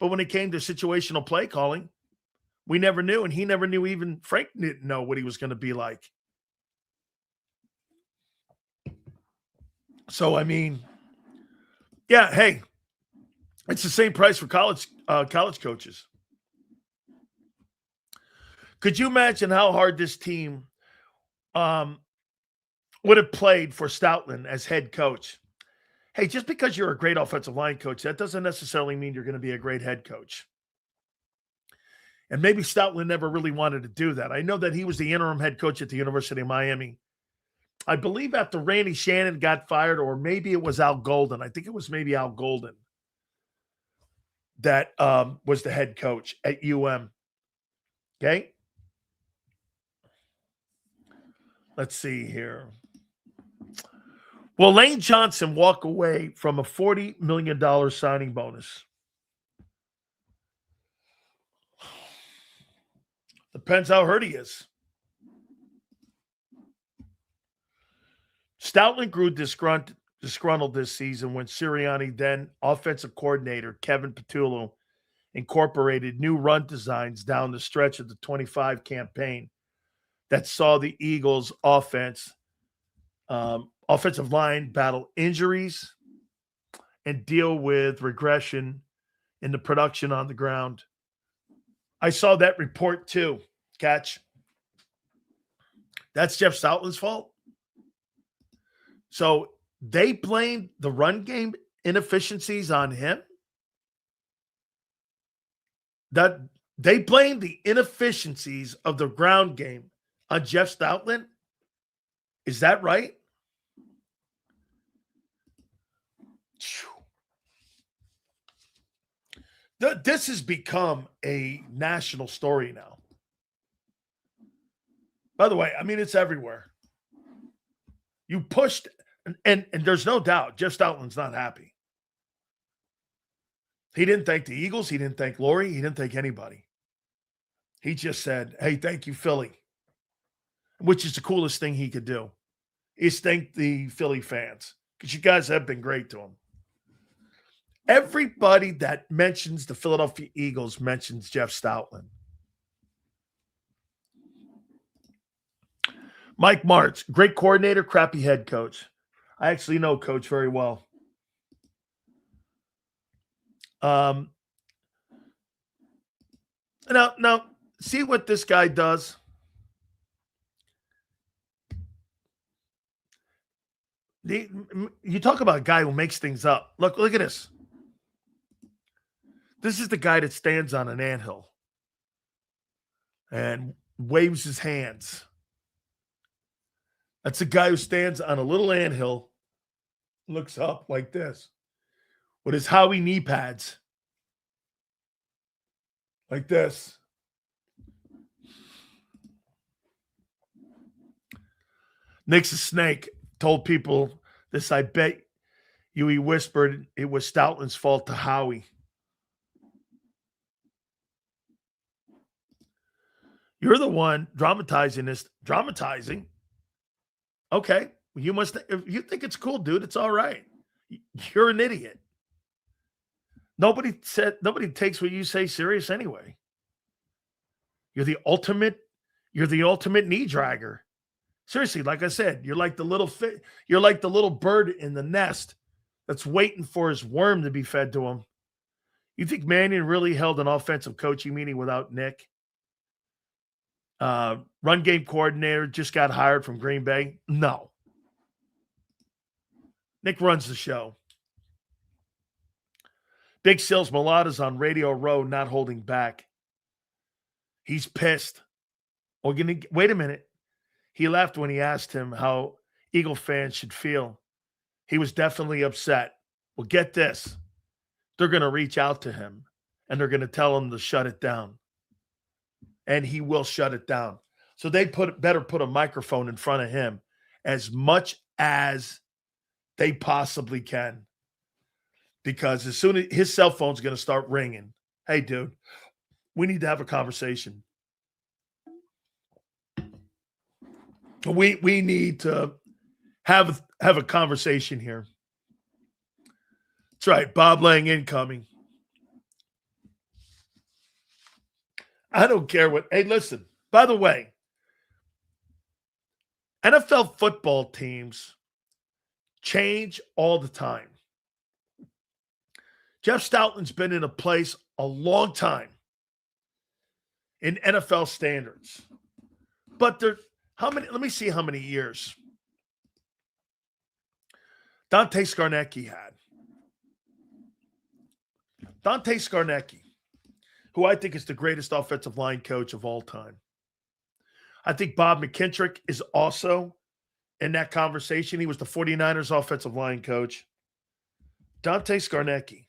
But when it came to situational play calling, we never knew, and he never knew. Even Frank didn't know what he was going to be like. So, I mean, yeah, hey, It's the same price for college coaches. Could you imagine how hard this team would have played for Stoutland as head coach? Hey, just because you're a great offensive line coach, that doesn't necessarily mean you're going to be a great head coach. And maybe Stoutland never really wanted to do that. I know that he was the interim head coach at the University of Miami. I believe after Randy Shannon got fired, or maybe it was Al Golden. I think it was maybe Al Golden that was the head coach at UM. Okay. Let's see here. Will Lane Johnson walk away from a $40 million signing bonus? Depends how hurt he is. Stoutland grew disgruntled this season when Sirianni, then offensive coordinator Kevin Petullo, incorporated new run designs down the stretch of the 25 campaign that saw the Eagles' offensive line battle injuries and deal with regression in the production on the ground. I saw that report too, Catch. That's Jeff Stoutland's fault. So they blamed the run game inefficiencies on him. That they blamed the inefficiencies of the ground game on Jeff Stoutland. Is that right? This has become a national story now. By the way, I mean, it's everywhere. You pushed, and there's no doubt Jeff Stoutland's not happy. He didn't thank the Eagles. He didn't thank Lori. He didn't thank anybody. He just said, hey, thank you, Philly, which is the coolest thing he could do, is thank the Philly fans, because you guys have been great to him. Everybody that mentions the Philadelphia Eagles mentions Jeff Stoutland. Mike Martz, great coordinator, crappy head coach. I actually know Coach very well. Now, see what this guy does. You talk about a guy who makes things up. Look at this. This is the guy that stands on an anthill and waves his hands. That's a guy who stands on a little anthill, looks up like this, with his Howie knee pads, like this. Nick's a snake. Told people this, I bet you he whispered it was Stoutland's fault to Howie. You're the one dramatizing this. Dramatizing? Okay. You must, if you think it's cool, dude, it's all right. You're an idiot. Nobody takes what you say serious anyway. You're the ultimate knee dragger. Seriously, like I said, you're like the little bird in the nest that's waiting for his worm to be fed to him. You think Mannion really held an offensive coaching meeting without Nick? Run game coordinator just got hired from Green Bay? No. Nick runs the show. Big Sales Mulata's on Radio Row, not holding back. He's pissed. Wait a minute. He laughed when he asked him how Eagle fans should feel. He was definitely upset. Well, get this. They're going to reach out to him, and they're going to tell him to shut it down. And he will shut it down. So they better put a microphone in front of him as much as they possibly can. Because as soon as his cell phone's going to start ringing, hey, dude, we need to have a conversation. We need to have a conversation here. That's right. Bob Lang incoming. I don't care what. Hey, listen, by the way, NFL football teams change all the time. Jeff Stoutland's been in a place a long time in NFL standards. But let me see how many years Dante Scarnecchia had. Dante Scarnecchia, who I think is the greatest offensive line coach of all time. I think Bob McKintrick is also in that conversation. He was the 49ers offensive line coach. Dante Scarnecchia.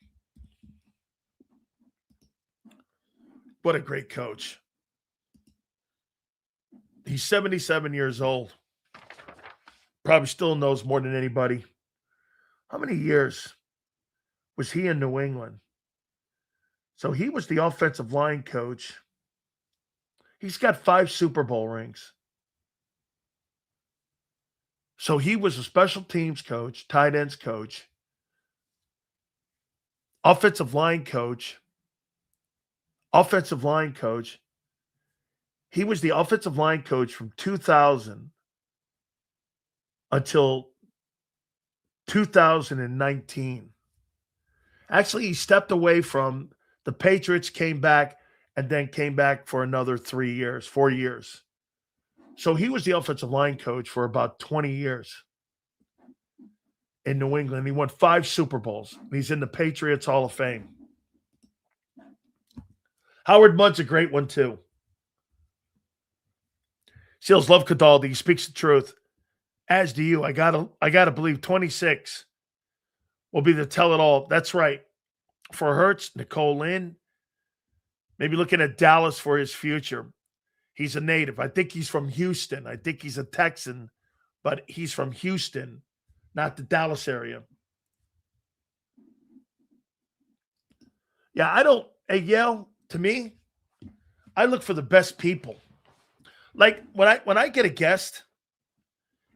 What a great coach. He's 77 years old. Probably still knows more than anybody. How many years was he in New England? So he was the offensive line coach. He's got 5 Super Bowl rings. So he was a special teams coach, tight ends coach, offensive line coach. He was the offensive line coach from 2000 until 2019. Actually, he stepped away from the Patriots, came back, and then came back for another 4 years. So he was the offensive line coach for about 20 years in New England. He won 5 Super Bowls. He's in the Patriots Hall of Fame. Howard Mudd's a great one, too. Seals love Cadaldi. He speaks the truth. As do you. I gotta believe 26 will be the tell-it-all. That's right. For Hurts, Nicole Lynn, maybe looking at Dallas for his future. He's a native. I think he's from Houston. I think he's a Texan, but he's from Houston, not the Dallas area. Yeah, to me, I look for the best people. Like when I get a guest,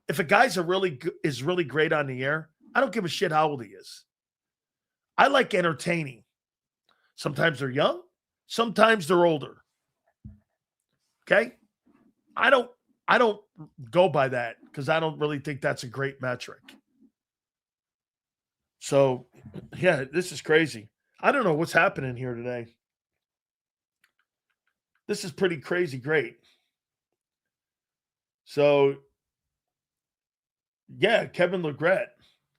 if a guy's is really great on the air, I don't give a shit how old he is. I like entertaining. Sometimes they're young, sometimes they're older. Okay? I don't go by that because I don't really think that's a great metric. So, yeah, this is crazy. I don't know what's happening here today. This is pretty crazy great. So, yeah, Kevin Legret.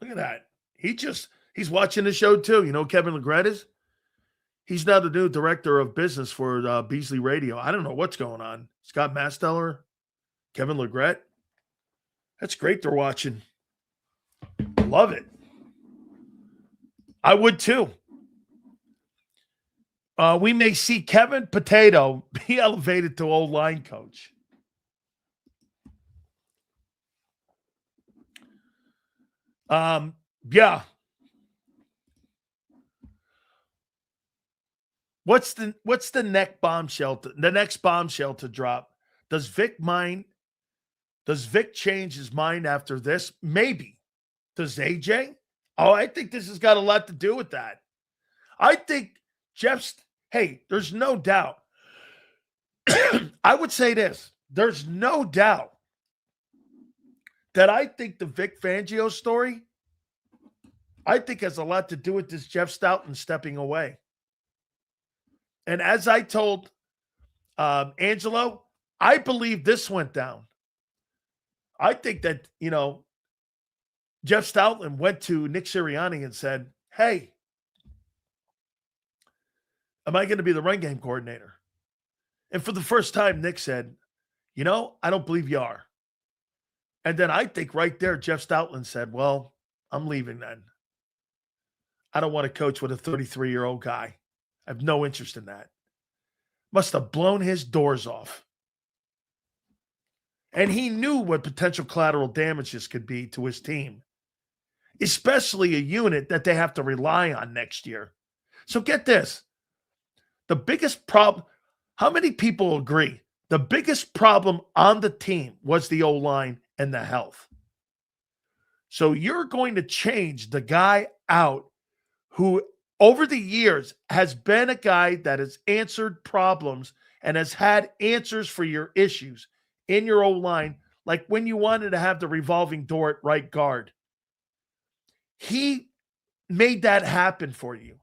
Look at that. He's watching the show too. You know who Kevin Legret is? He's now the new director of business for Beasley Radio. I don't know what's going on. Scott Masteller, Kevin Legret. That's great they're watching. Love it. I would too. We may see Kevin Potato be elevated to old line coach. Yeah. What's the next bombshell to drop? Does Vic change his mind after this? Maybe. Does AJ? Oh, I think this has got a lot to do with that. I think there's no doubt. I would say this. There's no doubt that I think the Vic Fangio story, I think has a lot to do with this Jeff Stoutland stepping away. And as I told Angelo, I believe this went down. I think that, Jeff Stoutland went to Nick Sirianni and said, hey, am I going to be the run game coordinator? And for the first time, Nick said, I don't believe you are. And then I think right there, Jeff Stoutland said, well, I'm leaving then. I don't want to coach with a 33-year-old guy. I have no interest in that. Must have blown his doors off. And he knew what potential collateral damages could be to his team, especially a unit that they have to rely on next year. So get this. The biggest problem, how many people agree? The biggest problem on the team was the O-line and the health. So you're going to change the guy out who over the years has been a guy that has answered problems and has had answers for your issues in your O-line, like when you wanted to have the revolving door at right guard. He made that happen for you.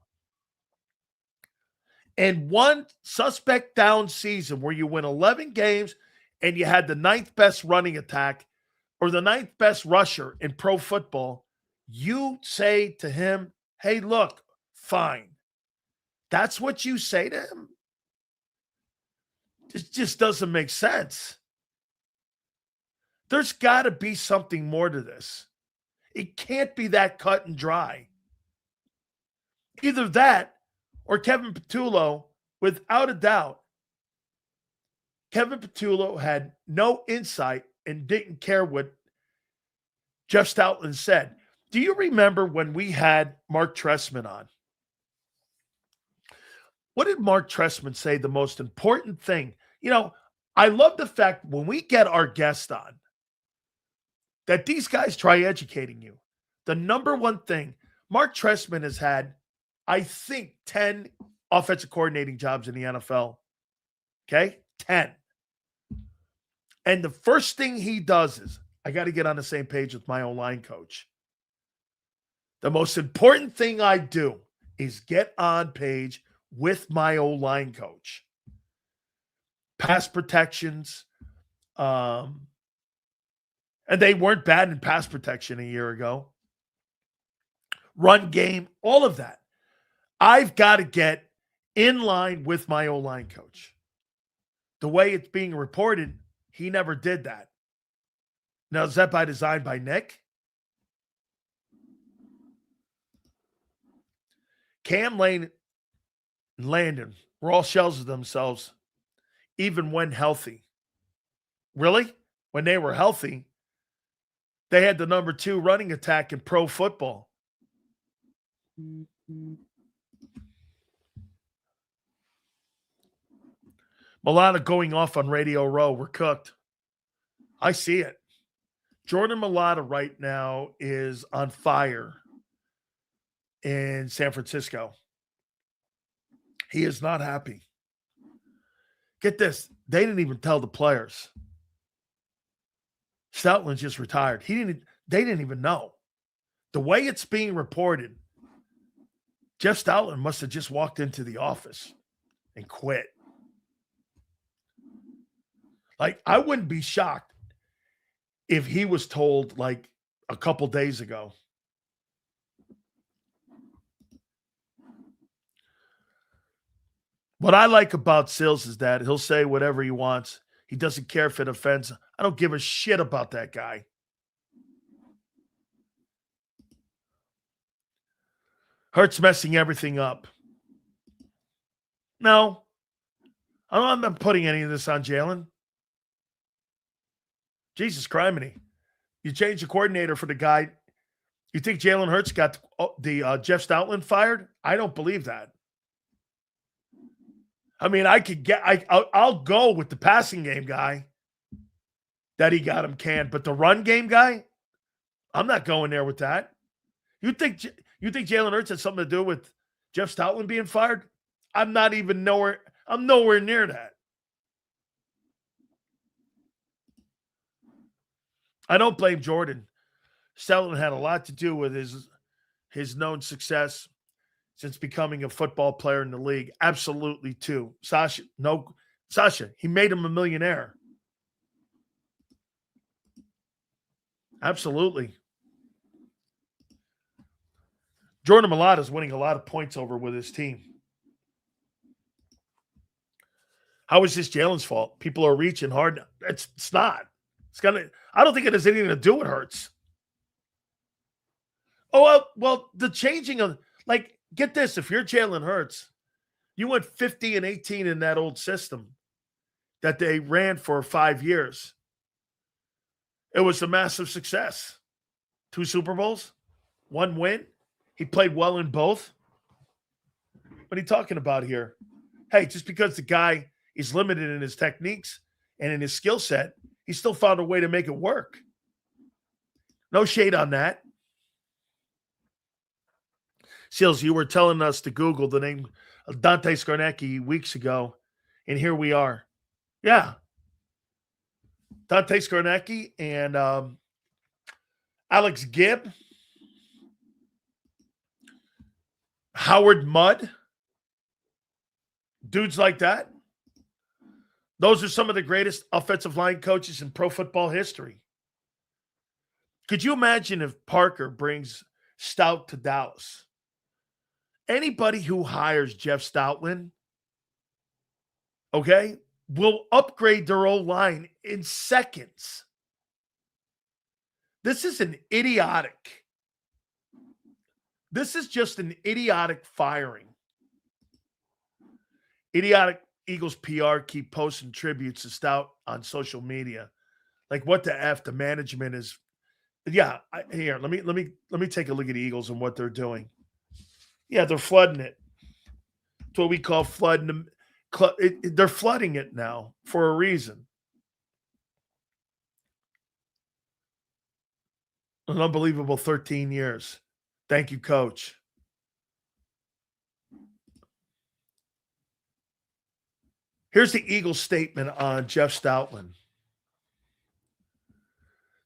And one suspect down season where you win 11 games and you had the ninth best running attack or the ninth best rusher in pro football, you say to him, hey, look, fine. That's what you say to him? It just doesn't make sense. There's got to be something more to this. It can't be that cut and dry. Either that or Kevin Petullo, without a doubt, Kevin Petullo had no insight and didn't care what Jeff Stoutland said. Do you remember when we had Mark Trestman on? What did Mark Trestman say the most important thing? You know, I love the fact when we get our guest on that these guys try educating you. The number one thing, Mark Trestman has had, I think, 10 offensive coordinating jobs in the NFL. Okay? 10. And the first thing he does is, I got to get on the same page with my O-line coach. The most important thing I do is get on page with my O-line coach. Pass protections. And they weren't bad in pass protection a year ago. Run game, all of that. I've got to get in line with my O-line coach. The way it's being reported, he never did that. Now, is that by design by Nick? Cam Lane and Landon were all shells of themselves, even when healthy. Really? When they were healthy, they had the number 2 running attack in pro football. Mulata going off on Radio Row. We're cooked. I see it. Jordan Mulata right now is on fire in San Francisco. He is not happy. Get this. They didn't even tell the players. Stoutland just retired. They didn't even know. The way it's being reported, Jeff Stoutland must have just walked into the office and quit. Like, I wouldn't be shocked if he was told like a couple days ago. What I like about Sills is that he'll say whatever he wants. He doesn't care if it offends. I don't give a shit about that guy. Hurts messing everything up. No. I'm not putting any of this on Jalen. Jesus criminy. You change the coordinator for the guy. You think Jalen Hurts got the Jeff Stoutland fired? I don't believe that. I mean, I'll go with the passing game guy that he got him canned, but the run game guy, I'm not going there with that. You think Jalen Hurts had something to do with Jeff Stoutland being fired? I'm nowhere near that. I don't blame Jordan. Stoutland had a lot to do with his known success since becoming a football player in the league. Absolutely, too. Sasha, he made him a millionaire. Absolutely. Jordan Mailata is winning a lot of points over with his team. How is this Jalen's fault? People are reaching hard. It's not. I don't think it has anything to do with Hurts. Oh, well, the changing of, like, get this. If you're Jalen Hurts, you went 50-18 in that old system that they ran for 5 years. It was a massive success. 2 Super Bowls, 1 win. He played well in both. What are you talking about here? Hey, just because the guy is limited in his techniques and in his skill set, he still found a way to make it work. No shade on that. Seals, you were telling us to Google the name of Dante Scarnecchia weeks ago, and here we are. Yeah. Dante Scarnecchia and Alex Gibb, Howard Mudd, Dudes like that. Those are some of the greatest offensive line coaches in pro football history. Could you imagine if Parker brings Stout to Dallas? Anybody who hires Jeff Stoutland, okay, will upgrade their old line in seconds. This is an idiotic. This is just an idiotic firing. Idiotic Eagles PR keep posting tributes to Stout on social media. Like, what the F? The management is. Yeah, here, let me take a look at the Eagles and what they're doing. Yeah, they're flooding it. It's what we call flooding. They're flooding it now for a reason. An unbelievable 13 years. Thank you, Coach. Here's the Eagles statement on Jeff Stoutland.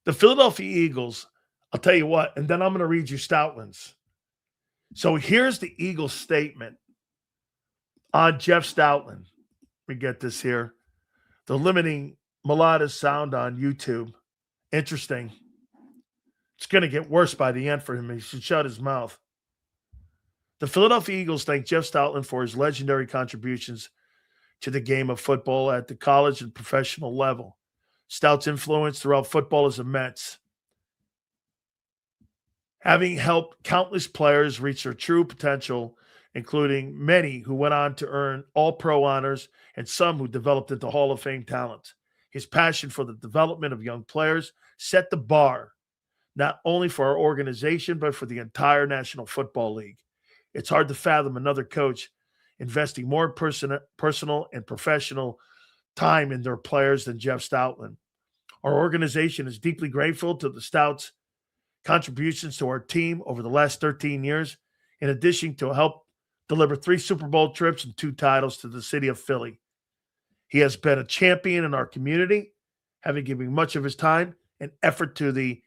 The Philadelphia Eagles, I'll tell you what, and then I'm going to read you Stoutland's. So here's the Eagles statement on Jeff Stoutland. Let me get this here. They're limiting Mulata's sound on YouTube. Interesting. It's going to get worse by the end for him. He should shut his mouth. The Philadelphia Eagles thank Jeff Stoutland for his legendary contributions to the game of football at the college and professional level. Stout's influence throughout football is immense, having helped countless players reach their true potential, including many who went on to earn All-Pro honors and some who developed into Hall of Fame talent. His passion for the development of young players set the bar, not only for our organization, but for the entire National Football League. It's hard to fathom another coach investing more personal and professional time in their players than Jeff Stoutland. Our organization is deeply grateful to the Stouts' contributions to our team over the last 13 years, in addition to help deliver 3 Super Bowl trips and 2 titles to the city of Philly. He has been a champion in our community, having given much of his time and effort to the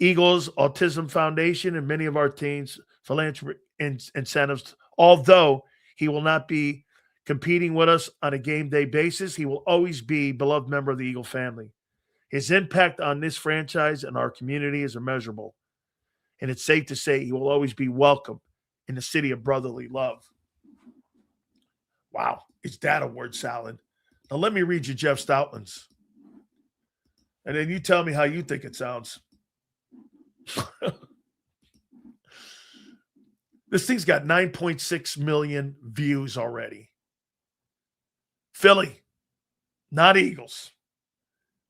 Eagles Autism Foundation and many of our team's philanthropy incentives. Although he will not be competing with us on a game day basis, he will always be a beloved member of the Eagle family. His impact on this franchise and our community is immeasurable, and it's safe to say he will always be welcome in the city of brotherly love. Wow, is that a word salad? Now let me read you Jeff Stoutland's, and then you tell me how you think it sounds. This thing's got 9.6 million views already. Philly, not Eagles.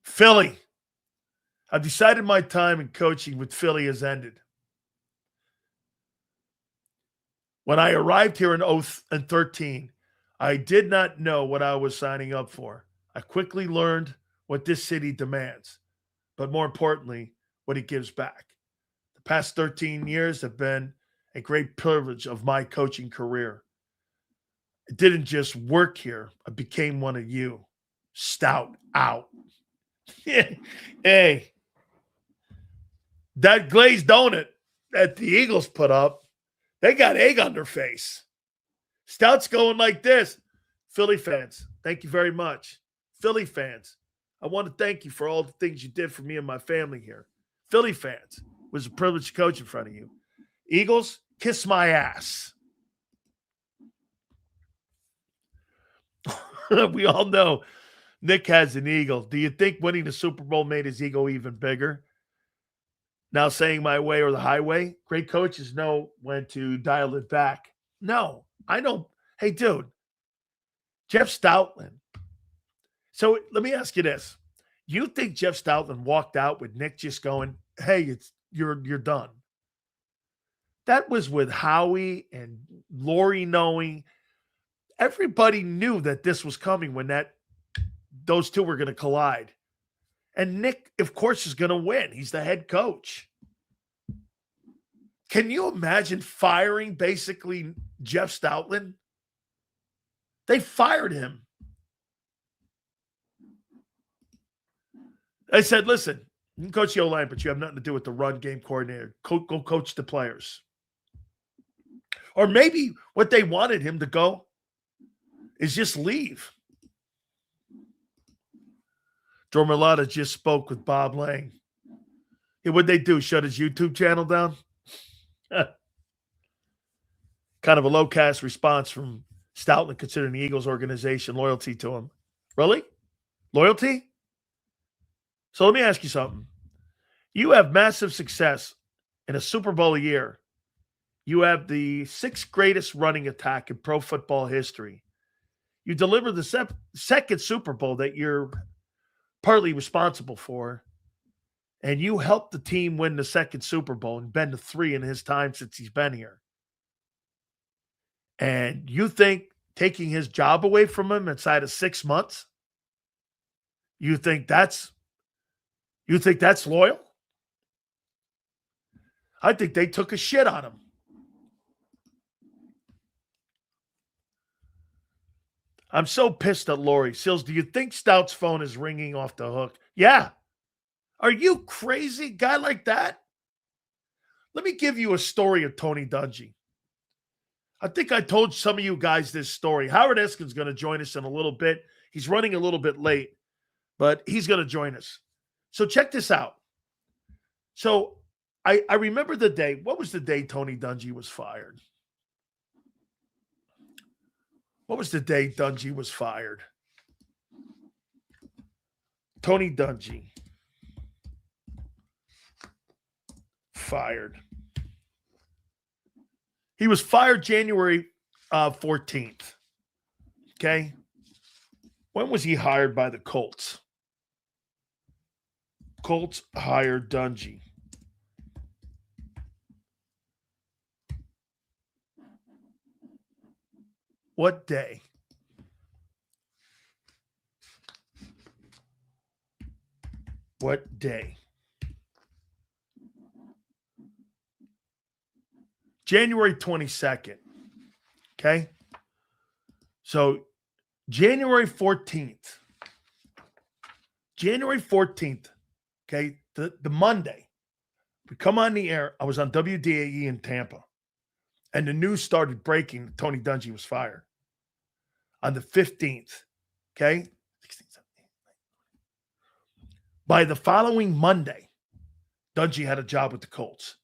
Philly. I've decided my time in coaching with Philly has ended. When I arrived here in 2013, I did not know what I was signing up for. I quickly learned what this city demands, but more importantly, what it gives back. The past 13 years have been a great privilege of my coaching career. I didn't just work here. I became one of you. Stout out. Hey, that glazed donut that the Eagles put up, they got egg on their face. Stout's going like this. Philly fans, thank you very much. Philly fans, I want to thank you for all the things you did for me and my family here. Philly fans, it was a privilege to coach in front of you. Eagles, kiss my ass. We all know Nick has an eagle. Do you think winning the Super Bowl made his ego even bigger? Now saying my way or the highway? Great coaches know when to dial it back. No, I don't. Hey, dude, Jeff Stoutland. So let me ask you this. You think Jeff Stoutland walked out with Nick just going, hey, you're done? That was with Howie and Lori knowing. Everybody knew that this was coming when those two were going to collide. And Nick, of course, is going to win. He's the head coach. Can you imagine firing basically Jeff Stoutland? They fired him. They said, listen, you can coach the O-line, but you have nothing to do with the run game coordinator. Go coach the players. Or maybe what they wanted him to go is just leave. Joe Merlotta just spoke with Bob Lang. Hey, what'd they do? Shut his YouTube channel down? Kind of a low-cast response from Stoutland considering the Eagles organization loyalty to him. Really? Loyalty? So let me ask you something. You have massive success in a Super Bowl a year. You have the 6th greatest running attack in pro football history. You deliver the second Super Bowl that you're partly responsible for, and you helped the team win the second Super Bowl and been to 3 in his time since he's been here. And you think taking his job away from him inside of 6 months, you think that's loyal? I think they took a shit on him. I'm so pissed at Lori. Sills, do you think Stout's phone is ringing off the hook? Yeah. Are you crazy? Guy like that? Let me give you a story of Tony Dungy. I think I told some of you guys this story. Howard Eskin's going to join us in a little bit. He's running a little bit late, but he's going to join us. So check this out. So I remember the day. What was the day Tony Dungy was fired? What was the day Dungy was fired? Tony Dungy. Fired. He was fired January 14th. Okay. When was he hired by the Colts? Colts hired Dungy. What day? What day? January 22nd. Okay. So January 14th. January 14th. Okay. The Monday. We come on the air. I was on WDAE in Tampa. And the news started breaking that Tony Dungy was fired. On the 15th. Okay. 16, 17, by the following Monday, Dungy had a job with the Colts.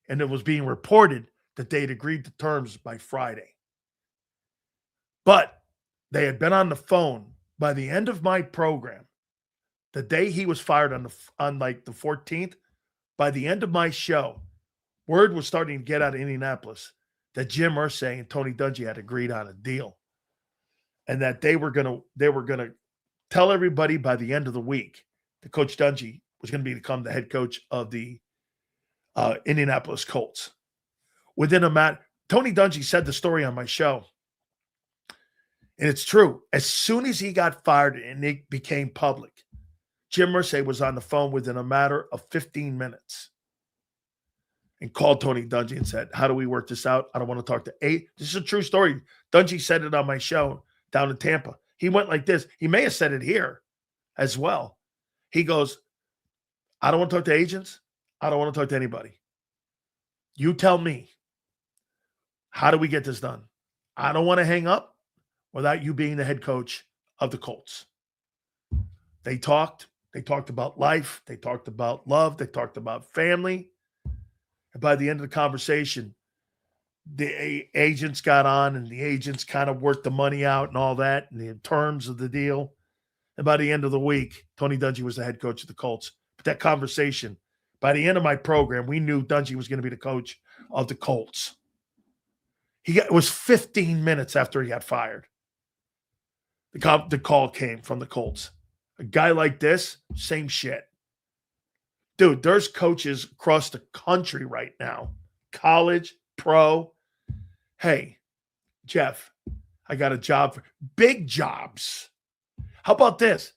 And it was being reported that they had agreed to terms by Friday. But they had been on the phone by the end of my program. The day he was fired on like the 14th, by the end of my show, word was starting to get out of Indianapolis that Jim Irsay and Tony Dungy had agreed on a deal. And that they were gonna tell everybody by the end of the week that Coach Dungy was going to become the head coach of the Indianapolis Colts. Within a matter, Tony Dungy said the story on my show. And it's true. As soon as he got fired and it became public, Jim Irsay was on the phone within a matter of 15 minutes and called Tony Dungy and said, how do we work this out? I don't want to talk to eight. This is a true story. Dungy said it on my show down in Tampa. He went like this. He may have said it here as well. He goes, I don't want to talk to agents. I don't want to talk to anybody. You tell me, how do we get this done? I don't want to hang up without you being the head coach of the Colts. They talked about life. They talked about love. They talked about family. And by the end of the conversation, the agents got on and the agents kind of worked the money out and all that and the terms of the deal. And by the end of the week, Tony Dungy was the head coach of the Colts. But that conversation, by the end of my program, we knew Dungy was going to be the coach of the Colts. It was 15 minutes after he got fired. The call came from the Colts. A guy like this, same shit. Dude, there's coaches across the country right now, college, pro. Hey, Jeff, I got a job for big jobs. How about this?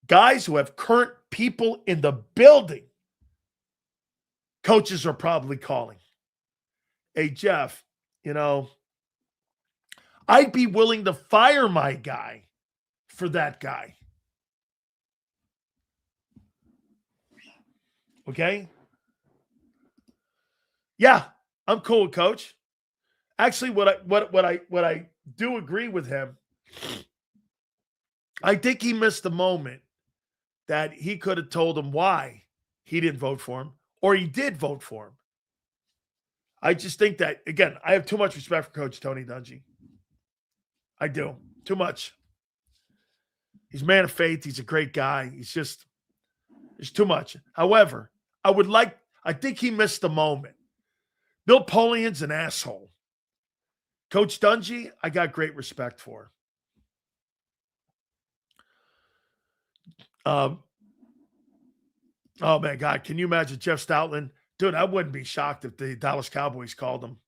Guys who have current people in the building, coaches are probably calling. Hey, Jeff, I'd be willing to fire my guy for that guy. Okay? Yeah, I'm cool with Coach. Actually, what I do agree with him I think he missed the moment that he could have told him why he didn't vote for him, or he did vote for him. I just think that, again, I have too much respect for Coach Tony Dungy. I do. Too much. He's a man of faith. He's a great guy. There's too much. However, I think he missed the moment. Bill Polian's an asshole. Coach Dungy, I got great respect for. Oh my God, can you imagine Jeff Stoutland? Dude, I wouldn't be shocked if the Dallas Cowboys called him.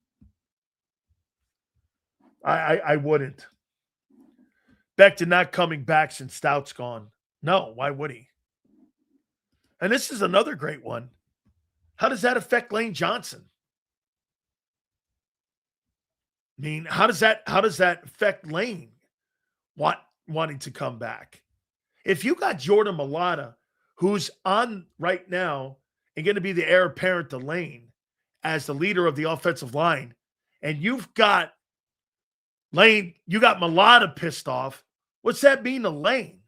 I wouldn't. Becton not coming back since Stout's gone. No, why would he? And this is another great one. How does that affect Lane Johnson? I mean, how does that affect Lane wanting to come back? If you got Jordan Mailata, who's on right now and going to be the heir apparent to Lane as the leader of the offensive line, and you've got Lane, you got Mailata pissed off, what's that mean to Lane?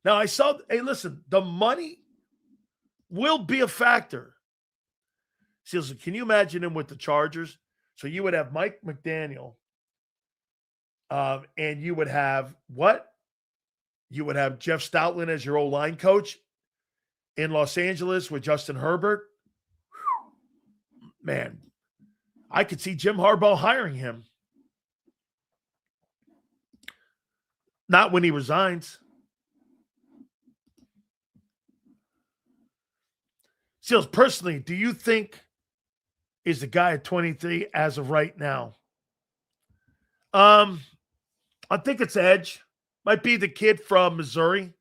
Now, hey, listen, the money will be a factor. See, can you imagine him with the Chargers? So you would have Mike McDaniel, and you would have what? You would have Jeff Stoutland as your old line coach in Los Angeles with Justin Herbert. Whew. Man, I could see Jim Harbaugh hiring him. Not when he resigns. Seals, personally, do you think is the guy at 23 as of right now? I think it's Edge. Might be the kid from Missouri.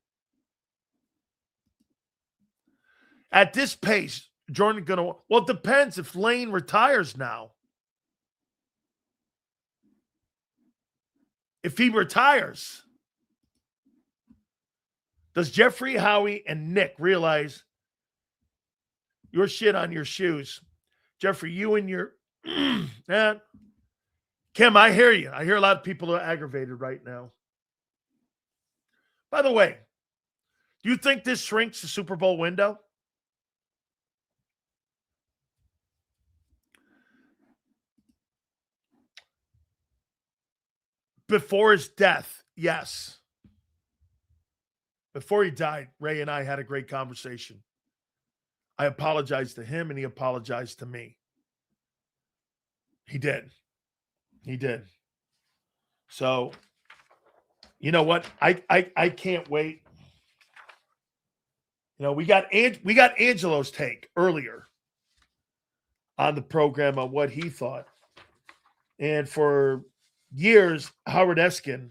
At this pace, Jordan well, it depends if Lane retires now. If he retires, does Jeffrey, Howie, and Nick realize your shit on your shoes? Jeffrey, you and your Kim, I hear you. I hear a lot of people are aggravated right now. By the way, do you think this shrinks the Super Bowl window? Before his death, yes. Before he died, Ray and I had a great conversation. I apologized to him, and he apologized to me. He did. He did. So, you know what? I can't wait. You know, we got Angelo's take earlier on the program on what he thought. And for years, Howard Eskin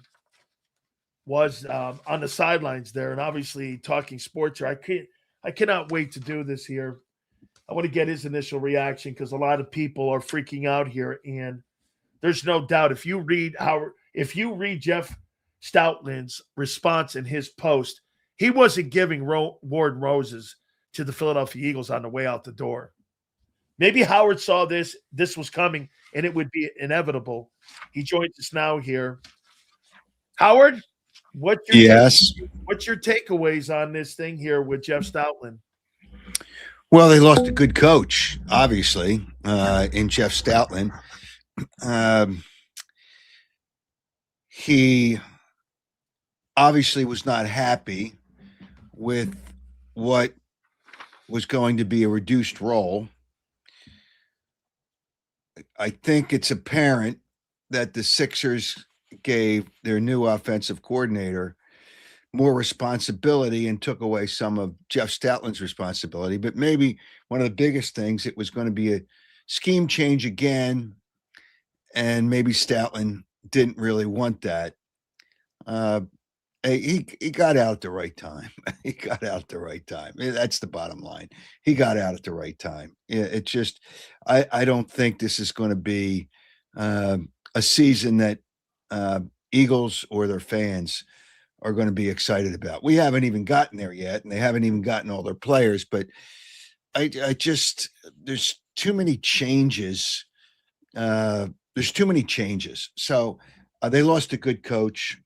was on the sidelines there, and obviously talking sports here. I cannot wait to do this here. I want to get his initial reaction because a lot of people are freaking out here, and there's no doubt if you read Jeff Stoutland's response in his post, he wasn't giving Warden roses to the Philadelphia Eagles on the way out the door. Maybe Howard saw this was coming, and it would be inevitable. He joins us now here. Howard, what's your takeaways on this thing here with Jeff Stoutland? Well, they lost a good coach, obviously, in Jeff Stoutland. He obviously was not happy with what was going to be a reduced role. I think it's apparent that the Sixers gave their new offensive coordinator more responsibility and took away some of Jeff Stoutland's responsibility. But maybe one of the biggest things, it was going to be a scheme change again, and maybe Stoutland didn't really want that. He got out at the right time. He got out at the right time. That's the bottom line. He got out at the right time. It just, I don't think this is going to be a season that Eagles or their fans are going to be excited about. We haven't even gotten there yet, and they haven't even gotten all their players. But I just, there's too many changes. There's too many changes. So they lost a good coach.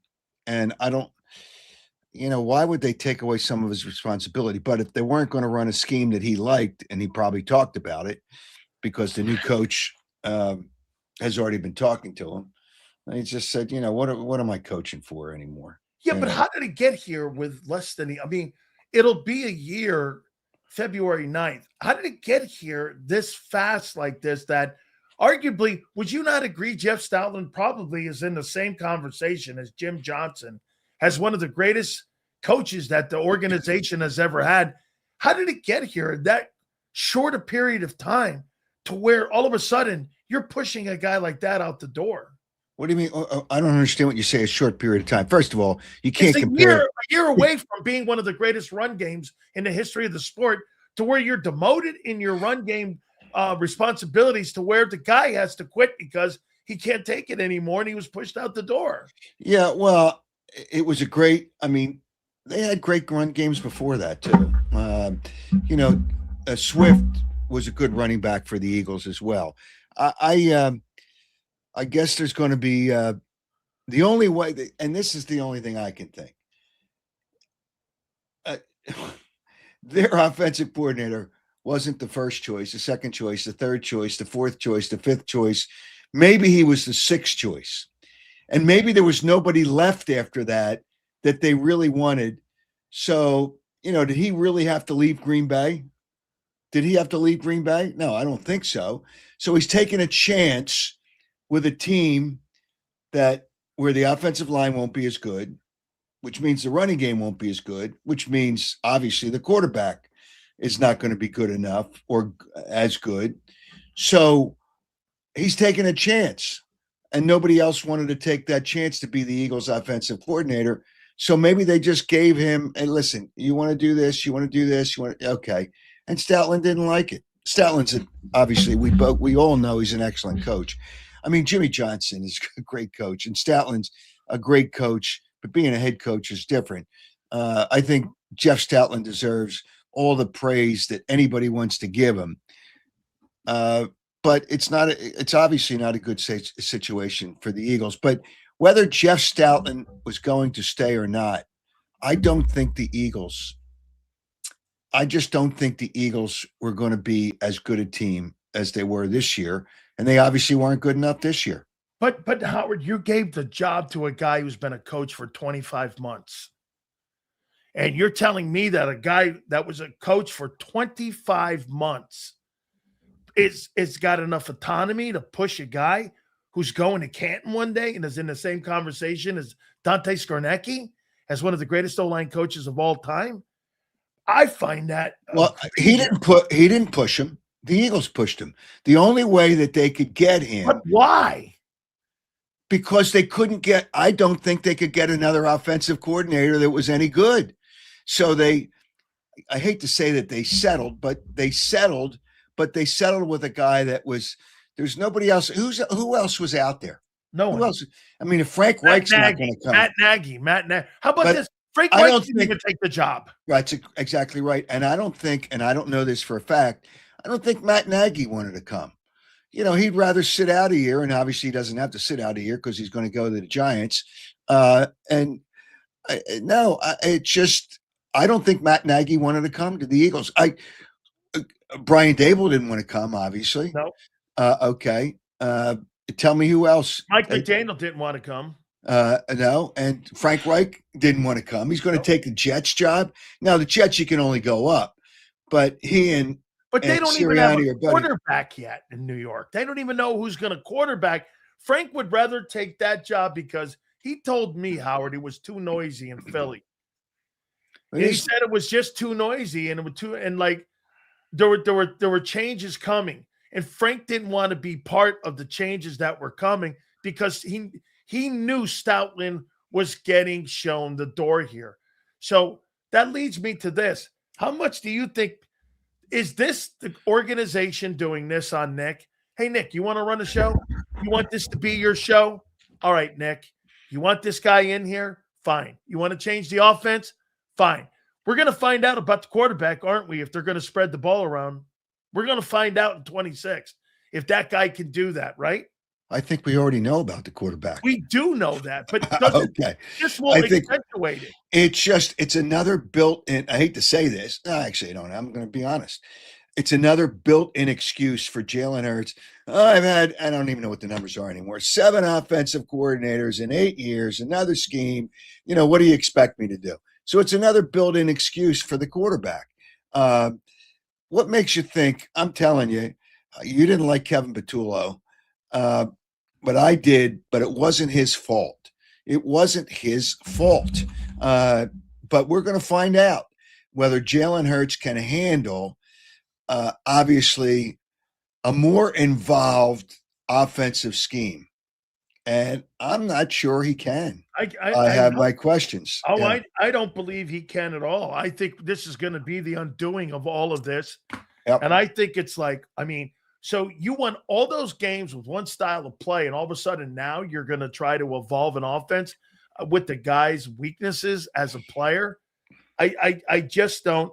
And I don't, why would they take away some of his responsibility? But if they weren't going to run a scheme that he liked, and he probably talked about it because the new coach has already been talking to him, and he just said, what am I coaching for anymore? Yeah, but how did it get here with less than I mean, it'll be a year, February 9th. How did it get here this fast like this that arguably, would you not agree Jeff Stoutland probably is in the same conversation as Jim Johnson as one of the greatest coaches that the organization has ever had? How did it get here in that short a period of time to where all of a sudden you're pushing a guy like that out the door? What do you mean? I don't understand what you say. A short period of time. First of all, you can't compare. A year away from being one of the greatest run games in the history of the sport, to where you're demoted in your run game responsibilities, to where the guy has to quit because he can't take it anymore and he was pushed out the door. Yeah, well, it was a great. I mean, they had great run games before that too. Swift was a good running back for the Eagles as well. I guess there's going to be the only way, and this is the only thing I can think. Their offensive coordinator wasn't the first choice, the second choice, the third choice, the fourth choice, the fifth choice. Maybe he was the sixth choice. And maybe there was nobody left after that they really wanted. So, did he really have to leave Green Bay? Did he have to leave Green Bay? No, I don't think so. So he's taking a chance with a team where the offensive line won't be as good, which means the running game won't be as good, which means obviously the quarterback is not going to be good enough or as good. So he's taking a chance, and nobody else wanted to take that chance to be the Eagles offensive coordinator. So maybe they just gave him, and listen, you want to do this, you want to do this, okay. And Stoutland didn't like it. Stoutland's obviously, we all know he's an excellent coach. I mean, Jimmy Johnson is a great coach, and Stoutland's a great coach, but being a head coach is different. I think Jeff Stoutland deserves all the praise that anybody wants to give him. But it's obviously not a good situation for the Eagles. But whether Jeff Stoutland was going to stay or not, I just don't think the Eagles were going to be as good a team as they were this year. And they obviously weren't good enough this year. But Howard, you gave the job to a guy who's been a coach for 25 months. And you're telling me that a guy that was a coach for 25 months is got enough autonomy to push a guy who's going to Canton one day and is in the same conversation as Dante Scarnecchi as one of the greatest O-line coaches of all time? I find that he didn't push him. The Eagles pushed him. The only way that they could get him. But why? Because they couldn't I don't think they could get another offensive coordinator that was any good. So I hate to say that they settled with a guy that there's nobody else. Who else was out there? No one. Who else? I mean, if Frank Reich's not going to come. Matt Nagy. How about this? Frank Reich didn't even take the job. That's exactly right. And I don't think, and I don't know this for a fact, I don't think Matt Nagy wanted to come. He'd rather sit out a year, and obviously he doesn't have to sit out a year because he's going to go to the Giants. I don't think Matt Nagy wanted to come to the Eagles. Brian Dable didn't want to come, obviously. No. Okay. Tell me who else. Mike McDaniel didn't want to come. No, and Frank Reich didn't want to come. He's going to take the Jets job. Now, the Jets, you can only go up, but But they don't even have a quarterback yet in New York. They don't even know who's going to quarterback. Frank would rather take that job because he told me, Howard, it was too noisy in Philly. He said it was just too noisy, and there were changes coming, and Frank didn't want to be part of the changes that were coming because he knew Stoutland was getting shown the door here. So that leads me to this: how much do you think? Is this the organization doing this on Nick? Hey, Nick, you want to run a show? You want this to be your show? All right, Nick. You want this guy in here? Fine. You want to change the offense? Fine. We're going to find out about the quarterback, aren't we, if they're going to spread the ball around? We're going to find out in 26 if that guy can do that, right? I think we already know about the quarterback. We do know that, but Okay. this will I think accentuate it. it's another built-in. I hate to say this. No, actually, I don't. I'm going to be honest. It's another built-in excuse for Jalen Hurts. I don't even know what the numbers are anymore. 7 offensive coordinators in 8 years, another scheme. What do you expect me to do? So it's another built-in excuse for the quarterback. What makes you think? I'm telling you, you didn't like Kevin Patullo, but I did. But it wasn't his fault. It wasn't his fault. But we're going to find out whether Jalen Hurts can handle, obviously, a more involved offensive scheme. And I'm not sure he can. I have my questions. Oh, yeah. I don't believe he can at all. I think this is going to be the undoing of all of this. Yep. And I think it's like, so you won all those games with one style of play, and all of a sudden now you're going to try to evolve an offense with the guy's weaknesses as a player. I just don't.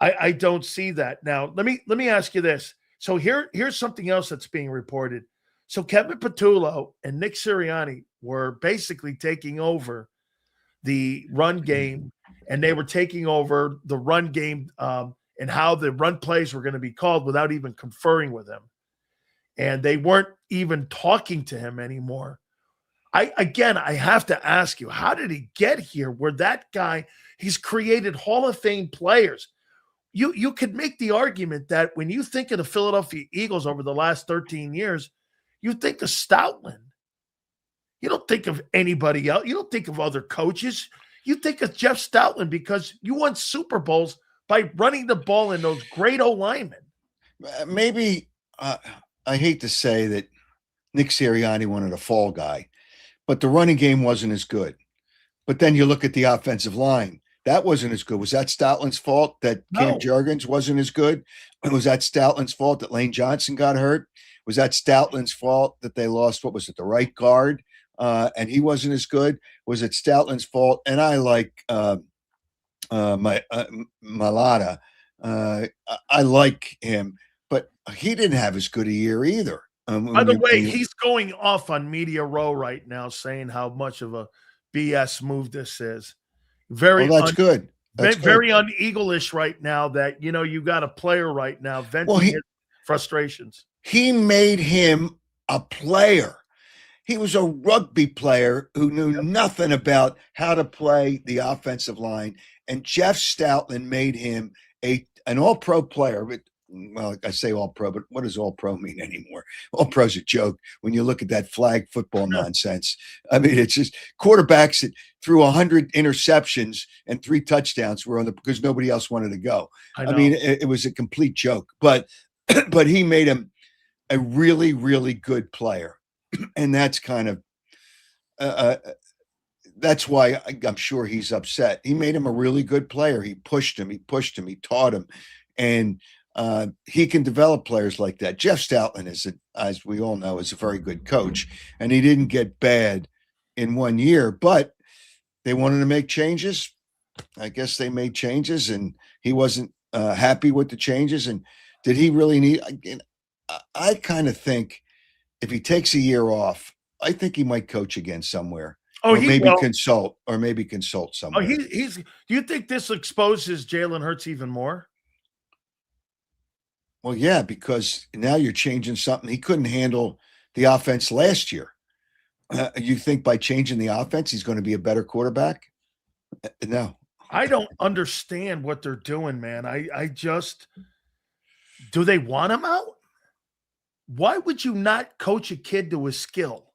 I don't see that. Now let me ask you this. So here's something else that's being reported. So Kevin Patullo and Nick Sirianni were basically taking over the run game, and they were taking over the run game and how the run plays were going to be called without even conferring with him. And they weren't even talking to him anymore. I have to ask you, how did he get here where that guy, he's created Hall of Fame players? You could make the argument that when you think of the Philadelphia Eagles over the last 13 years, you think of Stoutland. You don't think of anybody else. You don't think of other coaches. You think of Jeff Stoutland because you won Super Bowls by running the ball in those great O-linemen. Maybe I hate to say that Nick Sirianni wanted a fall guy, but the running game wasn't as good. But then you look at the offensive line. That wasn't as good. Was that Stoutland's fault that Cam Jurgens wasn't as good? Was that Stoutland's fault that Lane Johnson got hurt? Was that Stoutland's fault that they lost, the right guard, and he wasn't as good? Was it Stoutland's fault? And I like Malata. I like him, but he didn't have as good a year either. By the way, he's going off on Media Row right now saying how much of a BS move this is. That's good. That's very un-Eagle-ish right now that, you got a player right now venting his frustrations. He made him a player. He was a rugby player who knew nothing about how to play the offensive line. And Jeff Stoutland made him an all-pro player. But, well, I say all-pro, but what does all-pro mean anymore? All-pro's a joke when you look at that flag football nonsense. It's just quarterbacks that threw 100 interceptions and 3 touchdowns were because nobody else wanted to go. It was a complete joke. But he made him a really, really good player. And that's kind of that's why I'm sure he's upset. He made him a really good player. He pushed him, he taught him, and he can develop players like that. Jeff Stoutland as we all know, is a very good coach, and he didn't get bad in 1 year, but they wanted to make changes. I guess they made changes, and he wasn't happy with the changes. And did he really need? I kind of think if he takes a year off, I think he might coach again somewhere. Or maybe consult somewhere. Do you think this exposes Jalen Hurts even more? Well, yeah, because now you're changing something. He couldn't handle the offense last year. You think by changing the offense, he's going to be a better quarterback? No. I don't understand what they're doing, man. Do they want him out? Why would you not coach a kid to his skill?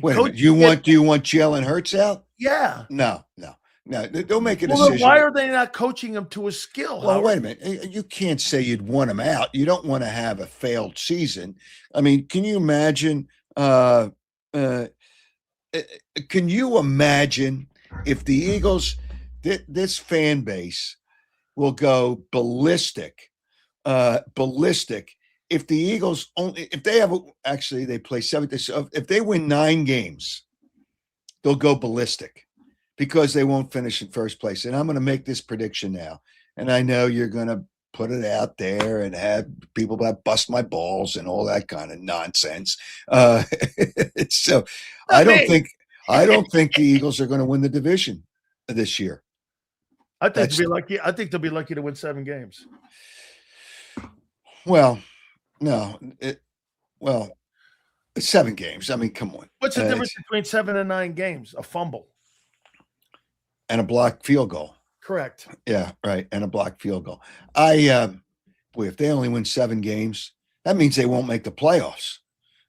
Wait a minute. Do you want Jalen Hurts out? Yeah. No. They'll make a decision. Then why are they not coaching him to his skill? Well, wait a minute. You can't say you'd want him out. You don't want to have a failed season. Can you imagine? Can you imagine if the Eagles, this fan base, will go ballistic? If the Eagles they play 7. If they win 9 games, they'll go ballistic because they won't finish in first place. And I'm going to make this prediction now. And I know you're going to put it out there and have people that bust my balls and all that kind of nonsense. So I don't think the Eagles are going to win the division this year. I think they'll be lucky. I think they'll be lucky to win 7 games. Well, no, it's 7 games. I mean, come on. What's the difference between 7 and 9 games? A fumble and a blocked field goal. Correct. Yeah, right. And a blocked field goal. If they only win 7 games, that means they won't make the playoffs.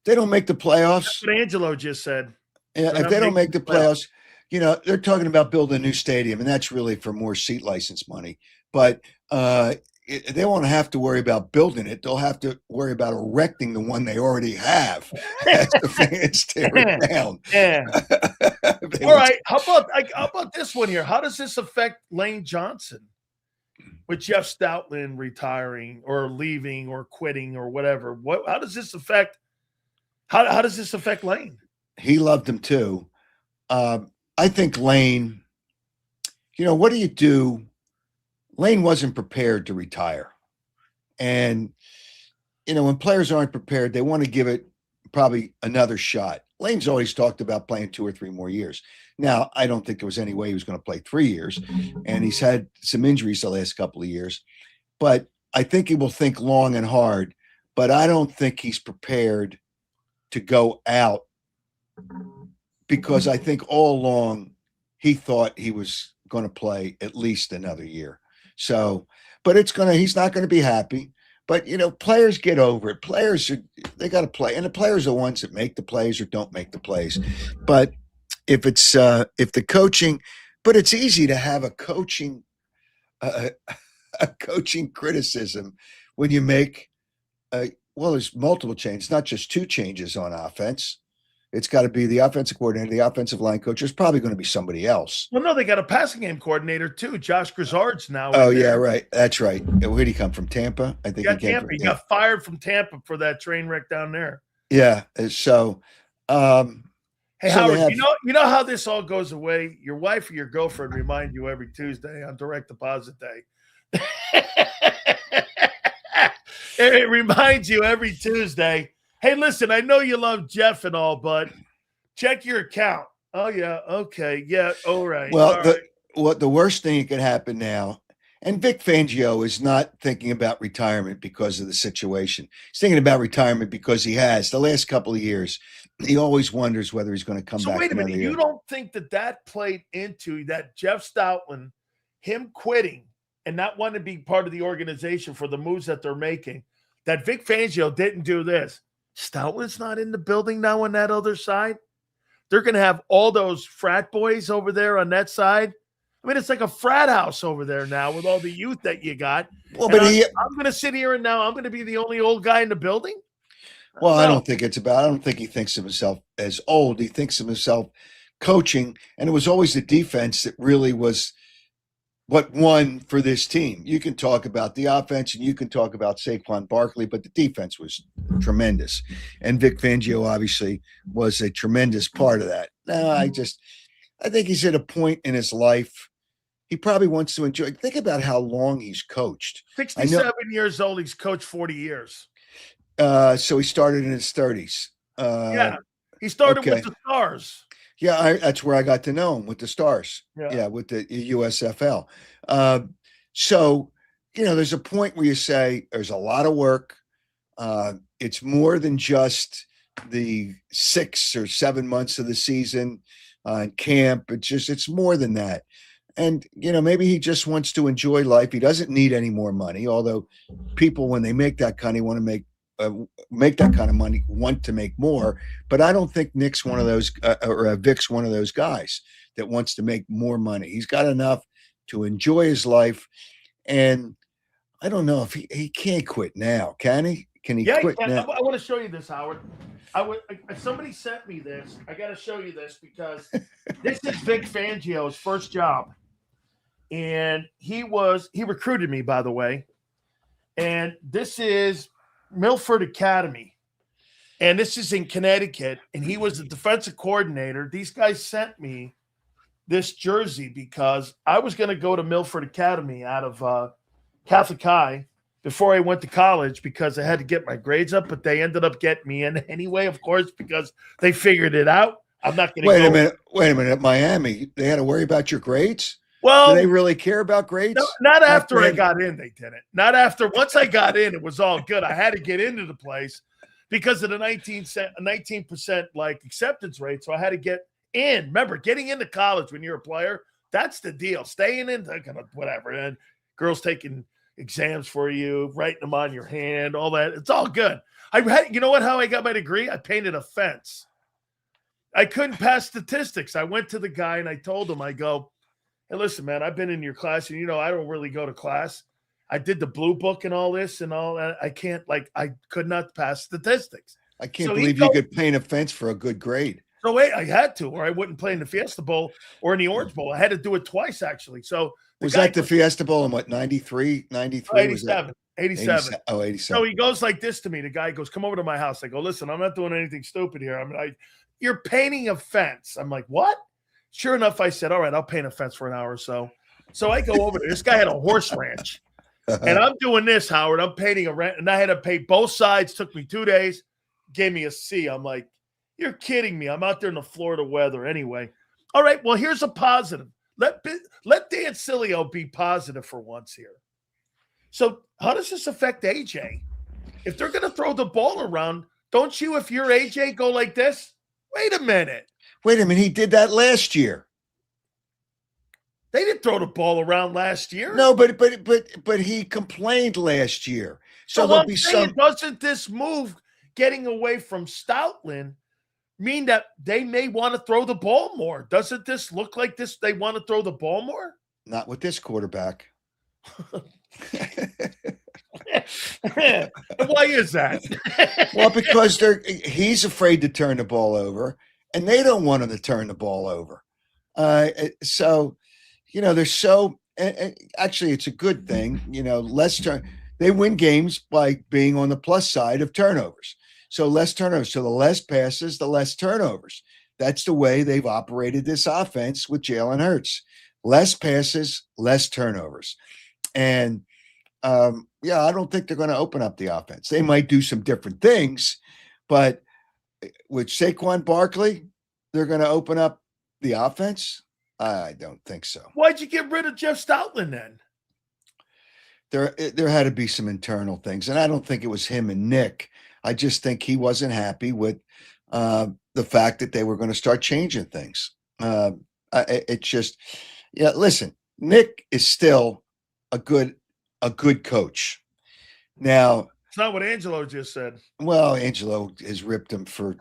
They don't make the playoffs. That's what Angelo just said. Yeah, if they don't make the playoffs, they're talking about building a new stadium, and that's really for more seat license money. But they won't have to worry about building it. They'll have to worry about erecting the one they already have as the fans tear it down. Yeah. All right. How about this one here? How does this affect Lane Johnson with Jeff Stoutland retiring or leaving or quitting or whatever? How does this affect? How does this affect Lane? He loved him too. I think Lane. What do you do? Lane wasn't prepared to retire. And, when players aren't prepared, they want to give it probably another shot. Lane's always talked about playing 2 or 3 more years. Now, I don't think there was any way he was going to play 3 years. And he's had some injuries the last couple of years. But I think he will think long and hard. But I don't think he's prepared to go out, because I think all along he thought he was going to play at least another year. So, but he's not going to be happy. But, players get over it. They got to play. And the players are the ones that make the plays or don't make the plays. But if the coaching, but it's easy to have a coaching criticism when you make, there's multiple changes, not just 2 changes on offense. It's got to be the offensive coordinator, the offensive line coach. There's probably going to be somebody else. Well, no, they got a passing game coordinator too. Josh Grizzard's now. Oh, yeah, right. That's right. Where did he come from? Tampa? I think He got fired from Tampa for that train wreck down there. Yeah. So, hey, Howard, you know how this all goes away? Your wife or your girlfriend remind you every Tuesday on direct deposit day. It reminds you every Tuesday. Hey, listen, I know you love Jeff and all, but check your account. Oh, yeah. Okay. Yeah. All right. Well, the worst thing that could happen now, and Vic Fangio is not thinking about retirement because of the situation. He's thinking about retirement because he has. The last couple of years, he always wonders whether he's going to come back. So wait a minute. You don't think that played into that Jeff Stoutland, him quitting and not wanting to be part of the organization for the moves that they're making, that Vic Fangio didn't do this? Stoutland's not in the building now on that other side. They're going to have all those frat boys over there on that side. I mean, it's like a frat house over there now with all the youth that you got. Well, but I'm going to sit here and now I'm going to be the only old guy in the building. Well, I don't think he thinks of himself as old. He thinks of himself coaching. And it was always the defense that really was what won for this team. You can talk about the offense and you can talk about Saquon Barkley, but the defense was tremendous. And Vic Fangio obviously was a tremendous part of that. Now, I think he's at a point in his life. He probably wants to enjoy. Think about how long he's coached. 67 years old. He's coached 40 years. So he started in his 30s. Yeah. He started with the Stars. Yeah, that's where I got to know him, with the Stars. Yeah, with the USFL. So, there's a point where you say there's a lot of work. It's more than just the 6 or 7 months of the season in camp. It's more than that. And, maybe he just wants to enjoy life. He doesn't need any more money, although people, when they make that kind of make that kind of money, want to make more. But I don't think Nick's one of those, or Vic's one of those guys that wants to make more money. He's got enough to enjoy his life. And I don't know if he can't quit now. Can he? Can he quit now? I want to show you this, Howard. Somebody sent me this. I got to show you this because this is Vic Fangio's first job. And he recruited me, by the way. And this is Milford Academy. And this is in Connecticut. And he was the defensive coordinator. These guys sent me this jersey because I was going to go to Milford Academy out of Catholic High. before I went to college because I had to get my grades up, but they ended up getting me in anyway, of course, because they figured it out. I'm not going to Wait a minute. Wait a minute. At Miami, they had to worry about your grades? Well, do they really care about grades? No, not after I got in, they didn't. Not after. Once I got in, it was all good. I had to get into the place because of the 19% like acceptance rate. So I had to get in. Remember, getting into college when you're a player, that's the deal. Staying in, whatever. And girls taking exams for you, writing them on your hand, all that. It's all good. You know what? How I got my degree? I painted a fence. I couldn't pass statistics. I went to the guy and I told him, I go, hey, listen, man, I've been in your class, and I don't really go to class. I did the blue book and all this and all that. I could not pass statistics. I can't believe you could paint a fence for a good grade. So wait, I had to, or I wouldn't play in the Fiesta Bowl or in the Orange Bowl. I had to do it twice, actually. So was that the Fiesta Bowl in what, 93? 93? 87. 87. Oh, 87. So he goes like this to me. The guy goes, come over to my house. I go, listen, I'm not doing anything stupid here. You're painting a fence. I'm like, what? Sure enough, I said, all right, I'll paint a fence for an hour or so. So I go over there. This guy had a horse ranch. And I'm doing this, Howard. I'm painting a ranch. And I had to paint both sides. Took me 2 days. Gave me a C. I'm like, you're kidding me. I'm out there in the Florida weather anyway. All right, well, here's a positive. Let Dan Sileo be positive for once here. So how does this affect AJ? If they're going to throw the ball around, don't you, if you're AJ, go like this? Wait a minute. He did that last year. They didn't throw the ball around last year. No, but he complained last year. So there'll be some. Doesn't this move getting away from Stoutland mean that they may want to throw the ball more? Doesn't this look like this? They want to throw the ball more? Not with this quarterback. Why is that? Well, because he's afraid to turn the ball over, and they don't want him to turn the ball over. So, there's actually, it's a good thing. They win games by being on the plus side of turnovers. So less turnovers. So the less passes, the less turnovers. That's the way they've operated this offense with Jalen Hurts. Less passes, less turnovers. And I don't think they're going to open up the offense. They might do some different things, but with Saquon Barkley, they're going to open up the offense? I don't think so. Why'd you get rid of Jeff Stoutland then? There had to be some internal things, and I don't think it was him and Nick. I just think he wasn't happy with the fact that they were going to start changing things. Listen, Nick is still a good coach. Now, it's not what Angelo just said. Well, Angelo has ripped him for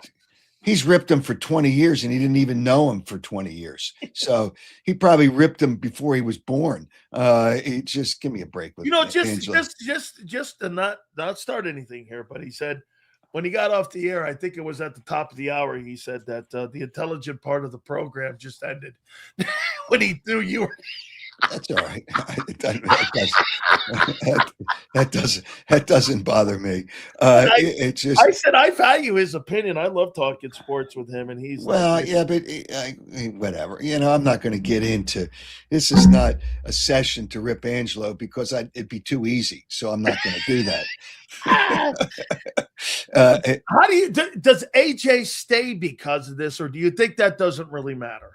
20 years, and he didn't even know him for 20 years. So he probably ripped him before he was born. He just give me a break with just to not start anything here, but he said when he got off the air, I think it was at the top of the hour, he said that the intelligent part of the program just ended when he threw you. That's all right. That doesn't bother me. It's just. I said I value his opinion. I love talking sports with him, and he's but whatever. I'm not going to get into. This is not a session to rip Angelo because it'd be too easy. So I'm not going to do that. How does AJ stay because of this, or do you think that doesn't really matter?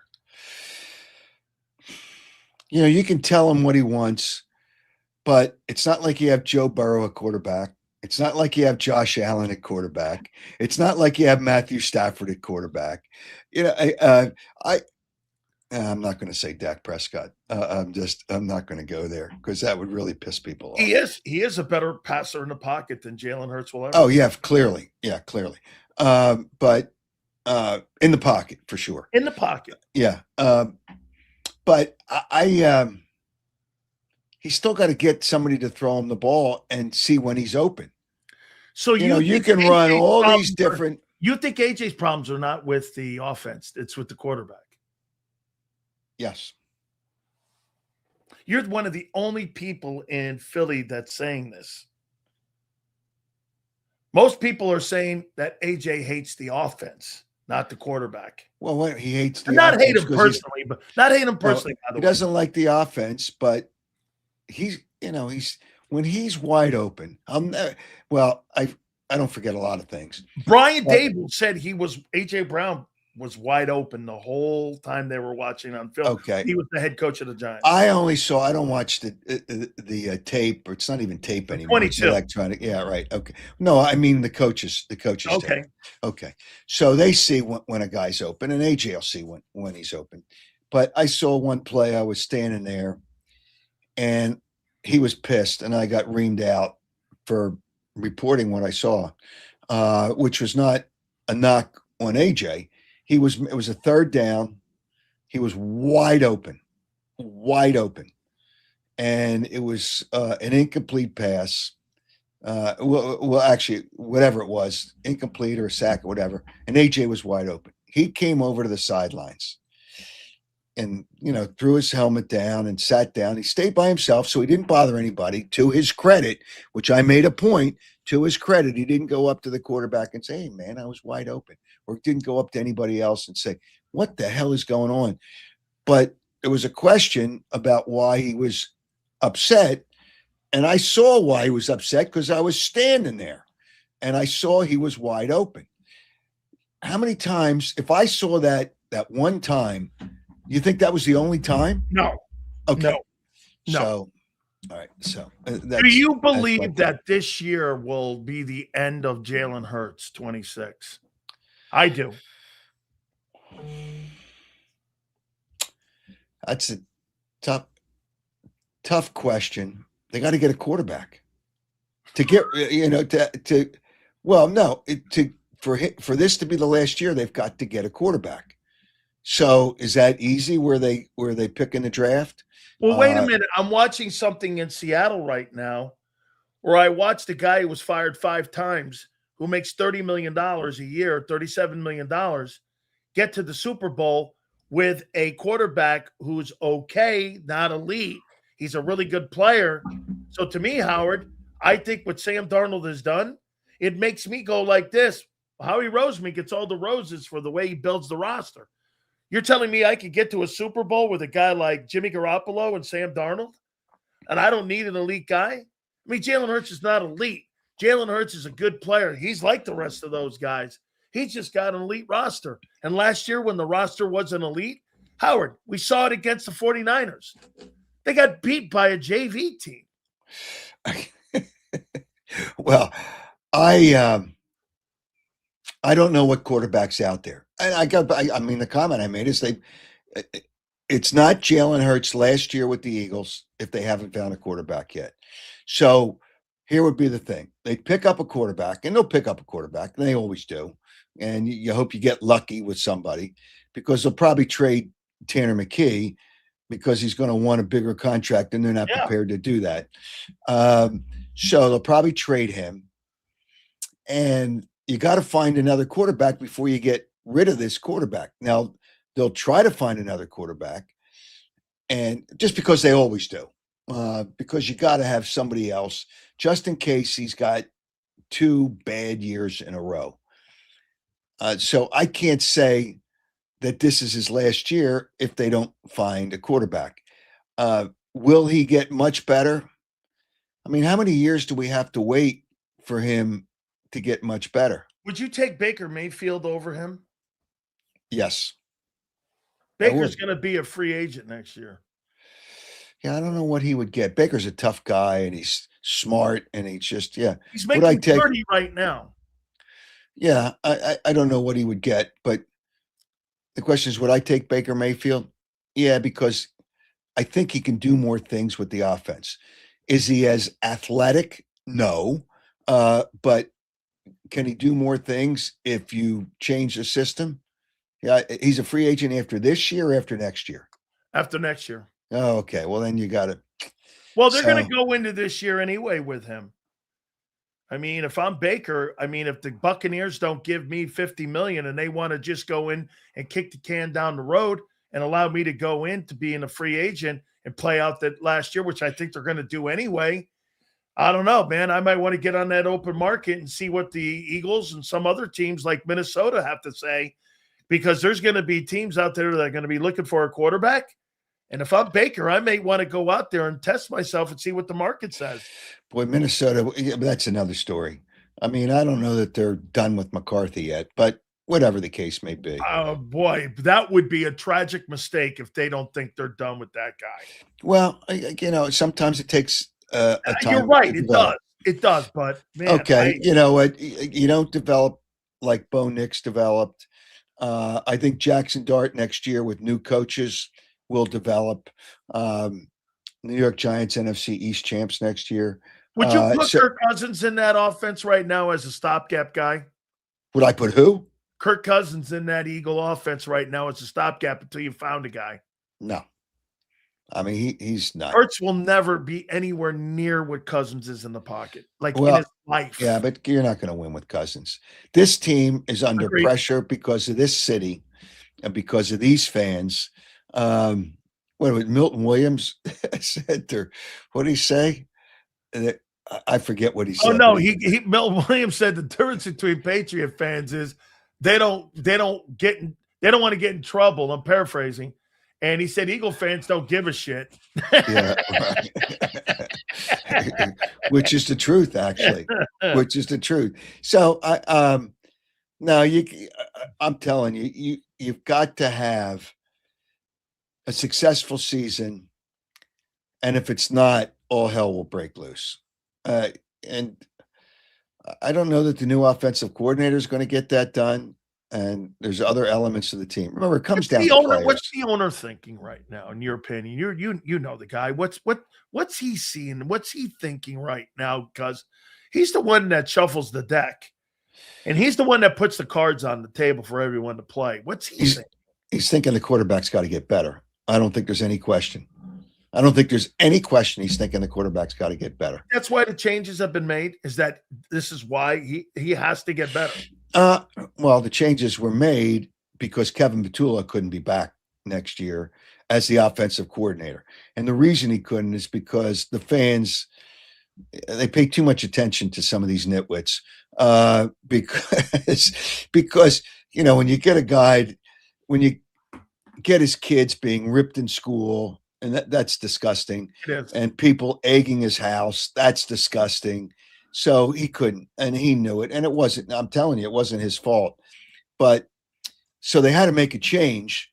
You can tell him what he wants, but it's not like you have Joe Burrow at quarterback. It's not like you have Josh Allen at quarterback. It's not like you have Matthew Stafford at quarterback. I'm not going to say Dak Prescott. I'm not going to go there because that would really piss people off. He is a better passer in the pocket than Jalen Hurts will ever. Oh yeah, clearly. But in the pocket for sure. In the pocket. Yeah. But he's still got to get somebody to throw him the ball and see when he's open. So you can run all these different. You think AJ's problems are not with the offense; it's with the quarterback. Yes. You're one of the only people in Philly that's saying this. Most people are saying that AJ hates the offense, not the quarterback. Well, he hates the not hate him personally, but not hate him personally. He doesn't like the offense, but when he's wide open, I'm never, well, I don't forget a lot of things. Brian Dable said AJ Brown was wide open the whole time they were watching on film. Okay. He was the head coach of the Giants. I don't watch the tape, or it's not even tape anymore. 22. It's electronic. Yeah, right. Okay. No, I mean the coaches Okay. tape. Okay. So they see when a guy's open, and AJ will see when he's open. But I saw one play, I was standing there, and he was pissed, and I got reamed out for reporting what I saw, which was not a knock on AJ. It was a third down. He was wide open, and it was an incomplete pass. Well, actually, whatever it was, incomplete or a sack or whatever. And AJ was wide open. He came over to the sidelines and, threw his helmet down and sat down. He stayed by himself, so he didn't bother anybody. To his credit, which I made a point, to his credit, he didn't go up to the quarterback and say, "Hey, man, I was wide open," or didn't go up to anybody else and say, "What the hell is going on?" But there was a question about why he was upset. And I saw why he was upset, because I was standing there and I saw he was wide open. How many times, if I saw that one time, you think that was the only time? No. Okay. No. So, all right. So, do you believe that this year will be the end of Jalen Hurts 26? I do. That's a tough question. They got to get a quarterback to get, for this to be the last year, they've got to get a quarterback. So is that easy where they pick in the draft? Well, wait a minute. I'm watching something in Seattle right now where I watched a guy who was fired 5 times, who makes $30 million a year, $37 million, get to the Super Bowl with a quarterback who's okay, not elite. He's a really good player. So to me, Howard, I think what Sam Darnold has done, it makes me go like this. Howie Roseman gets all the roses for the way he builds the roster. You're telling me I could get to a Super Bowl with a guy like Jimmy Garoppolo and Sam Darnold, and I don't need an elite guy? I mean, Jalen Hurts is not elite. Jalen Hurts is a good player. He's like the rest of those guys. He's just got an elite roster. And last year when the roster wasn't elite, Howard, we saw it against the 49ers. They got beat by a JV team. Well, I don't know what quarterback's out there. And the comment I made is it's not Jalen Hurts last year with the Eagles if they haven't found a quarterback yet. So here would be the thing. They pick up a quarterback, and they'll pick up a quarterback. And they always do. And you hope you get lucky with somebody, because they'll probably trade Tanner McKee because he's going to want a bigger contract, and they're not prepared to do that. So they'll probably trade him. And you got to find another quarterback before you get rid of this quarterback. Now, they'll try to find another quarterback, and just because they always do, because you got to have somebody else just in case he's got 2 bad years in a row. So I can't say that this is his last year if they don't find a quarterback. Will he get much better? I mean, how many years do we have to wait for him to get much better? Would you take Baker Mayfield over him? Yes. Baker's going to be a free agent next year. Yeah, I don't know what he would get. Baker's a tough guy, and he's smart, and he's just, He's making 30 right now. Yeah, I don't know what he would get, but the question is, would I take Baker Mayfield? Yeah, because I think he can do more things with the offense. Is he as athletic? No. But can he do more things if you change the system? Yeah, he's a free agent after this year or after next year? After next year. Oh, okay. Well, then you got it. Well, they're going to go into this year anyway with him. I mean, if I'm Baker, if the Buccaneers don't give me $50 million and they want to just go in and kick the can down the road and allow me to go in to being a free agent and play out that last year, which I think they're going to do anyway, I don't know, man. I might want to get on that open market and see what the Eagles and some other teams like Minnesota have to say, because there's going to be teams out there that are going to be looking for a quarterback. And if I'm Baker, I may want to go out there and test myself and see what the market says. Boy, Minnesota, that's another story. I mean, I don't know that they're done with McCarthy yet, but whatever the case may be. Oh, boy, that would be a tragic mistake if they don't think they're done with that guy. Well, sometimes it takes a time. You're right. It does. It does. But, man. Okay. You know what? You don't develop like Bo Nix developed. I think Jackson Dart next year with new coaches will develop. New York Giants NFC East champs next year. Would you put Kirk Cousins in that offense right now as a stopgap guy? Would I put who? Kirk Cousins in that Eagle offense right now as a stopgap until you found a guy. No. I mean, he's not. Hurts will never be anywhere near what Cousins is in the pocket, in his life. Yeah, but you're not going to win with Cousins. This team is under pressure because of this city and because of these fans. Milton Williams said there? What did he say? I forget what he said. Oh no, Milton Williams said the difference between Patriot fans is they don't want to get in trouble. I'm paraphrasing. And he said Eagle fans don't give a shit. Yeah, right. Which is the truth, actually. Which is the truth. So I'm telling you, you've got to have a successful season, and if it's not, all hell will break loose. And I don't know that the new offensive coordinator is going to get that done. And there's other elements of the team. Remember, it comes down to players. What's the owner thinking right now, in your opinion? You know the guy. What's he seeing? What's he thinking right now? Because he's the one that shuffles the deck, and he's the one that puts the cards on the table for everyone to play. What's he thinking? He's thinking the quarterback's got to get better. I don't think there's any question. I don't think there's any question he's thinking the quarterback's got to get better. That's why the changes have been made, is that this is why he has to get better. Well, the changes were made because Kevin Petula couldn't be back next year as the offensive coordinator. And the reason he couldn't is because the fans, they pay too much attention to some of these nitwits. Because, when you get a guy, when you get his kids being ripped in school, and that's disgusting. It is. And people egging his house, that's disgusting. So he couldn't, and he knew it. And it wasn't, I'm telling you, it wasn't his fault. But so they had to make a change.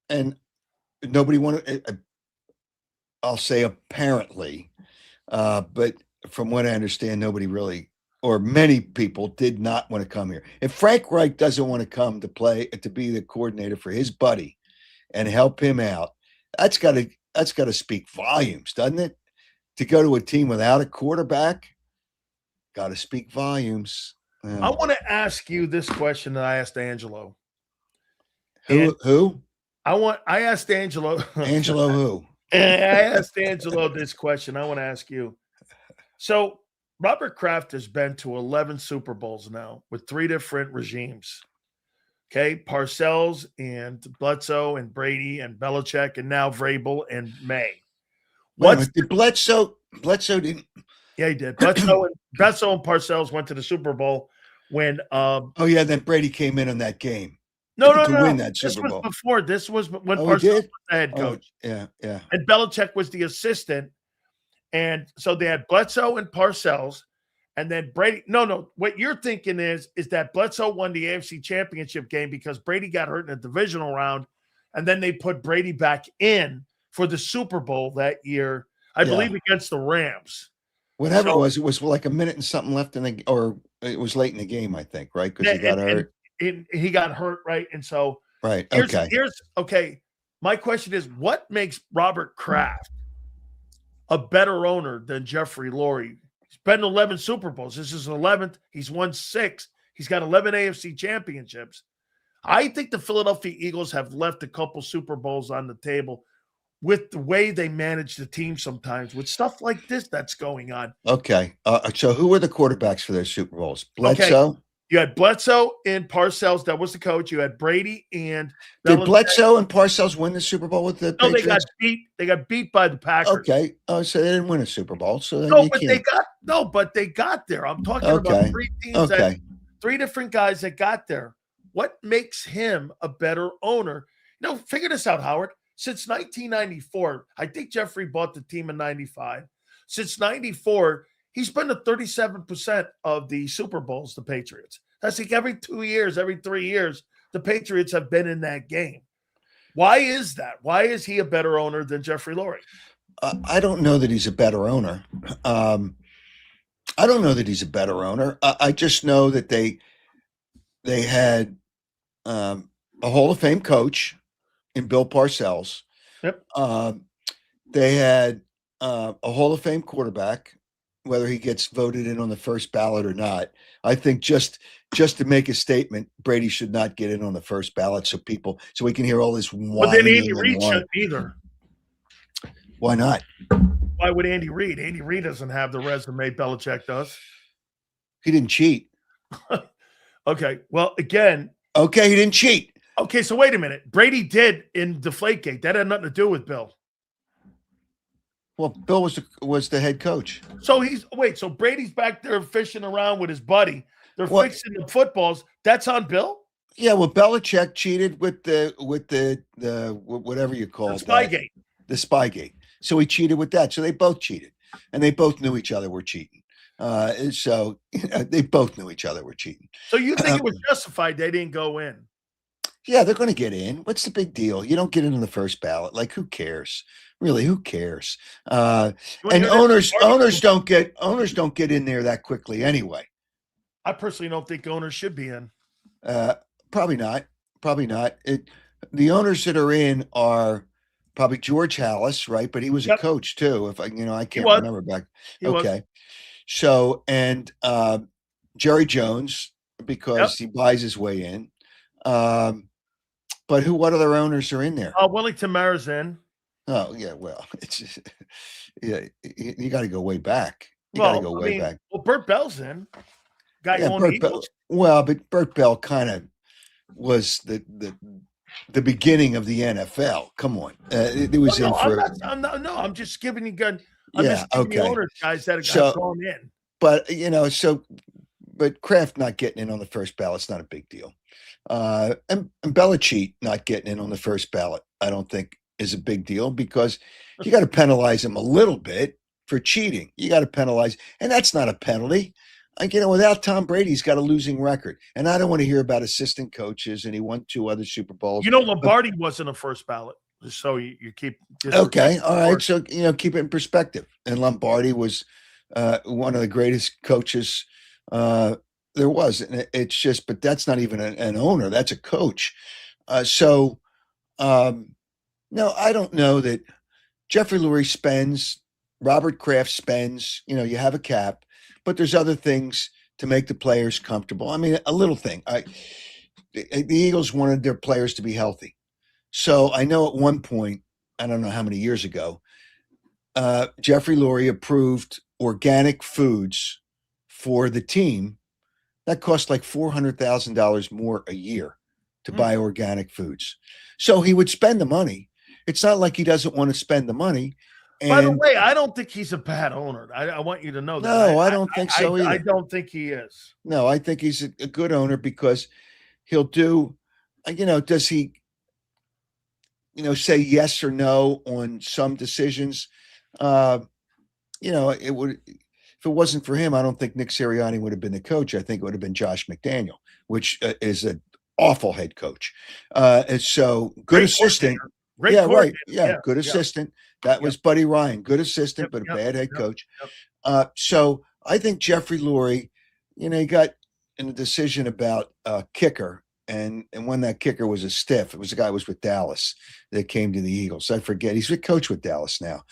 And nobody wanted, I'll say apparently, but from what I understand, nobody really, or many people did not want to come here. If Frank Reich doesn't want to come to be the coordinator for his buddy and help him out, that's got to speak volumes, doesn't it? To go to a team without a quarterback, got to speak volumes. I want to ask you this question that I asked Angelo. Who? I asked Angelo. Angelo who? I asked Angelo this question. I want to ask you. So Robert Kraft has been to 11 Super Bowls now with 3 different regimes. Okay, Parcells and Bledsoe and Brady and Belichick and now Vrabel and May. Did Bledsoe didn't? Yeah, he did. Bledsoe and Parcells went to the Super Bowl when. Then Brady came in on that game. No. Win that Super Bowl. Before. This was when Parcells was the head coach. Yeah. And Belichick was the assistant, and so they had Bledsoe and Parcells. And then Brady, no. What you're thinking is that Bledsoe won the AFC Championship game because Brady got hurt in the divisional round, and then they put Brady back in for the Super Bowl that year, I believe, against the Rams. Whatever it was like a minute and something left or it was late in the game, I think, right? Because he got hurt. He got hurt, right? And so, right. Okay. My question is, what makes Robert Kraft a better owner than Jeffrey Lurie? He's been to 11 Super Bowls. This is 11th. He's won 6. He's got 11 AFC championships. I think the Philadelphia Eagles have left a couple Super Bowls on the table with the way they manage the team sometimes, with stuff like this that's going on. Okay. So who were the quarterbacks for those Super Bowls? Bledsoe? Okay. You had Bledsoe and Parcells. That was the coach. You had Brady and Did Bledsoe and Parcells win the Super Bowl with the Patriots? They got beat. They got beat by the Packers. Okay. Oh, so they didn't win a Super Bowl. So but they got there. I'm talking about 3 teams. Okay. 3 different guys that got there. What makes him a better owner? Figure this out, Howard. Since 1994, I think Jeffrey bought the team in 95. Since 94, he's been to 37% of the Super Bowls, the Patriots. That's like every 2 years, every 3 years, the Patriots have been in that game. Why is that? Why is he a better owner than Jeffrey Lurie? I don't know that he's a better owner. I don't know that he's a better owner. I just know that they had a Hall of Fame coach in Bill Parcells. Yep. They had a Hall of Fame quarterback, whether he gets voted in on the first ballot or not. I think just to make a statement, Brady should not get in on the first ballot so we can hear all this whining. But then Andy Reid shouldn't either. Why not? Why would Andy Reid? Andy Reid doesn't have the resume Belichick does. He didn't cheat. Okay. Well, again. Okay, he didn't cheat. Okay, so wait a minute. Brady did in Deflategate. That had nothing to do with Bill. Well, Bill was the head coach. So so Brady's back there fishing around with his buddy. They're fixing the footballs. That's on Bill? Yeah, well, Belichick cheated with the whatever you call it. Spygate. The Spygate. So he cheated with that. So they both cheated. And they both knew each other were cheating. So they both knew each other were cheating. So you think it was justified they didn't go in? Yeah, they're going to get in. What's the big deal? You don't get in on the first ballot. Like, who cares? Really, who cares? And owners don't get in there that quickly anyway. I personally don't think owners should be in. Probably not. The owners that are in are probably George Halas, right? But he was a coach too. If I can't remember back. Okay. So, and Jerry Jones, because he buys his way in. But what other owners are in there? Wellington Mara's in. Oh yeah, well, it's just, you got to go way back. Well, Bert Bell's in. Bert Bell. Well, but Bert Bell kind of was the beginning of the NFL. Come on, it was in for. I'm just giving you good. I'm just giving you owners, guys that have gone in. But but Kraft not getting in on the first ballot is not a big deal. And Belichick not getting in on the first ballot, I don't think is a big deal, because you got to penalize him a little bit for cheating. You got to penalize, and that's not a penalty. Without Tom Brady, he's got a losing record. And I don't want to hear about assistant coaches, and he won 2 other Super Bowls. Lombardi wasn't a first ballot. So you keep. Okay. All right. So, keep it in perspective. And Lombardi was one of the greatest coaches there was. And it's just, but that's not even an owner. That's a coach. No, I don't know that Jeffrey Lurie spends, Robert Kraft spends, you have a cap, but there's other things to make the players comfortable. I mean, a little thing. The Eagles wanted their players to be healthy. So I know at one point, I don't know how many years ago, Jeffrey Lurie approved organic foods for the team. That cost like $400,000 more a year to buy organic foods. So he would spend the money. It's not like he doesn't want to spend the money. And by the way, I don't think he's a bad owner. I want you to know that. No, I don't think so either. I don't think he is. No, I think he's a good owner, because he'll do, does he, say yes or no on some decisions? It would, if it wasn't for him, I don't think Nick Sirianni would have been the coach. I think it would have been Josh McDaniel, which is an awful head coach. And so good Great assistant. Great yeah, right. Yeah, good assistant. That was Buddy Ryan. Good assistant, but a bad head coach. So I think Jeffrey Lurie, he got in a decision about kicker, and when that kicker was a stiff. It was a guy who was with Dallas that came to the Eagles. I forget. He's a coach with Dallas now.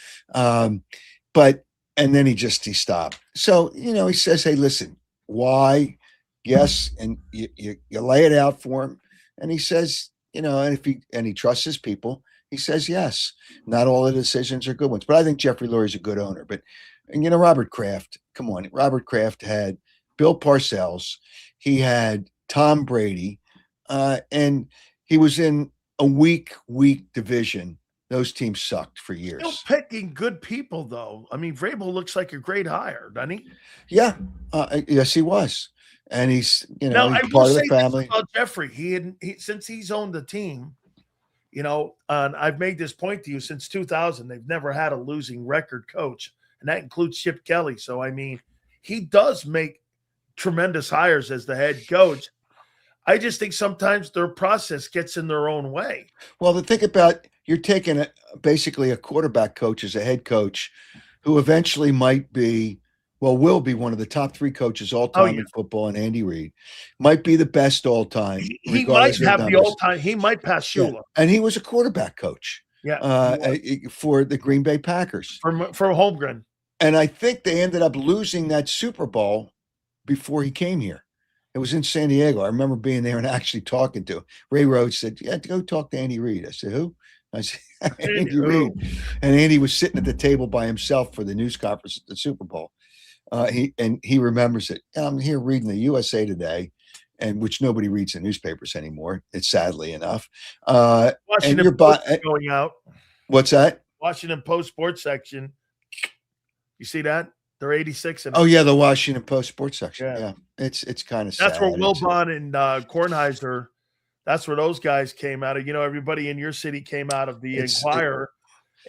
And then he stopped. So, he says, hey, listen, why? Yes. And you lay it out for him. And he says, and he trusts his people, he says yes. Not all the decisions are good ones, but I think Jeffrey Lurie is a good owner. But Robert Kraft, come on. Robert Kraft had Bill Parcells. He had Tom Brady, and he was in a weak division. Those teams sucked for years. Still picking good people, though. I mean, Vrabel looks like a great hire, doesn't he? Yeah. Yes, he was. And he's, now, he's I part will of the say family. This about Jeffrey, he since he's owned the team, And I've made this point to you since 2000. They've never had a losing record coach, and that includes Chip Kelly. So, I mean, he does make tremendous hires as the head coach. I just think sometimes their process gets in their own way. Well, the thing about you're taking basically a quarterback coach as a head coach who eventually will be one of the top 3 coaches all time in football, and Andy Reid might be the best all time. He might have the all time. He might pass Shula. Yeah. And he was a quarterback coach for the Green Bay Packers. For Holmgren. And I think they ended up losing that Super Bowl before he came here. It was in San Diego. I remember being there and actually talking to him. Ray Rhodes said, "Yeah, go talk to Andy Reid." I said, "Who?" I said, "Andy Reid." And Andy was sitting at the table by himself for the news conference at the Super Bowl. He remembers it. And I'm here reading the USA Today, and which nobody reads the newspapers anymore. It's sadly enough. Washington Post going out. What's that? Washington Post sports section. You see that? They're 86. Oh yeah, the Washington Post sports section. Yeah, it's kind of sad. That's where Wilbon and Kornheiser. That's where those guys came out of. Everybody in your city came out of the Inquirer,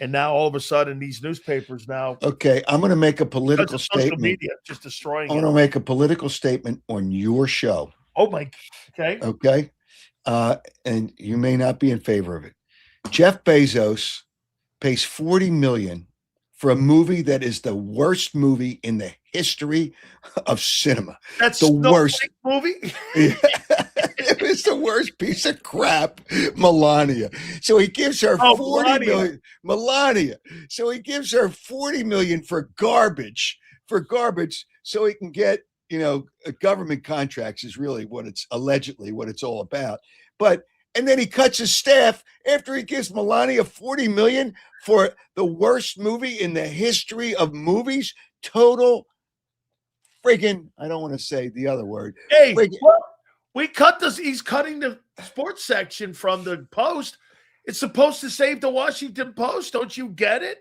and now all of a sudden these newspapers now. Okay, I'm going to make a political statement. Social media just destroying. I'm going to make a political statement on your show. Oh my. Okay. Okay, and you may not be in favor of it. Jeff Bezos pays $40 million for a movie that is the worst movie in the history of cinema. That's the worst movie. It was the worst piece of crap, Melania. So he gives her $40 million. Melania. So he gives her $40 million for garbage, so he can get, government contracts is really allegedly what it's all about. And then he cuts his staff after he gives Melania $40 million for the worst movie in the history of movies. Total friggin', I don't want to say the other word. Hey, we cut this. He's cutting the sports section from the Post. It's supposed to save the Washington Post. Don't you get it?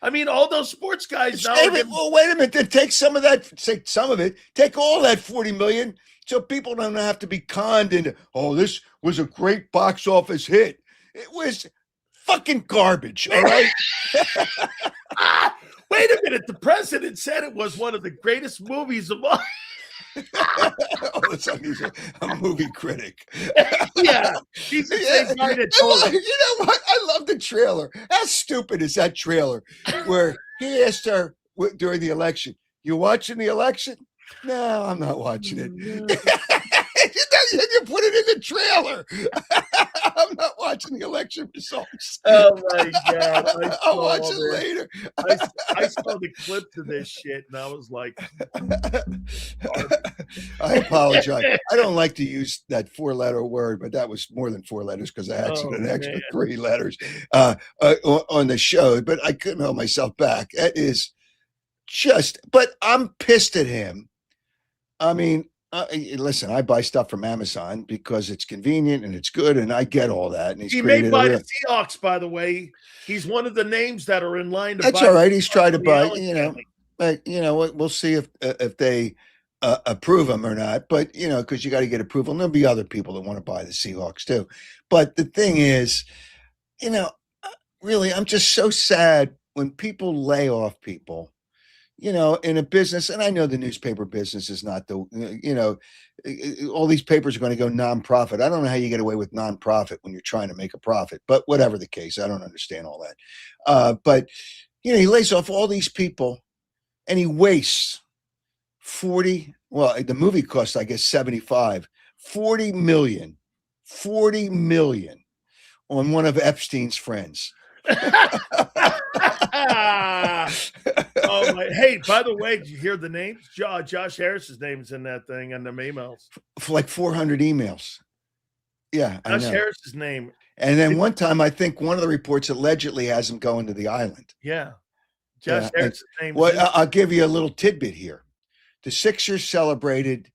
I mean, all those sports guys now. Well, wait a minute. Then take some of that. Take some of it. Take all that $40 million. So people don't have to be conned into, this was a great box office hit. It was fucking garbage, all right? Wait a minute. The president said it was one of the greatest movies of all. He's a movie critic. Yeah. He's the same guy that told him. You know what? I love the trailer. How stupid is that trailer where he asked her during the election, "You watching the election?" "No, I'm not watching it." You put it in the trailer. I'm not watching the election results. Oh my God. I'll watch it later. I saw the clip to this shit and I was like, I apologize. I don't like to use that 4-letter word, but that was more than 4 letters because I had an extra 3 letters on the show, but I couldn't hold myself back. That is but I'm pissed at him. I mean, listen, I buy stuff from Amazon because it's convenient and it's good, and I get all that. And he's made by the Seahawks, by the way. He's one of the names that are in line to That's buy. All right. He's trying to buy, we'll see if they approve him or not. But, because you got to get approval. And there'll be other people that want to buy the Seahawks too. But the thing is, really, I'm just so sad when people lay off people. In a business, and I know the newspaper business is not all these papers are going to go nonprofit. I don't know how you get away with nonprofit when you're trying to make a profit, but whatever the case, I don't understand all that. But, he lays off all these people and he wastes 40. Well, the movie cost, I guess, 75, 40 million on one of Epstein's friends. Oh my! Hey, by the way, did you hear the names? Josh Harris's name is in that thing and the emails. Like 400 emails. Yeah, Josh Harris's name. And then one time, I think one of the reports allegedly has him going to the island. Yeah, Josh Harris's name. Well, I'll give you a little tidbit here. The Sixers celebrated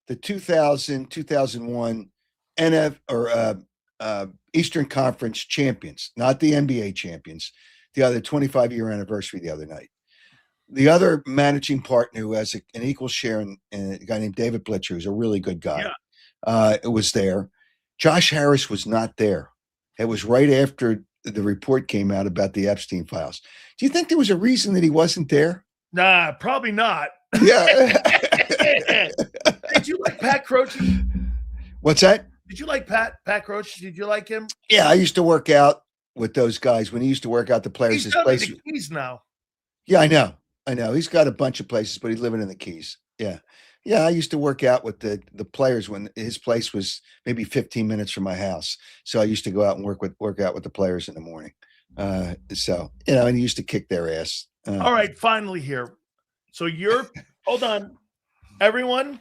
the 2000-2001 Eastern Conference champions, not the NBA champions. The other 25-year anniversary the other night. The other managing partner who has an equal share in a guy named David Blitzer, who's a really good guy, was there. Josh Harris was not there. It was right after the report came out about the Epstein files. Do you think there was a reason that he wasn't there? Nah, probably not. Yeah. Did you like Pat Croce? What's that? Did you like Pat Croce? Did you like him? Yeah, I used to work out with those guys when he used to work out the players. He's down in the Keys now. Yeah, I know. He's got a bunch of places, but he's living in the Keys. Yeah. Yeah, I used to work out with the players when his place was maybe 15 minutes from my house. So I used to go out and work out with the players in the morning. So, and he used to kick their ass. All right, finally here. So hold on, everyone.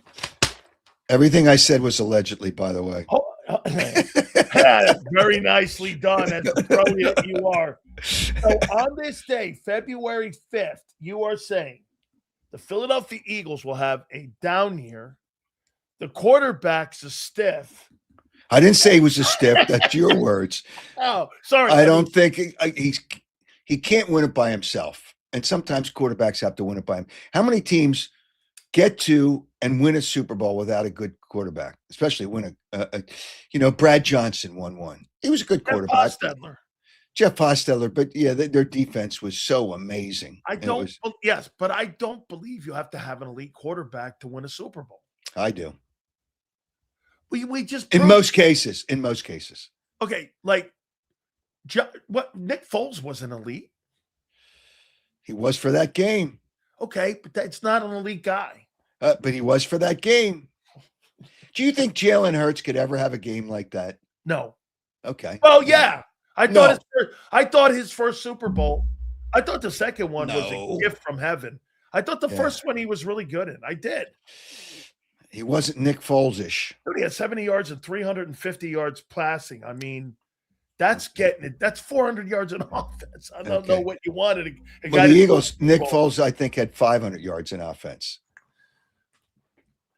Everything I said was allegedly, by the way. Very nicely done, as brilliant you are. So on this day, February 5th, you are saying the Philadelphia Eagles will have a down year. The quarterback's a stiff. I didn't say he was a stiff. That's your words. Oh, sorry. I don't think he can't win it by himself. And sometimes quarterbacks have to win it by him. How many teams get to and win a Super Bowl without a good quarterback, especially win Brad Johnson won one. He was a good quarterback. Jeff Hostetler, but yeah, their defense was so amazing. Yes, but I don't believe you have to have an elite quarterback to win a Super Bowl. I do. We just in most cases. Okay, what Nick Foles was an elite. He was for that game. Okay, but that's not an elite guy. But he was for that game. Do you think Jalen Hurts could ever have a game like that? No. Okay. Well, yeah. I thought his first Super Bowl. I thought the second one was a gift from heaven. I thought the first one he was really good in. I did. He wasn't Nick Foles-ish. He had 70 yards and 350 yards passing. I mean, that's getting it. That's 400 yards in offense. I don't know what you wanted. The Eagles, Nick Foles, I think, had 500 yards in offense.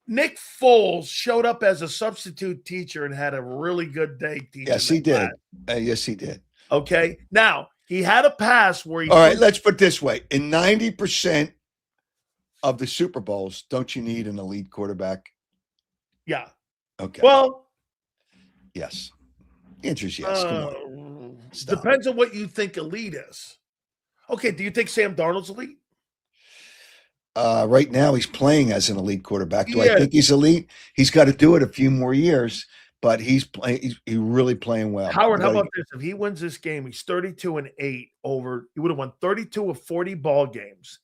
Nick Foles showed up as a substitute teacher and had a really good day teaching. Yes, he did. Yes, he did. Okay. Now, he had a pass where he... All right, let's put it this way. In 90% of the Super Bowls, don't you need an elite quarterback? Yeah. Okay. Well... Yes. The answer is yes. Come on. Depends on what you think elite is. Okay, do you think Sam Darnold's elite? Right now, he's playing as an elite quarterback. Do I think he's elite? He's got to do it a few more years, but he's really playing well. Howard, how about this? If he wins this game, he's 32-8 over. He would have won 32 of 40 ball games.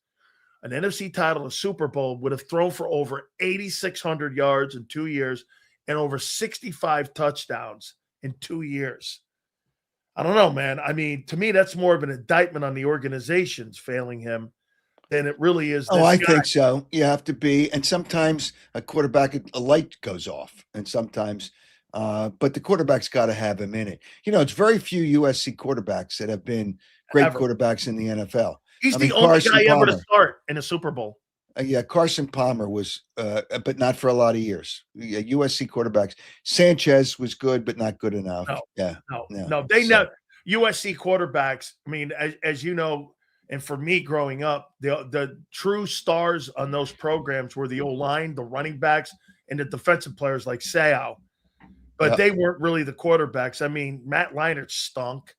An NFC title, a Super Bowl, would have thrown for over 8,600 yards in 2 years and over 65 touchdowns in 2 years. I don't know, man. I mean, to me, that's more of an indictment on the organizations failing him than it really is. I think so. You have to be. And sometimes a quarterback, a light goes off. And sometimes, but the quarterback's got to have him in it. It's very few USC quarterbacks that have been great quarterbacks in the NFL. He's the only guy ever to start in a Super Bowl. Yeah, Carson Palmer was, but not for a lot of years. Yeah, USC quarterbacks. Sanchez was good, but not good enough. No. They know USC quarterbacks. I mean, as you know, and for me growing up, the true stars on those programs were the O-line, the running backs, and the defensive players like Sileo. But they weren't really the quarterbacks. I mean, Matt Leinart stunk.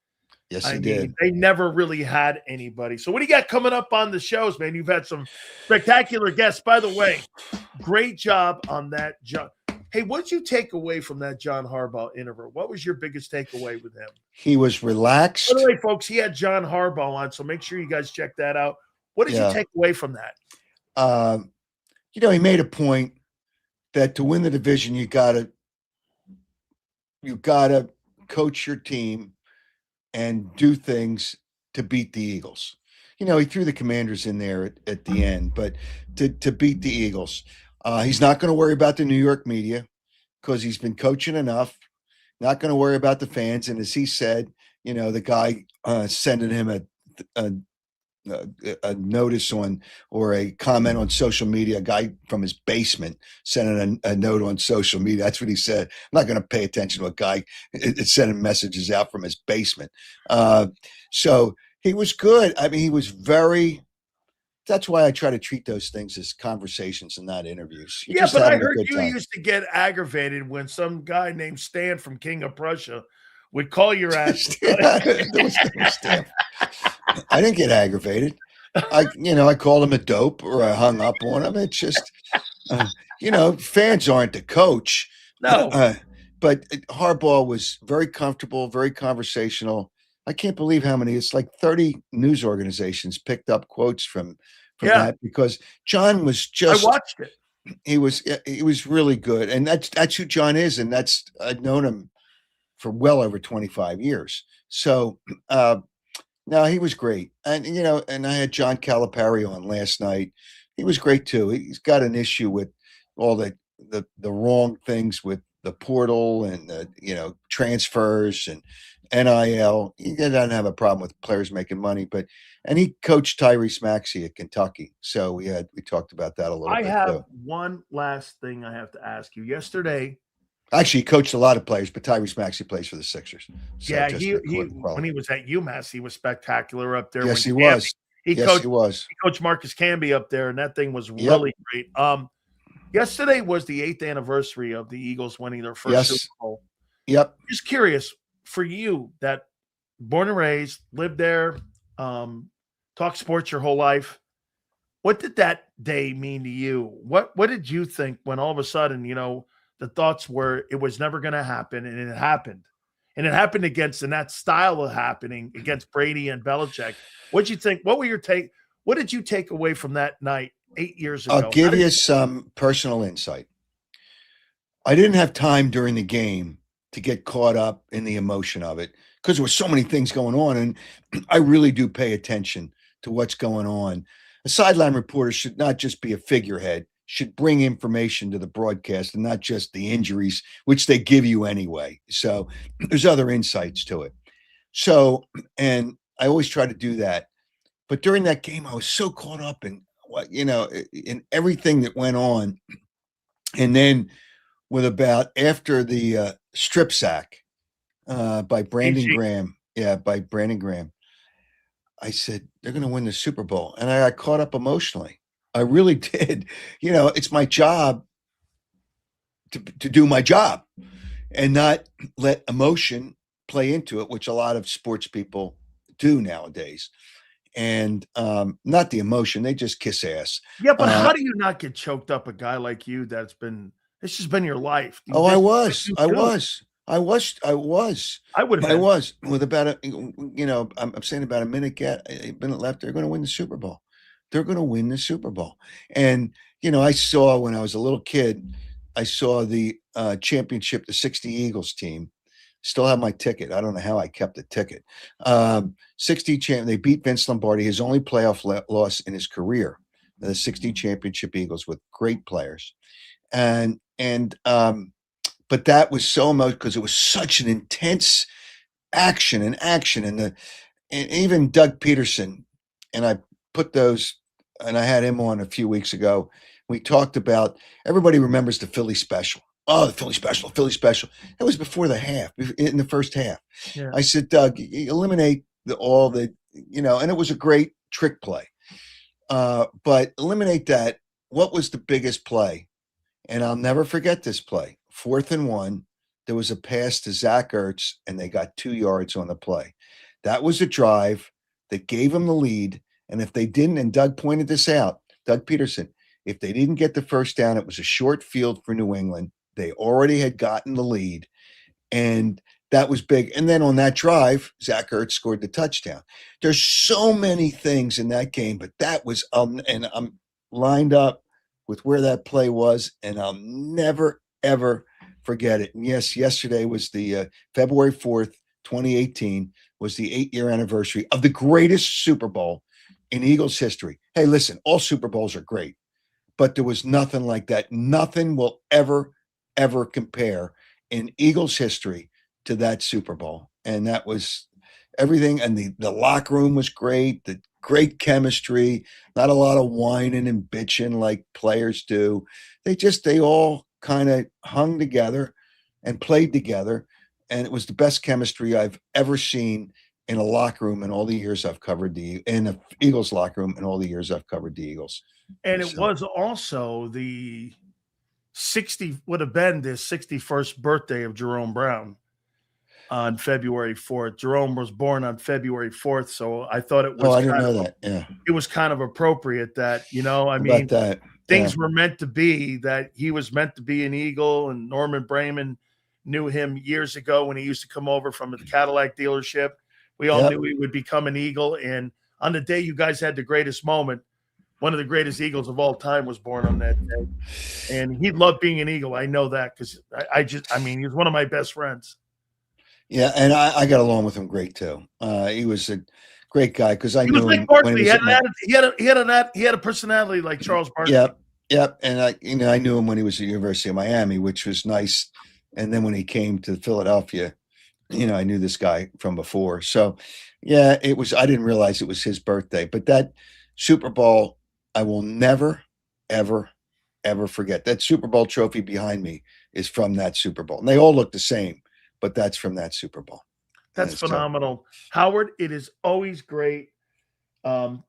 Yes, he did. They never really had anybody. So what do you got coming up on the shows, man? You've had some spectacular guests. By the way, great job on that, John. Hey, what did you take away from that John Harbaugh interview? What was your biggest takeaway with him? He was relaxed. By the way, folks, he had John Harbaugh on, so make sure you guys check that out. What did you take away from that? He made a point that to win the division, you gotta coach your team and do things to beat the Eagles. He threw the Commanders in there at the end, but to beat the Eagles, he's not going to worry about the New York media because he's been coaching enough. Not going to worry about the fans. And as he said, the guy sending him a notice on or a comment on social media, a guy from his basement sending a note on social media. That's what he said. I'm not going to pay attention to a guy sending messages out from his basement. So he was good. I mean, he was that's why I try to treat those things as conversations and not interviews. But I heard you used to get aggravated when some guy named Stan from King of Prussia would call your ass. There was no stamp. I didn't get aggravated. I called him a dope or I hung up on him. It's just, fans aren't the coach. No. But Harbaugh was very comfortable, very conversational. I can't believe how many. It's like 30 news organizations picked up quotes from that because John was just. I watched it. He was really good, and that's who John is, and I've known him for well over 25 years. So no, he was great, and and I had John Calipari on last night. He was great too. He's got an issue with all the wrong things with the portal and transfers and NIL. He doesn't have a problem with players making money, and he coached Tyrese Maxey at Kentucky. So we talked about that a little bit. I have one last thing I have to ask you. Yesterday, actually, he coached a lot of players, but Tyrese Maxey plays for the Sixers. So yeah, when he was at UMass, he was spectacular up there. Yes, he was. He coached Marcus Camby up there, and that thing was really great. Yesterday was the 8th anniversary of the Eagles winning their first Super Bowl. Yep. Just curious, for you that born and raised, lived there, talked sports your whole life, what did that day mean to you? What did you think when all of a sudden, the thoughts were it was never going to happen, and it happened? And it happened against, and that style of happening against Brady and Belichick. What did you think? What were your take? What did you take away from that night 8 years ago? I'll give you some personal insight. I didn't have time during the game to get caught up in the emotion of it because there were so many things going on, and I really do pay attention to what's going on. A sideline reporter should not just be a figurehead, should bring information to the broadcast and not just the injuries, which they give you anyway. So there's other insights to it. So, and I always try to do that. But during that game, I was so caught up in in everything that went on. And then after the strip sack by Brandon Graham. Yeah, by Brandon Graham. I said, they're going to win the Super Bowl. And I got caught up emotionally. I really did. It's my job to do my job and not let emotion play into it, which a lot of sports people do nowadays. And not the emotion. They just kiss ass. Yeah, but how do you not get choked up? A guy like you it's just been your life. I was with about I'm saying about a minute left. They're going to win the Super Bowl. They're going to win the Super Bowl. And, I saw when I was a little kid, I saw the championship, the 60 Eagles team. Still have my ticket. I don't know how I kept the ticket. 60 they beat Vince Lombardi, his only playoff loss in his career. The 60 championship Eagles with great players. But that was so much because it was such an intense action, and even Doug Peterson, and I put those, and I had him on a few weeks ago. We talked about, everybody remembers the Philly special. Oh, the Philly special. That was before the half, in the first half. Yeah. I said, Doug, eliminate and it was a great trick play. But eliminate that. What was the biggest play? And I'll never forget this play. 4th and 1, there was a pass to Zach Ertz, and they got 2 yards on the play. That was a drive that gave them the lead. And if they didn't, and Doug pointed this out, Doug Peterson, if they didn't get the first down, it was a short field for New England. They already had gotten the lead, and that was big. And then on that drive, Zach Ertz scored the touchdown. There's so many things in that game, but that was and I'm lined up with where that play was, and I'll never, ever forget it. And yes, yesterday was the February 4th, 2018, was the 8-year anniversary of the greatest Super Bowl in Eagles history. Hey, listen, all Super Bowls are great, but there was nothing like that. Nothing will ever compare in Eagles history to that Super Bowl. And that was everything. And the locker room was great, the great chemistry, not a lot of whining and bitching like players do. They all kind of hung together and played together. And it was the best chemistry I've ever seen in a locker room in all the years I've covered in the Eagles locker room in all the years I've covered the Eagles. And it was also the 61st birthday of Jerome Brown. on February 4th. Jerome was born on February 4th, so I thought it was. Oh, I didn't know that. Yeah, it was kind of appropriate that I How mean, about that? things were meant to be, that he was meant to be an Eagle, and Norman Brayman knew him years ago when he used to come over from the Cadillac dealership. We all knew he would become an Eagle, and on the day you guys had the greatest moment, one of the greatest Eagles of all time was born on that day. And he loved being an Eagle. I know that because I mean, he's one of my best friends. Yeah, and I got along with him great too. He was a great guy because I knew him when he had a personality like Charles Barkley. Yep. And I knew him when he was at the University of Miami, which was nice. And then when he came to Philadelphia, I knew this guy from before. So yeah, I didn't realize it was his birthday, but that Super Bowl, I will never, ever, ever forget. That Super Bowl trophy behind me is from that Super Bowl. And they all look the same, but that's from that Super Bowl. That's phenomenal. Howard, it is always great.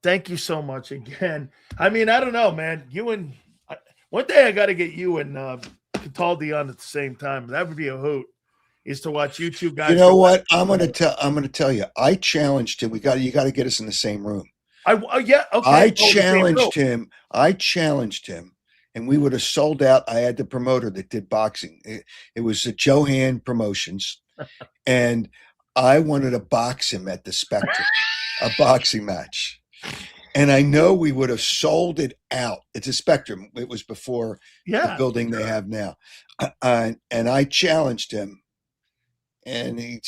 Thank you so much again. I mean, I don't know, man. One day I got to get you and Cataldi on at the same time. That would be a hoot. Is to watch you two guys. You know what? I'm going to tell you. I challenged him. You got to get us in the same room. Okay. I challenged him, and we would have sold out. I had the promoter that did boxing. It was the Johan Promotions, and I wanted to box him at the Spectrum, a boxing match. And I know we would have sold it out. It's a Spectrum. It was before the building they have now. And I challenged him, and he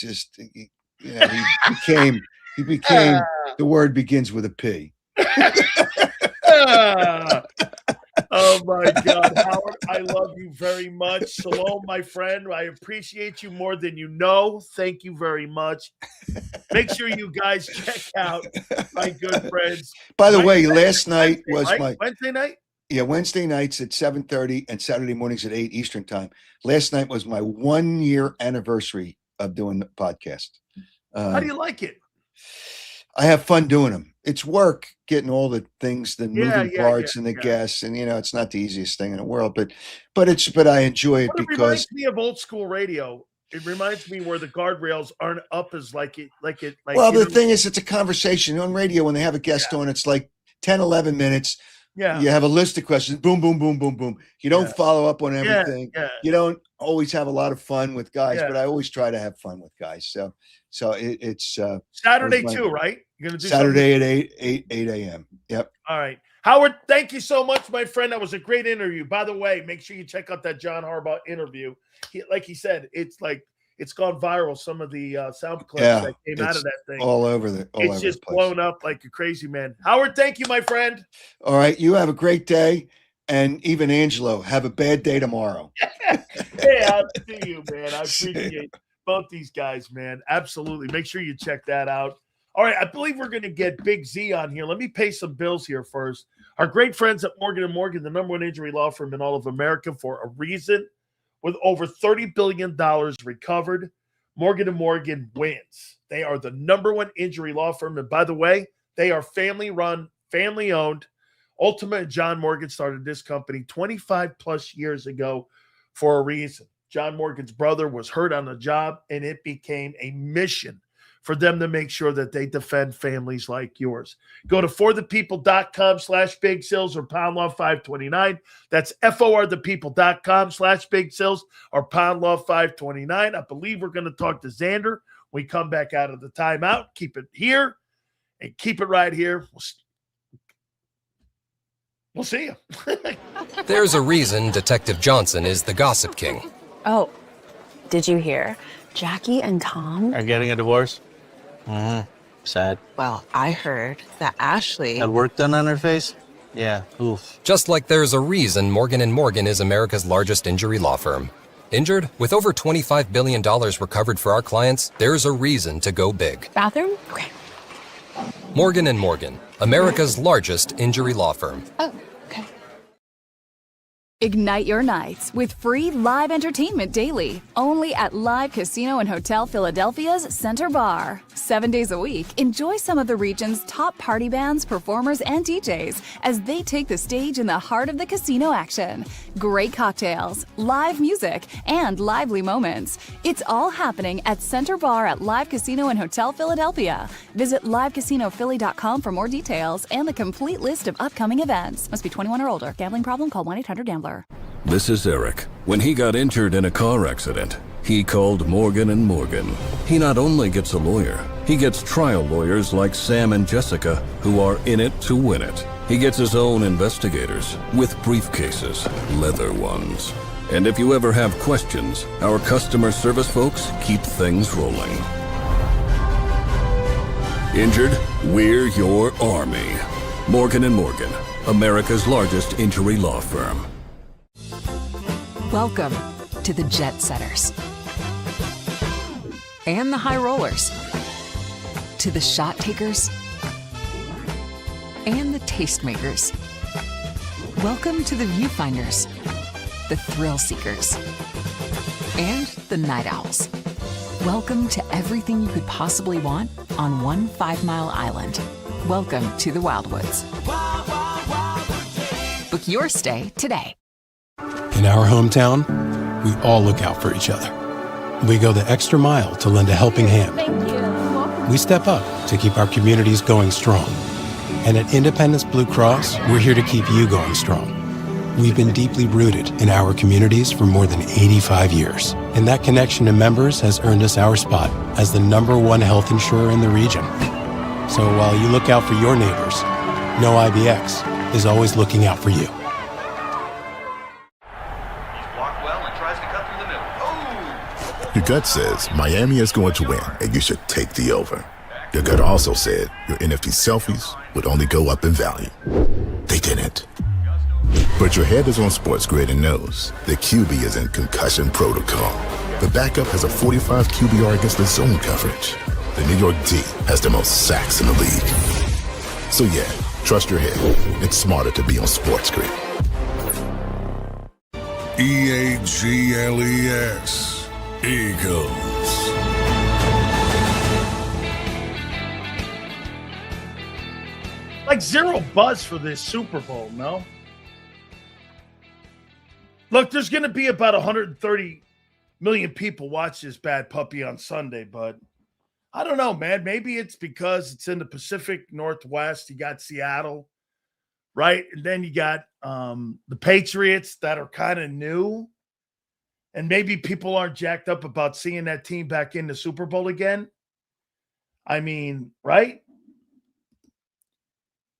became the word begins with a P. Oh my God, Howard, I love you very much. Shalom, my friend. I appreciate you more than you know. Thank you very much. Make sure you guys check out my good friends. By the way, last night was my Wednesday night. Yeah, Wednesday nights at 7:30 and Saturday mornings at 8 Eastern time. Last night was my 1-year anniversary of doing the podcast. How do you like it? I have fun doing them. It's work getting all the things, the moving parts and the guests, and it's not the easiest thing in the world, but I enjoy it because it reminds me of old school radio. It reminds me where the guardrails aren't up as like well, the thing is, it's a conversation on radio. When they have a guest on, it's like 10, 11 minutes. Yeah. You have a list of questions. Boom, boom, boom, boom, boom. You don't follow up on everything. Yeah. You don't always have a lot of fun with guys, but I always try to have fun with guys. So it's Saturday too, right? You're gonna do Saturday at 8 a.m. Yep. All right. Howard, thank you so much, my friend. That was a great interview. By the way, make sure you check out that John Harbaugh interview. Like he said, it's gone viral. Some of the sound clips that came out of that thing. It's just blown up like a crazy man. Howard, thank you, my friend. All right. You have a great day. And even Angelo, have a bad day tomorrow. Hey, I'll see you, man. I appreciate both these guys, man. Absolutely. Make sure you check that out. All right. I believe we're going to get Big Z on here. Let me pay some bills here first. Our great friends at Morgan & Morgan, the #1 injury law firm in all of America for a reason. With over $30 billion recovered, Morgan & Morgan wins. They are the #1 injury law firm. And by the way, they are family-run, family-owned. Ultima and John Morgan started this company 25 plus years ago for a reason. John Morgan's brother was hurt on the job, and it became a mission for them to make sure that they defend families like yours. Go to forthepeople.com/big sills or pound law 529. That's forthepeople.com/big sills or pound law 529. I believe we're going to talk to Zander when we come back out of the timeout. Keep it here and keep it right here. We'll see you. There's a reason Detective Johnson is the gossip king. Oh, did you hear? Jackie and Tom are getting a divorce? Mm-hmm. Sad. Well, I heard that Ashley had work done on her face? Yeah, oof. Just like there's a reason Morgan & Morgan is America's largest injury law firm. Injured? With over $25 billion recovered for our clients, there's a reason to go big. Bathroom? Okay. Morgan & Morgan, America's largest injury law firm. Oh, okay. Ignite your nights with free live entertainment daily, only at Live Casino and Hotel Philadelphia's Center Bar. 7 days a week, enjoy some of the region's top party bands, performers, and DJs as they take the stage in the heart of the casino action. Great cocktails, live music, and lively moments. It's all happening at Center Bar at Live Casino and Hotel Philadelphia. Visit livecasinophilly.com for more details and the complete list of upcoming events. Must be 21 or older. Gambling problem? Call 1-800-GAMBLER. This is Eric. When he got injured in a car accident, he called Morgan & Morgan. He not only gets a lawyer, he gets trial lawyers like Sam and Jessica, who are in it to win it. He gets his own investigators with briefcases, leather ones. And if you ever have questions, our customer service folks keep things rolling. Injured? We're your army. Morgan & Morgan, America's largest injury law firm. Welcome to the Jet Setters and the High Rollers, to the Shot Takers and the Tastemakers. Welcome to the Viewfinders, the Thrill Seekers, and the Night Owls. Welcome to everything you could possibly want on one 5-mile island. Welcome to the Wildwoods. Book your stay today. In our hometown, we all look out for each other. We go the extra mile to lend a helping hand. We step up to keep our communities going strong. And at Independence Blue Cross, we're here to keep you going strong. We've been deeply rooted in our communities for more than 85 years. And that connection to members has earned us our spot as the #1 health insurer in the region. So while you look out for your neighbors, know IBX is always looking out for you. Your gut says Miami is going to win, and you should take the over. Your gut also said your NFT selfies would only go up in value. They didn't. But your head is on Sports Grid and knows the QB is in concussion protocol. The backup has a 45 QBR against the zone coverage. The New York D has the most sacks in the league. So yeah, trust your head. It's smarter to be on Sports Grid. EAGLES. Eagles. Like zero buzz for this Super Bowl, no? Look, there's going to be about 130 million people watch this bad puppy on Sunday, but I don't know, man. Maybe it's because it's in the Pacific Northwest. You got Seattle, right? And then you got the Patriots that are kind of new. And maybe people aren't jacked up about seeing that team back in the Super Bowl again. I mean, right?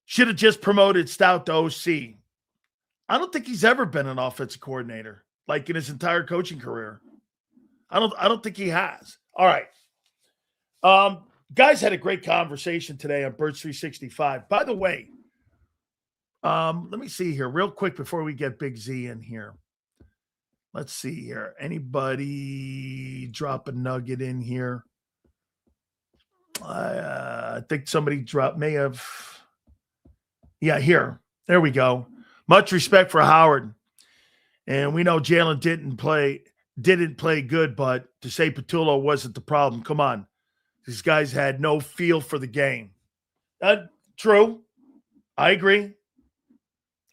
Should have just promoted Stout to OC. I don't think he's ever been an offensive coordinator, like in his entire coaching career. I don't think he has. All right. Guys had a great conversation today on Birds 365. By the way, let me see here real quick before we get Big Z in here. Let's see here. Anybody drop a nugget in here? I think somebody may have. Yeah, here. There we go. Much respect for Howard. And we know Jalen didn't play good, but to say Patullo wasn't the problem. Come on. These guys had no feel for the game. True. I agree.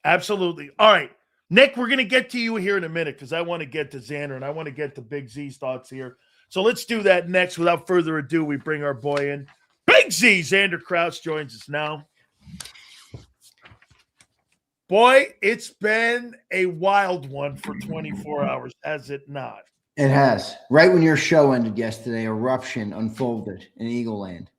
Absolutely. All right. Nick, we're going to get to you here in a minute because I want to get to Zander and I want to get to Big Z's thoughts here. So let's do that next. Without further ado, we bring our boy in. Big Z, Zander Krause joins us now. Boy, it's been a wild one for 24 hours, has it not? It has. Right when your show ended yesterday, eruption unfolded in Eagle Land.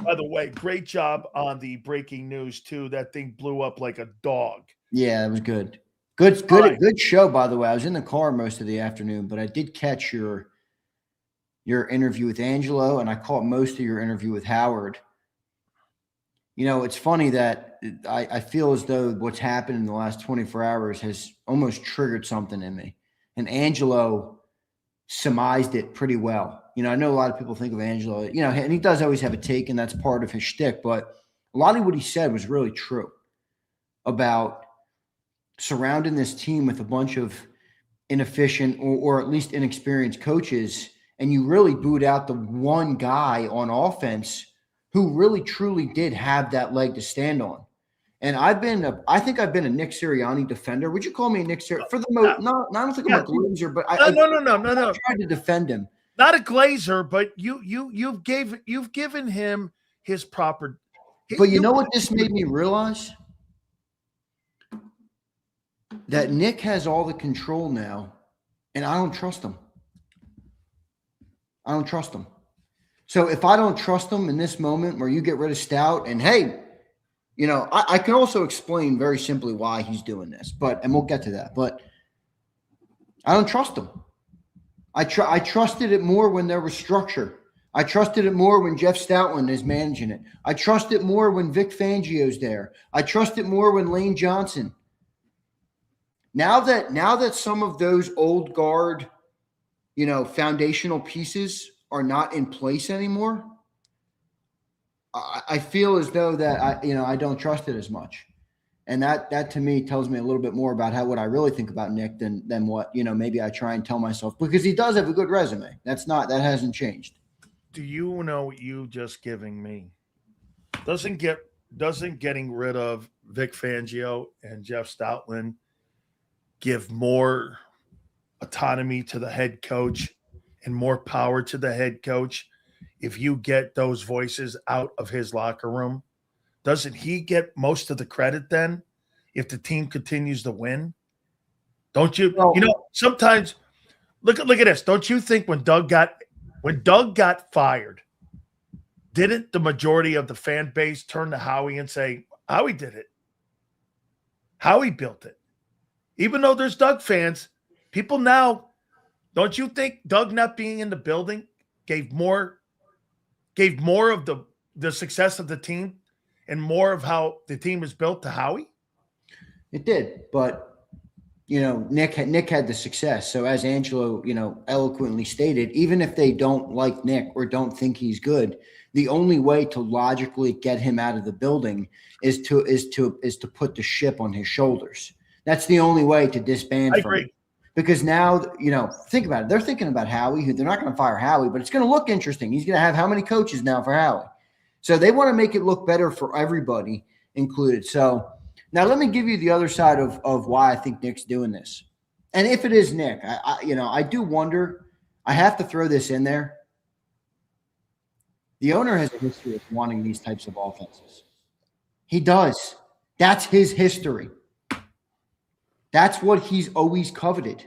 By the way, great job on the breaking news, too. That thing blew up like a dog. Yeah, it was good. Good show, by the way. I was in the car most of the afternoon, but I did catch your interview with Angelo, and I caught most of your interview with Howard. You know, it's funny that I feel as though what's happened in the last 24 hours has almost triggered something in me. And Angelo surmised it pretty well. You know, I know a lot of people think of Angelo, you know, and he does always have a take, and that's part of his shtick. But a lot of what he said was really true about surrounding this team with a bunch of inefficient or at least inexperienced coaches and you really boot out the one guy on offense who really truly did have that leg to stand on. And I think I've been a Nick Sirianni defender. Would you call me a Nick Sirianni? For the most, I don't think I'm a glazer, but I tried to defend him. Not a glazer, but you've given him his proper. But you know what this made me realize? That Nick has all the control now, and I don't trust him. I don't trust him. So if I don't trust him in this moment where you get rid of Stout, and hey, you know, I can also explain very simply why he's doing this, and we'll get to that. But I don't trust him. I trusted it more when there was structure. I trusted it more when Jeff Stoutland is managing it. I trust it more when Vic Fangio's there. I trust it more when Lane Johnson. Now that some of those old guard, you know, foundational pieces are not in place anymore, I feel as though that I don't trust it as much. And that to me tells me a little bit more about what I really think about Nick than what, you know, maybe I try and tell myself, because he does have a good resume. That hasn't changed. Do you know what you just giving me? Doesn't getting rid of Vic Fangio and Jeff Stoutland give more autonomy to the head coach and more power to the head coach if you get those voices out of his locker room? Doesn't he get most of the credit then if the team continues to win? Don't you? Well, you know, sometimes look at this. Don't you think when Doug got fired, didn't the majority of the fan base turn to Howie and say, Howie did it? Howie built it. Even though there's Doug fans, people now, don't you think Doug not being in the building gave more of the success of the team and more of how the team is built to Howie? It did, but you know, Nick had the success. So as Angelo, you know, eloquently stated, even if they don't like Nick or don't think he's good, the only way to logically get him out of the building is to put the ship on his shoulders. That's the only way to disband. I agree. Him. Because now, you know, think about it. They're thinking about Howie, who they're not going to fire Howie, but it's going to look interesting. He's going to have how many coaches now for Howie? So they want to make it look better for everybody included. So now let me give you the other side of why I think Nick's doing this. And if it is Nick, I do wonder, I have to throw this in there. The owner has a history of wanting these types of offenses. He does. That's his history. That's what he's always coveted.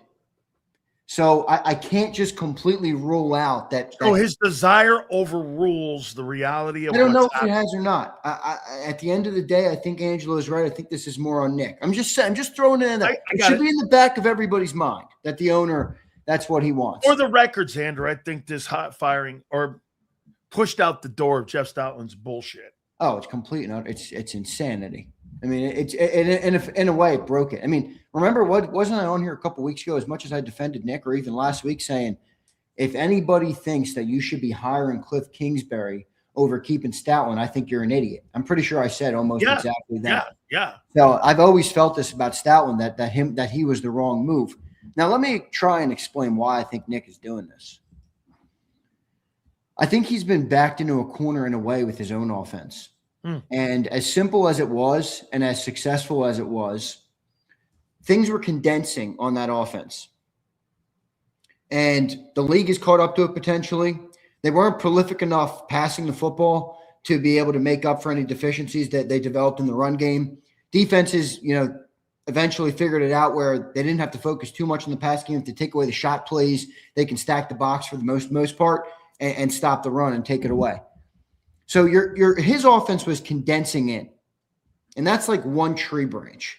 So I can't just completely rule out that. So his desire overrules the reality of. I don't know if it has or not. At the end of the day, I think Angelo is right. I think this is more on Nick. I'm just throwing it in there. It should be in the back of everybody's mind that the owner, that's what he wants. For the record, Zander, I think this hot firing or pushed out the door of Jeff Stoutland's bullshit. Oh, it's complete. It's insanity. I mean, in a way, it broke it. I mean, remember wasn't I on here a couple of weeks ago, as much as I defended Nick, or even last week, saying if anybody thinks that you should be hiring Cliff Kingsbury over keeping Stoutland, I think you're an idiot. I'm pretty sure I said almost exactly that. Yeah. So I've always felt this about Stoutland, that he was the wrong move. Now let me try and explain why I think Nick is doing this. I think he's been backed into a corner in a way with his own offense. And as simple as it was and as successful as it was, things were condensing on that offense. And the league is caught up to it potentially. They weren't prolific enough passing the football to be able to make up for any deficiencies that they developed in the run game. Defenses, you know, eventually figured it out where they didn't have to focus too much on the pass game. To take away the shot plays, they can stack the box for the most part and stop the run and take it away. So his offense was condensing in, and that's like one tree branch.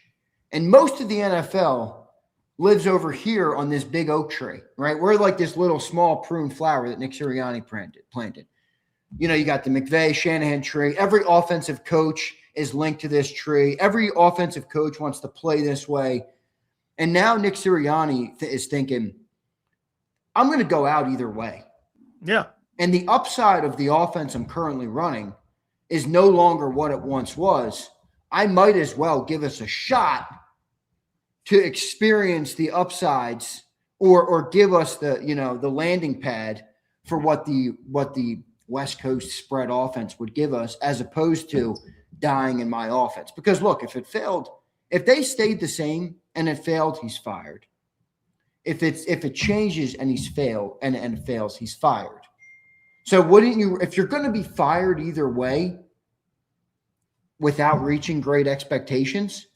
And most of the NFL lives over here on this big oak tree, right? We're like this little small prune flower that Nick Sirianni planted. You know, you got the McVay, Shanahan tree. Every offensive coach is linked to this tree. Every offensive coach wants to play this way. And now Nick Sirianni is thinking, I'm going to go out either way. Yeah. And the upside of the offense I'm currently running is no longer what it once was. I might as well give us a shot to experience the upsides or give us the landing pad for what the West Coast spread offense would give us, as opposed to dying in my offense. Because look, if they stayed the same and it failed, he's fired. If it changes and he's failed and it fails, he's fired. So wouldn't you, if you're going to be fired either way without reaching great expectations,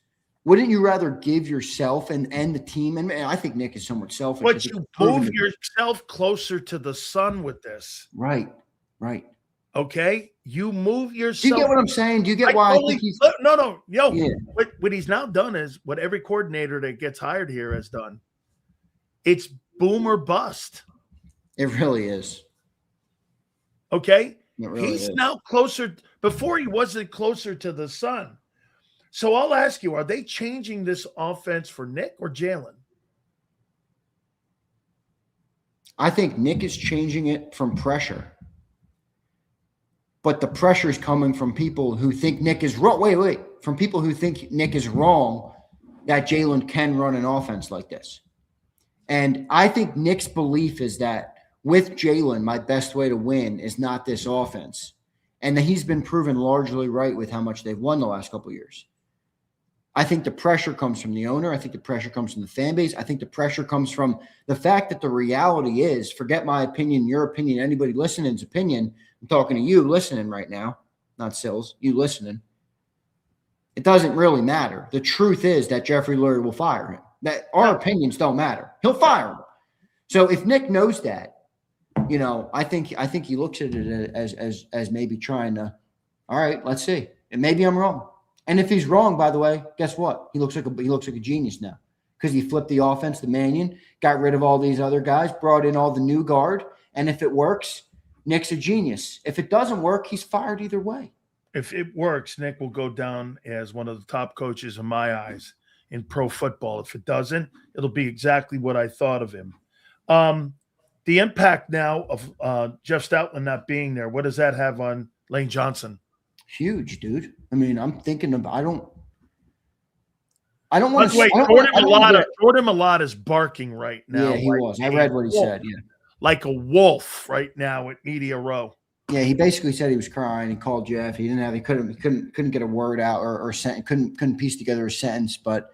wouldn't you rather give yourself and the team, and I think Nick is somewhat selfish. But you move yourself closer to the sun with this. Right. Okay? You move yourself. Do you get what I'm saying? Do you get why I think he's... No. Yo, yeah. What he's now done is what every coordinator that gets hired here has done. It's boom or bust. It really is. Okay? Really he's is. now closer. Before he wasn't closer to the sun. So I'll ask you, are they changing this offense for Nick or Jalen? I think Nick is changing it from pressure. But the pressure is coming from people who think Nick is wrong. Wait. From people who think Nick is wrong that Jalen can run an offense like this. And I think Nick's belief is that with Jalen, my best way to win is not this offense. And that he's been proven largely right with how much they've won the last couple of years. I think the pressure comes from the owner. I think the pressure comes from the fan base. I think the pressure comes from the fact that the reality is, forget my opinion, your opinion, anybody listening's opinion. I'm talking to you listening right now, not Sills, you listening. It doesn't really matter. The truth is that Jeffrey Lurie will fire him. That our opinions don't matter. He'll fire him. So if Nick knows that, I think he looks at it as maybe trying to, all right, let's see. And maybe I'm wrong. And if he's wrong, by the way, guess what? He looks like a genius now, because he flipped the offense to Mannion, got rid of all these other guys, brought in all the new guard, and if it works, Nick's a genius. If it doesn't work, he's fired either way. If it works, Nick will go down as one of the top coaches in my eyes in pro football. If it doesn't, it'll be exactly what I thought of him. The impact now of Jeff Stoutland not being there, what does that have on Lane Johnson? Huge, dude. I mean, I'm thinking of. I don't want to. Wait, Jordan Malott is barking right now. Yeah, he was. I read what he said. Yeah, like a wolf right now at Media Row. Yeah, he basically said he was crying. He called Jeff. He couldn't get a word out or couldn't piece together a sentence. But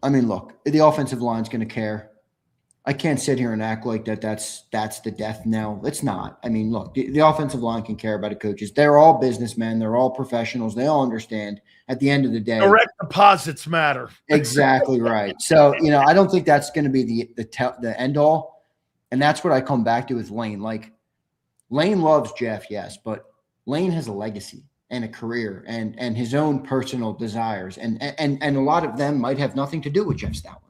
I mean, look, the offensive line's going to care. I can't sit here and act like that's the death knell. It's not. I mean, look, the offensive line can care about the coaches. They're all businessmen. They're all professionals. They all understand at the end of the day. Direct deposits matter. Exactly right. So, I don't think that's going to be the end all. And that's what I come back to with Lane. Like, Lane loves Jeff, yes, but Lane has a legacy and a career and his own personal desires. And a lot of them might have nothing to do with Jeff Stoutland.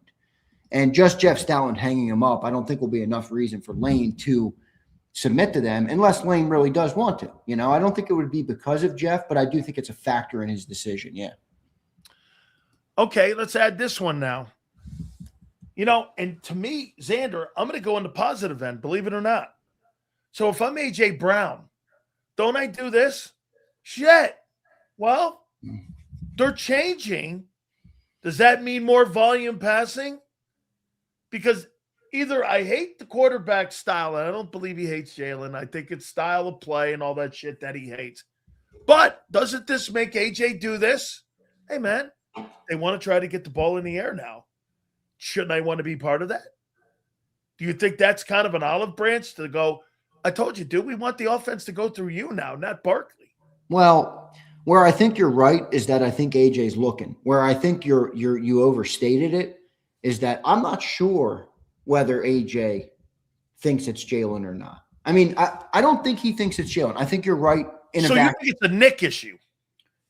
And just Jeff Stoutland hanging him up, I don't think will be enough reason for Lane to submit to them, unless Lane really does want to. I don't think it would be because of Jeff, but I do think it's a factor in his decision. Yeah. Okay, let's add this one now. And to me, Zander, I'm going to go on the positive end, believe it or not. So if I'm A.J. Brown, don't I do this? Shit. Well, they're changing. Does that mean more volume passing? Because either I hate the quarterback style, and I don't believe he hates Jalen. I think it's style of play and all that shit that he hates. But doesn't this make AJ do this? Hey, man, they want to try to get the ball in the air now. Shouldn't I want to be part of that? Do you think that's kind of an olive branch to go, I told you, dude, we want the offense to go through you now, not Barkley? Well, where I think you're right is that I think AJ's looking. Where I think you overstated it is that I'm not sure whether AJ thinks it's Jalen or not. I mean, I don't think he thinks it's Jalen. I think you're right in a vacuum. So you think it's a Nick issue?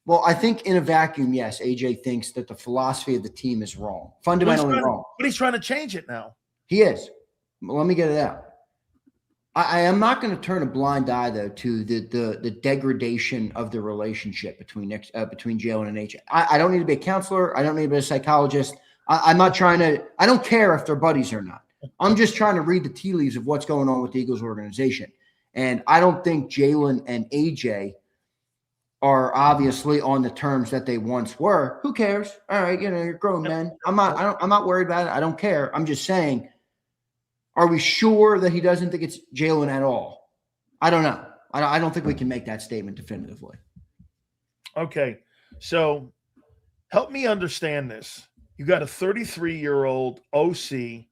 Well, I think in a vacuum, yes, AJ thinks that the philosophy of the team is wrong, fundamentally wrong. But he's trying to change it now. He is. Let me get it out. I am not going to turn a blind eye, though, to the degradation of the relationship between Jalen and AJ. I don't need to be a counselor. I don't need to be a psychologist. I'm not trying to – I don't care if they're buddies or not. I'm just trying to read the tea leaves of what's going on with the Eagles organization. And I don't think Jalen and AJ are obviously on the terms that they once were. Who cares? All right, you're grown men. I'm not worried about it. I don't care. I'm just saying, Are we sure that he doesn't think it's Jalen at all? I don't know. I don't think we can make that statement definitively. Okay, so help me understand this. You got a 33-year-old OC.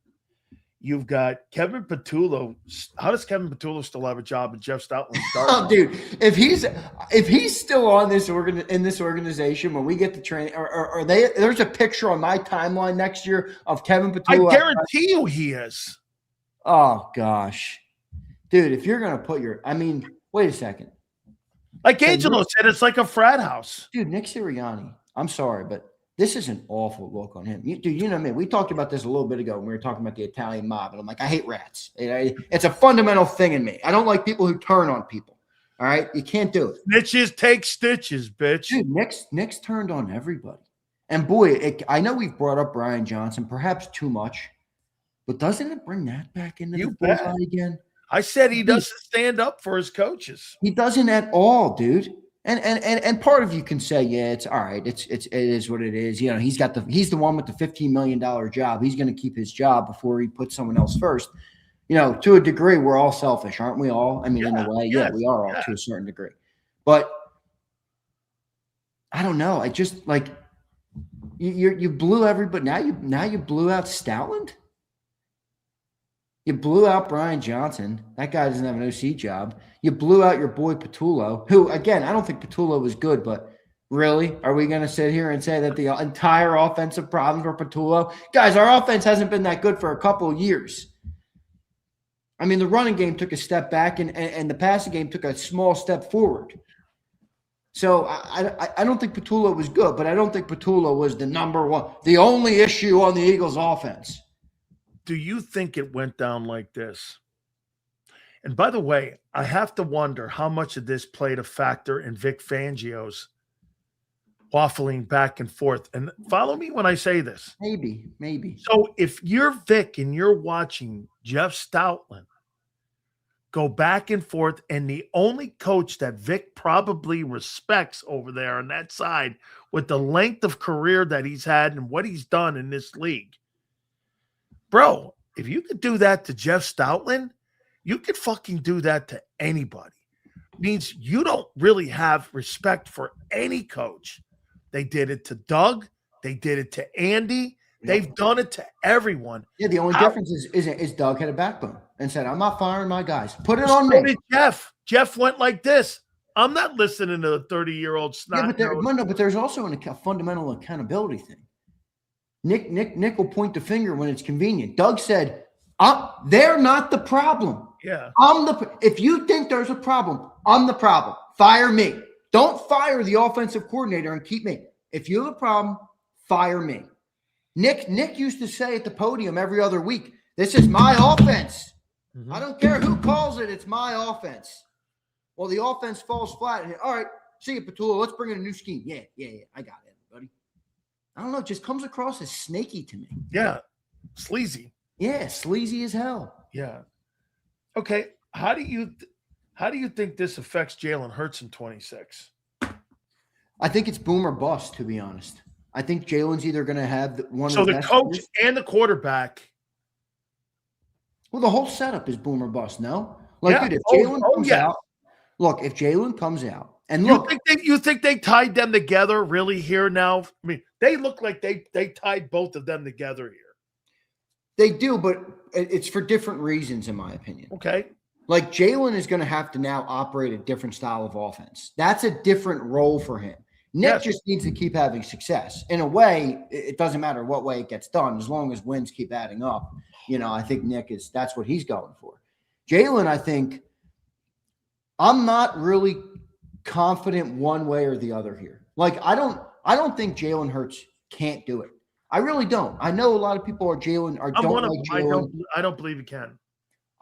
You've got Kevin Petullo. How does Kevin Petullo still have a job at Jeff Stoutland? Oh, dude, if he's still on this in this organization when we get to training, or there's a picture on my timeline next year of Kevin Petullo. I guarantee you he is. Oh gosh, dude, if you're gonna put wait a second. Like Angelo said, it's like a frat house. Dude, Nick Sirianni, I'm sorry, but this is an awful look on him. Dude, you know me. We talked about this a little bit ago when we were talking about the Italian mob, and I'm like, I hate rats. It's a fundamental thing in me. I don't like people who turn on people. All right? You can't do it. Snitches take stitches, bitch. Dude, Nick's turned on everybody. And boy, I know we've brought up Brian Johnson, perhaps too much, but doesn't it bring that back into the bullseye again? I said he doesn't stand up for his coaches. He doesn't at all, dude. And part of you can say, yeah, it's all right. It is what it is. You know, he's the one with the $15 million job. He's going to keep his job before he puts someone else first. You know, to a degree, we're all selfish, aren't we all? I mean, in a way, yeah, we are all to a certain degree. But I don't know. I just like you blew everybody. Now you blew out Stoutland. You blew out Brian Johnson. That guy doesn't have an OC job. You blew out your boy Petullo, who, again, I don't think Petullo was good, but really, are we going to sit here and say that the entire offensive problem for Petullo? Guys, our offense hasn't been that good for a couple of years. I mean, the running game took a step back, and the passing game took a small step forward. So I don't think Petullo was good, but I don't think Petullo was the number one, the only issue on the Eagles' offense. Do you think it went down like this? And by the way, I have to wonder how much of this played a factor in Vic Fangio's waffling back and forth. And follow me when I say this. Maybe. So if you're Vic and you're watching Jeff Stoutland go back and forth, and the only coach that Vic probably respects over there on that side with the length of career that he's had and what he's done in this league, bro, if you could do that to Jeff Stoutland, you could fucking do that to anybody. Means you don't really have respect for any coach. They did it to Doug. They did it to Andy. They've done it to everyone. Yeah, the only difference is Doug had a backbone and said, I'm not firing my guys. Put it on me. Did Jeff. Jeff went like this. I'm not listening to the 30-year-old snot. Yeah, but there's also a fundamental accountability thing. Nick will point the finger when it's convenient. Doug said, they're not the problem. Yeah. If you think there's a problem, I'm the problem. Fire me. Don't fire the offensive coordinator and keep me. If you have a problem, fire me. Nick used to say at the podium every other week, this is my offense. Mm-hmm. I don't care who calls it. It's my offense. Well, the offense falls flat. And, all right, see you, Petullo. Let's bring in a new scheme. Yeah. I got it, buddy. I don't know. It just comes across as snaky to me. Yeah. Sleazy. Yeah. Sleazy as hell. Yeah. Okay. How do you think this affects Jalen Hurts in 26? I think it's boom or bust, to be honest. I think Jalen's either going to have one of the best coach years. And the quarterback. Well, the whole setup is boom or bust, no? Dude, if Jalen comes out, look, if Jalen comes out, and look, you think they tied them together really here now? I mean, they look like they tied both of them together here. They do, but it's for different reasons, in my opinion. Okay. Like Jalen is going to have to now operate a different style of offense. That's a different role for him. Nick just needs to keep having success. In a way, it doesn't matter what way it gets done, as long as wins keep adding up. You know, I think that's what he's going for. Jalen, I think, I'm not really confident one way or the other here. Like, I don't think Jalen Hurts can't do it. I really don't. I know a lot of people don't like Jalen. I don't believe he can.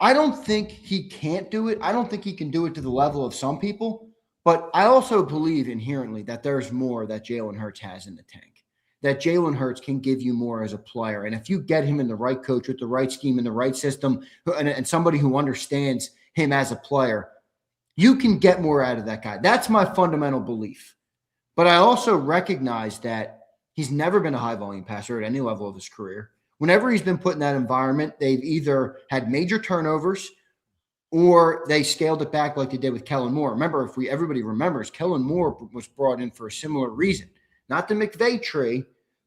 I don't think he can't do it. I don't think he can do it to the level of some people. But I also believe inherently that there's more that Jalen Hurts has in the tank, that Jalen Hurts can give you more as a player. And if you get him in the right coach with the right scheme and the right system and somebody who understands him as a player, you can get more out of that guy. That's my fundamental belief. But I also recognize that he's never been a high-volume passer at any level of his career. Whenever he's been put in that environment, they've either had major turnovers or they scaled it back like they did with Kellen Moore. Remember, everybody remembers, Kellen Moore was brought in for a similar reason. Not the McVay tree,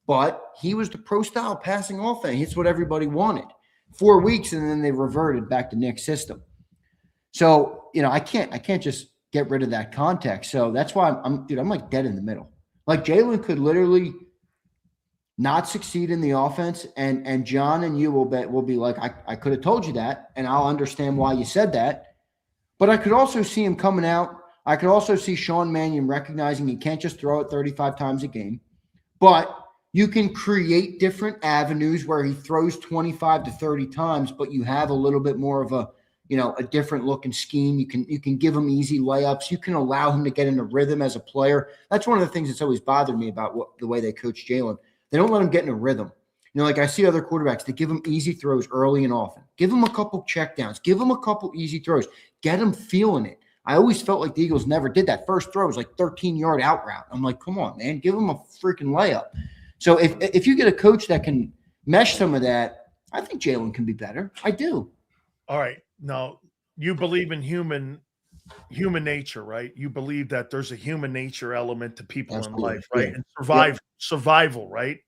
but he was the pro-style passing offense. It's what everybody wanted. 4 weeks, and then they reverted back to Nick's system. So, I can't just get rid of that context. So that's why I'm like dead in the middle. Like Jalen could literally not succeed in the offense, and John and you will be like, I could have told you that, and I'll understand why you said that. But I could also see him coming out. I could also see Sean Mannion recognizing he can't just throw it 35 times a game, but you can create different avenues where he throws 25 to 30 times, but you have a little bit more of a different looking scheme. You can give him easy layups. You can allow him to get in a rhythm as a player. That's one of the things that's always bothered me about the way they coach Jalen. They don't let him get in a rhythm. Like I see other quarterbacks, they give him easy throws early and often. Give him a couple checkdowns. Give him a couple easy throws. Get him feeling it. I always felt like the Eagles never did that. First throw was like 13-yard out route. I'm like, come on, man. Give him a freaking layup. So if you get a coach that can mesh some of that, I think Jalen can be better. I do. All right. Now, you believe in human nature, right? You believe that there's a human nature element to people in life, right? Yeah. And survival, right?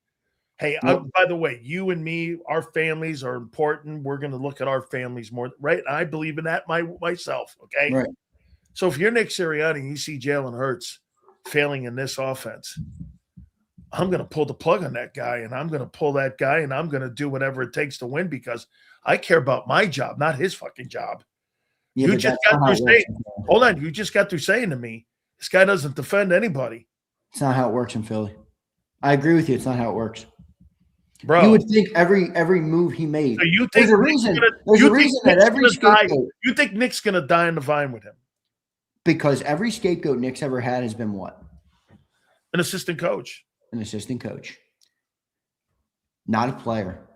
Hey, by the way, you and me, our families are important. We're going to look at our families more, right? I believe in that myself, okay? Right. So if you're Nick Sirianni and you see Jalen Hurts failing in this offense, I'm going to pull the plug on that guy, and I'm going to pull that guy, and I'm going to do whatever it takes to win because I care about my job, not his fucking job. Yeah, You just got through saying to me, this guy doesn't defend anybody. It's not how it works in Philly. I agree with you. It's not how it works. Bro, you would think every move he made. So you think there's a reason that every scapegoat. You think Nick's going to die in the vine with him? Because every scapegoat Nick's ever had has been what? An assistant coach. An assistant coach. Not a player.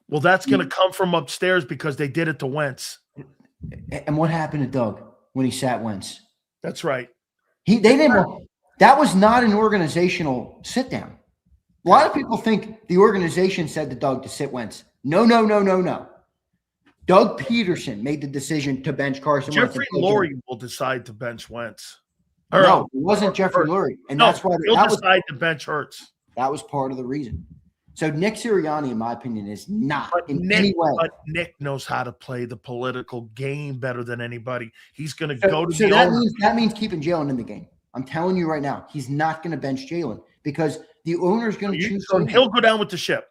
Well, that's going to come from upstairs because they did it to Wentz. And what happened to Doug when he sat Wentz? That's right. That was not an organizational sit down. A lot of people think the organization said to Doug to sit Wentz. No. Doug Peterson made the decision to bench Carson Wentz. Jeffrey Lurie will decide to bench Wentz. No, it wasn't Jeffrey Lurie. And that's why he'll decide to bench Hurts. That was part of the reason. So Nick Sirianni, in my opinion, is not any way. But Nick knows how to play the political game better than anybody. He's going to go to so the that means keeping Jalen in the game. I'm telling you right now, he's not going to bench Jalen because the owner's going to choose. So he'll go down with the ship.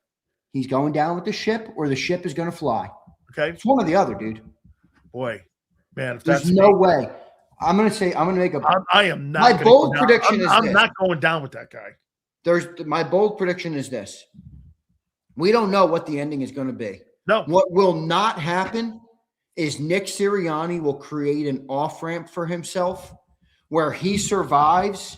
He's going down with the ship, or the ship is going to fly. Okay, it's one or the other, dude. Boy, man, if there's no way. I'm going to make a. I am not. My bold prediction is I'm not going down with that guy. My bold prediction is this. We don't know what the ending is going to be. No. What will not happen is Nick Sirianni will create an off-ramp for himself where he survives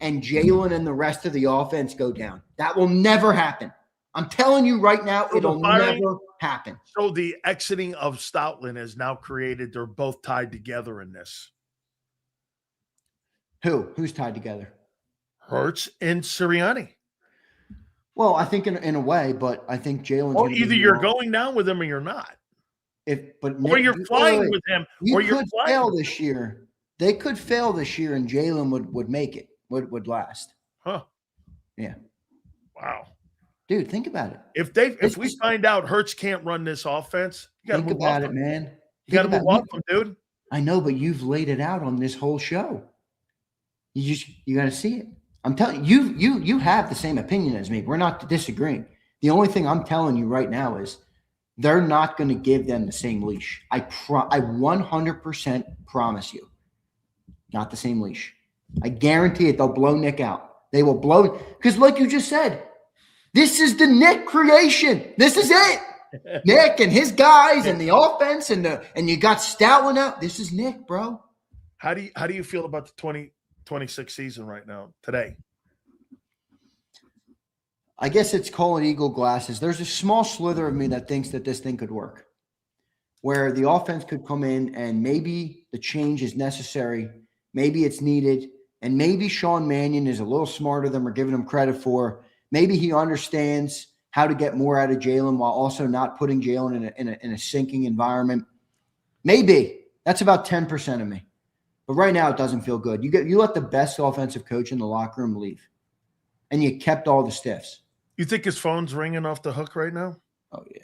and Jalen and the rest of the offense go down. That will never happen. I'm telling you right now, it'll never happen. So the exiting of Stoutland has now created, they're both tied together in this. Who's tied together? Hurts and Sirianni. Well, I think in a way, but I think Jalen. Or either you're going down with him or you're not. Or you're flying with him. Or you could fail this year. They could fail this year, and Jalen would make it. Would last. Huh? Yeah. Wow. Dude, think about it. If we find out Hurts can't run this offense, you got to think about it, man. You got to move off him, dude. I know, but you've laid it out on this whole show. You got to see it. I'm telling you, you have the same opinion as me. We're not disagreeing. The only thing I'm telling you right now is they're not going to give them the same leash. I 100% promise you. Not the same leash. I guarantee it. They'll blow Nick out. They will blow because, like you just said, this is the Nick creation. This is it. Nick and his guys and the offense and you got Stoutland out. This is Nick, bro. How do you feel about the 2026 season right now today? I guess it's calling eagle glasses. There's a small slither of me that thinks that this thing could work, where the offense could come in and maybe the change is necessary, maybe it's needed, and maybe Sean Mannion is a little smarter than we're giving him credit for. Maybe he understands how to get more out of Jalen while also not putting Jalen in a sinking environment. Maybe. That's about 10% of me. But right now it doesn't feel good. You let the best offensive coach in the locker room leave, and you kept all the stiffs. You think his phone's ringing off the hook right now? Oh yeah.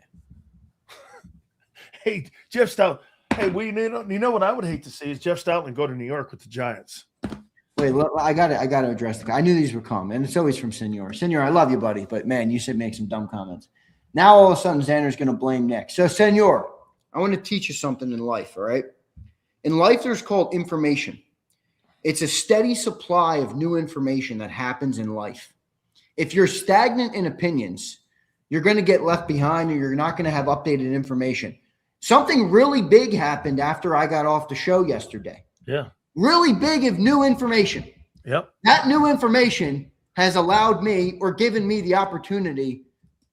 Hey, Jeff Stoutland. Hey, you know what I would hate to see is Jeff Stoutland go to New York with the Giants. Wait, look, I got to address the guy. I knew these were coming, and it's always from Senor. Senor, I love you, buddy, but man, you should make some dumb comments. Now all of a sudden, Xander's going to blame Nick. So, Senor, I want to teach you something in life. All right. In life, there's called information. It's a steady supply of new information that happens in life. If you're stagnant in opinions, you're going to get left behind, or you're not going to have updated information. Something really big happened after I got off the show yesterday. Yeah. Really big of new information. Yep. That new information has allowed me or given me the opportunity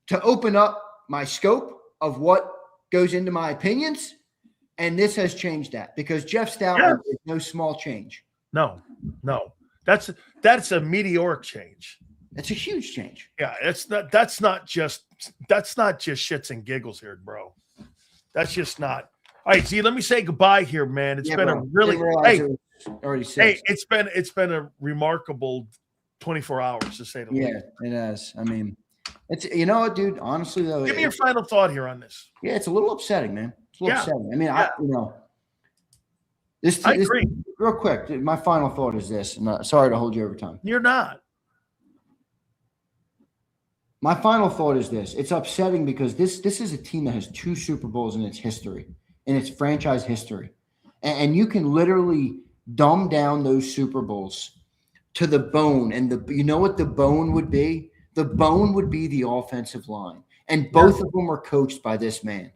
to open up my scope of what goes into my opinions. And this has changed that because Jeff Stoutland is no small change. No. That's a meteoric change. That's a huge change. Yeah, that's not just shits and giggles here, bro. That's just not. All right, Z, let me say goodbye here, man. It's been a really it's been a remarkable 24 hours to say the least. Yeah, it has. I mean, it's dude, honestly though. Give me your final thought here on this. Yeah, it's a little upsetting, man. It's a little upsetting. I mean, I agree. Real quick, my final thought is this. And sorry to hold you over time. You're not. My final thought is this. It's upsetting because this is a team that has 2 Super Bowls in its history, in its franchise history. And you can literally dumb down those Super Bowls to the bone. And you know what the bone would be? The bone would be the offensive line. And both of them were coached by this man.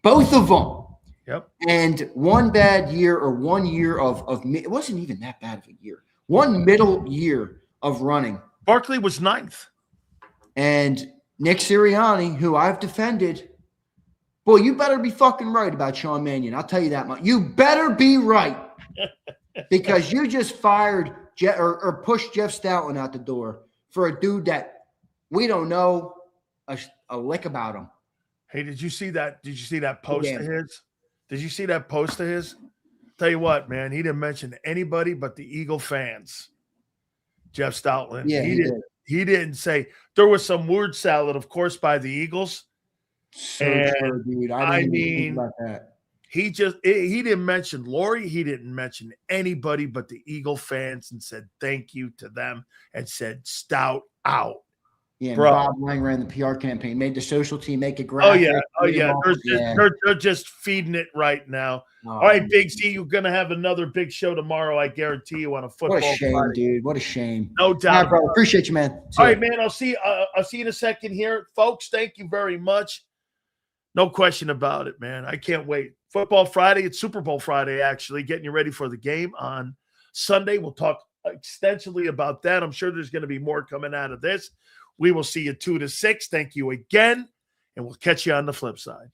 Both of them. Yep. And one bad year or 1 year of it wasn't even that bad of a year. One middle year of running. Barkley was 9th. And Nick Sirianni, who I've defended, boy, you better be fucking right about Sean Mannion. I'll tell you that much. You better be right because you just fired or pushed Jeff Stoutland out the door for a dude that we don't know a lick about him. Hey, did you see that? Did you see that post of his? Did you see that post of his? Tell you what, man, he didn't mention anybody but the Eagle fans. Jeff Stoutland. Yeah, he didn't say. There was some word salad, of course, by the Eagles. So true, dude. I didn't even think about that. He didn't mention Lori. He didn't mention anybody but the Eagle fans and said thank you to them and said Stout out. Yeah, bro. Bob Lang ran the PR campaign, made the social team make it graphic. Oh yeah. They're just feeding it right now. All right, Big C, you're gonna have another big show tomorrow. I guarantee you on a football. What a shame, Friday. dude. What a shame. No doubt, bro. Appreciate you, man. All right, man. I'll see you in a second here, folks. Thank you very much. No question about it, man. I can't wait. Football Friday. It's Super Bowl Friday, actually. Getting you ready for the game on Sunday. We'll talk extensively about that. I'm sure there's going to be more coming out of this. We will see you 2 to 6. Thank you again, and we'll catch you on the flip side.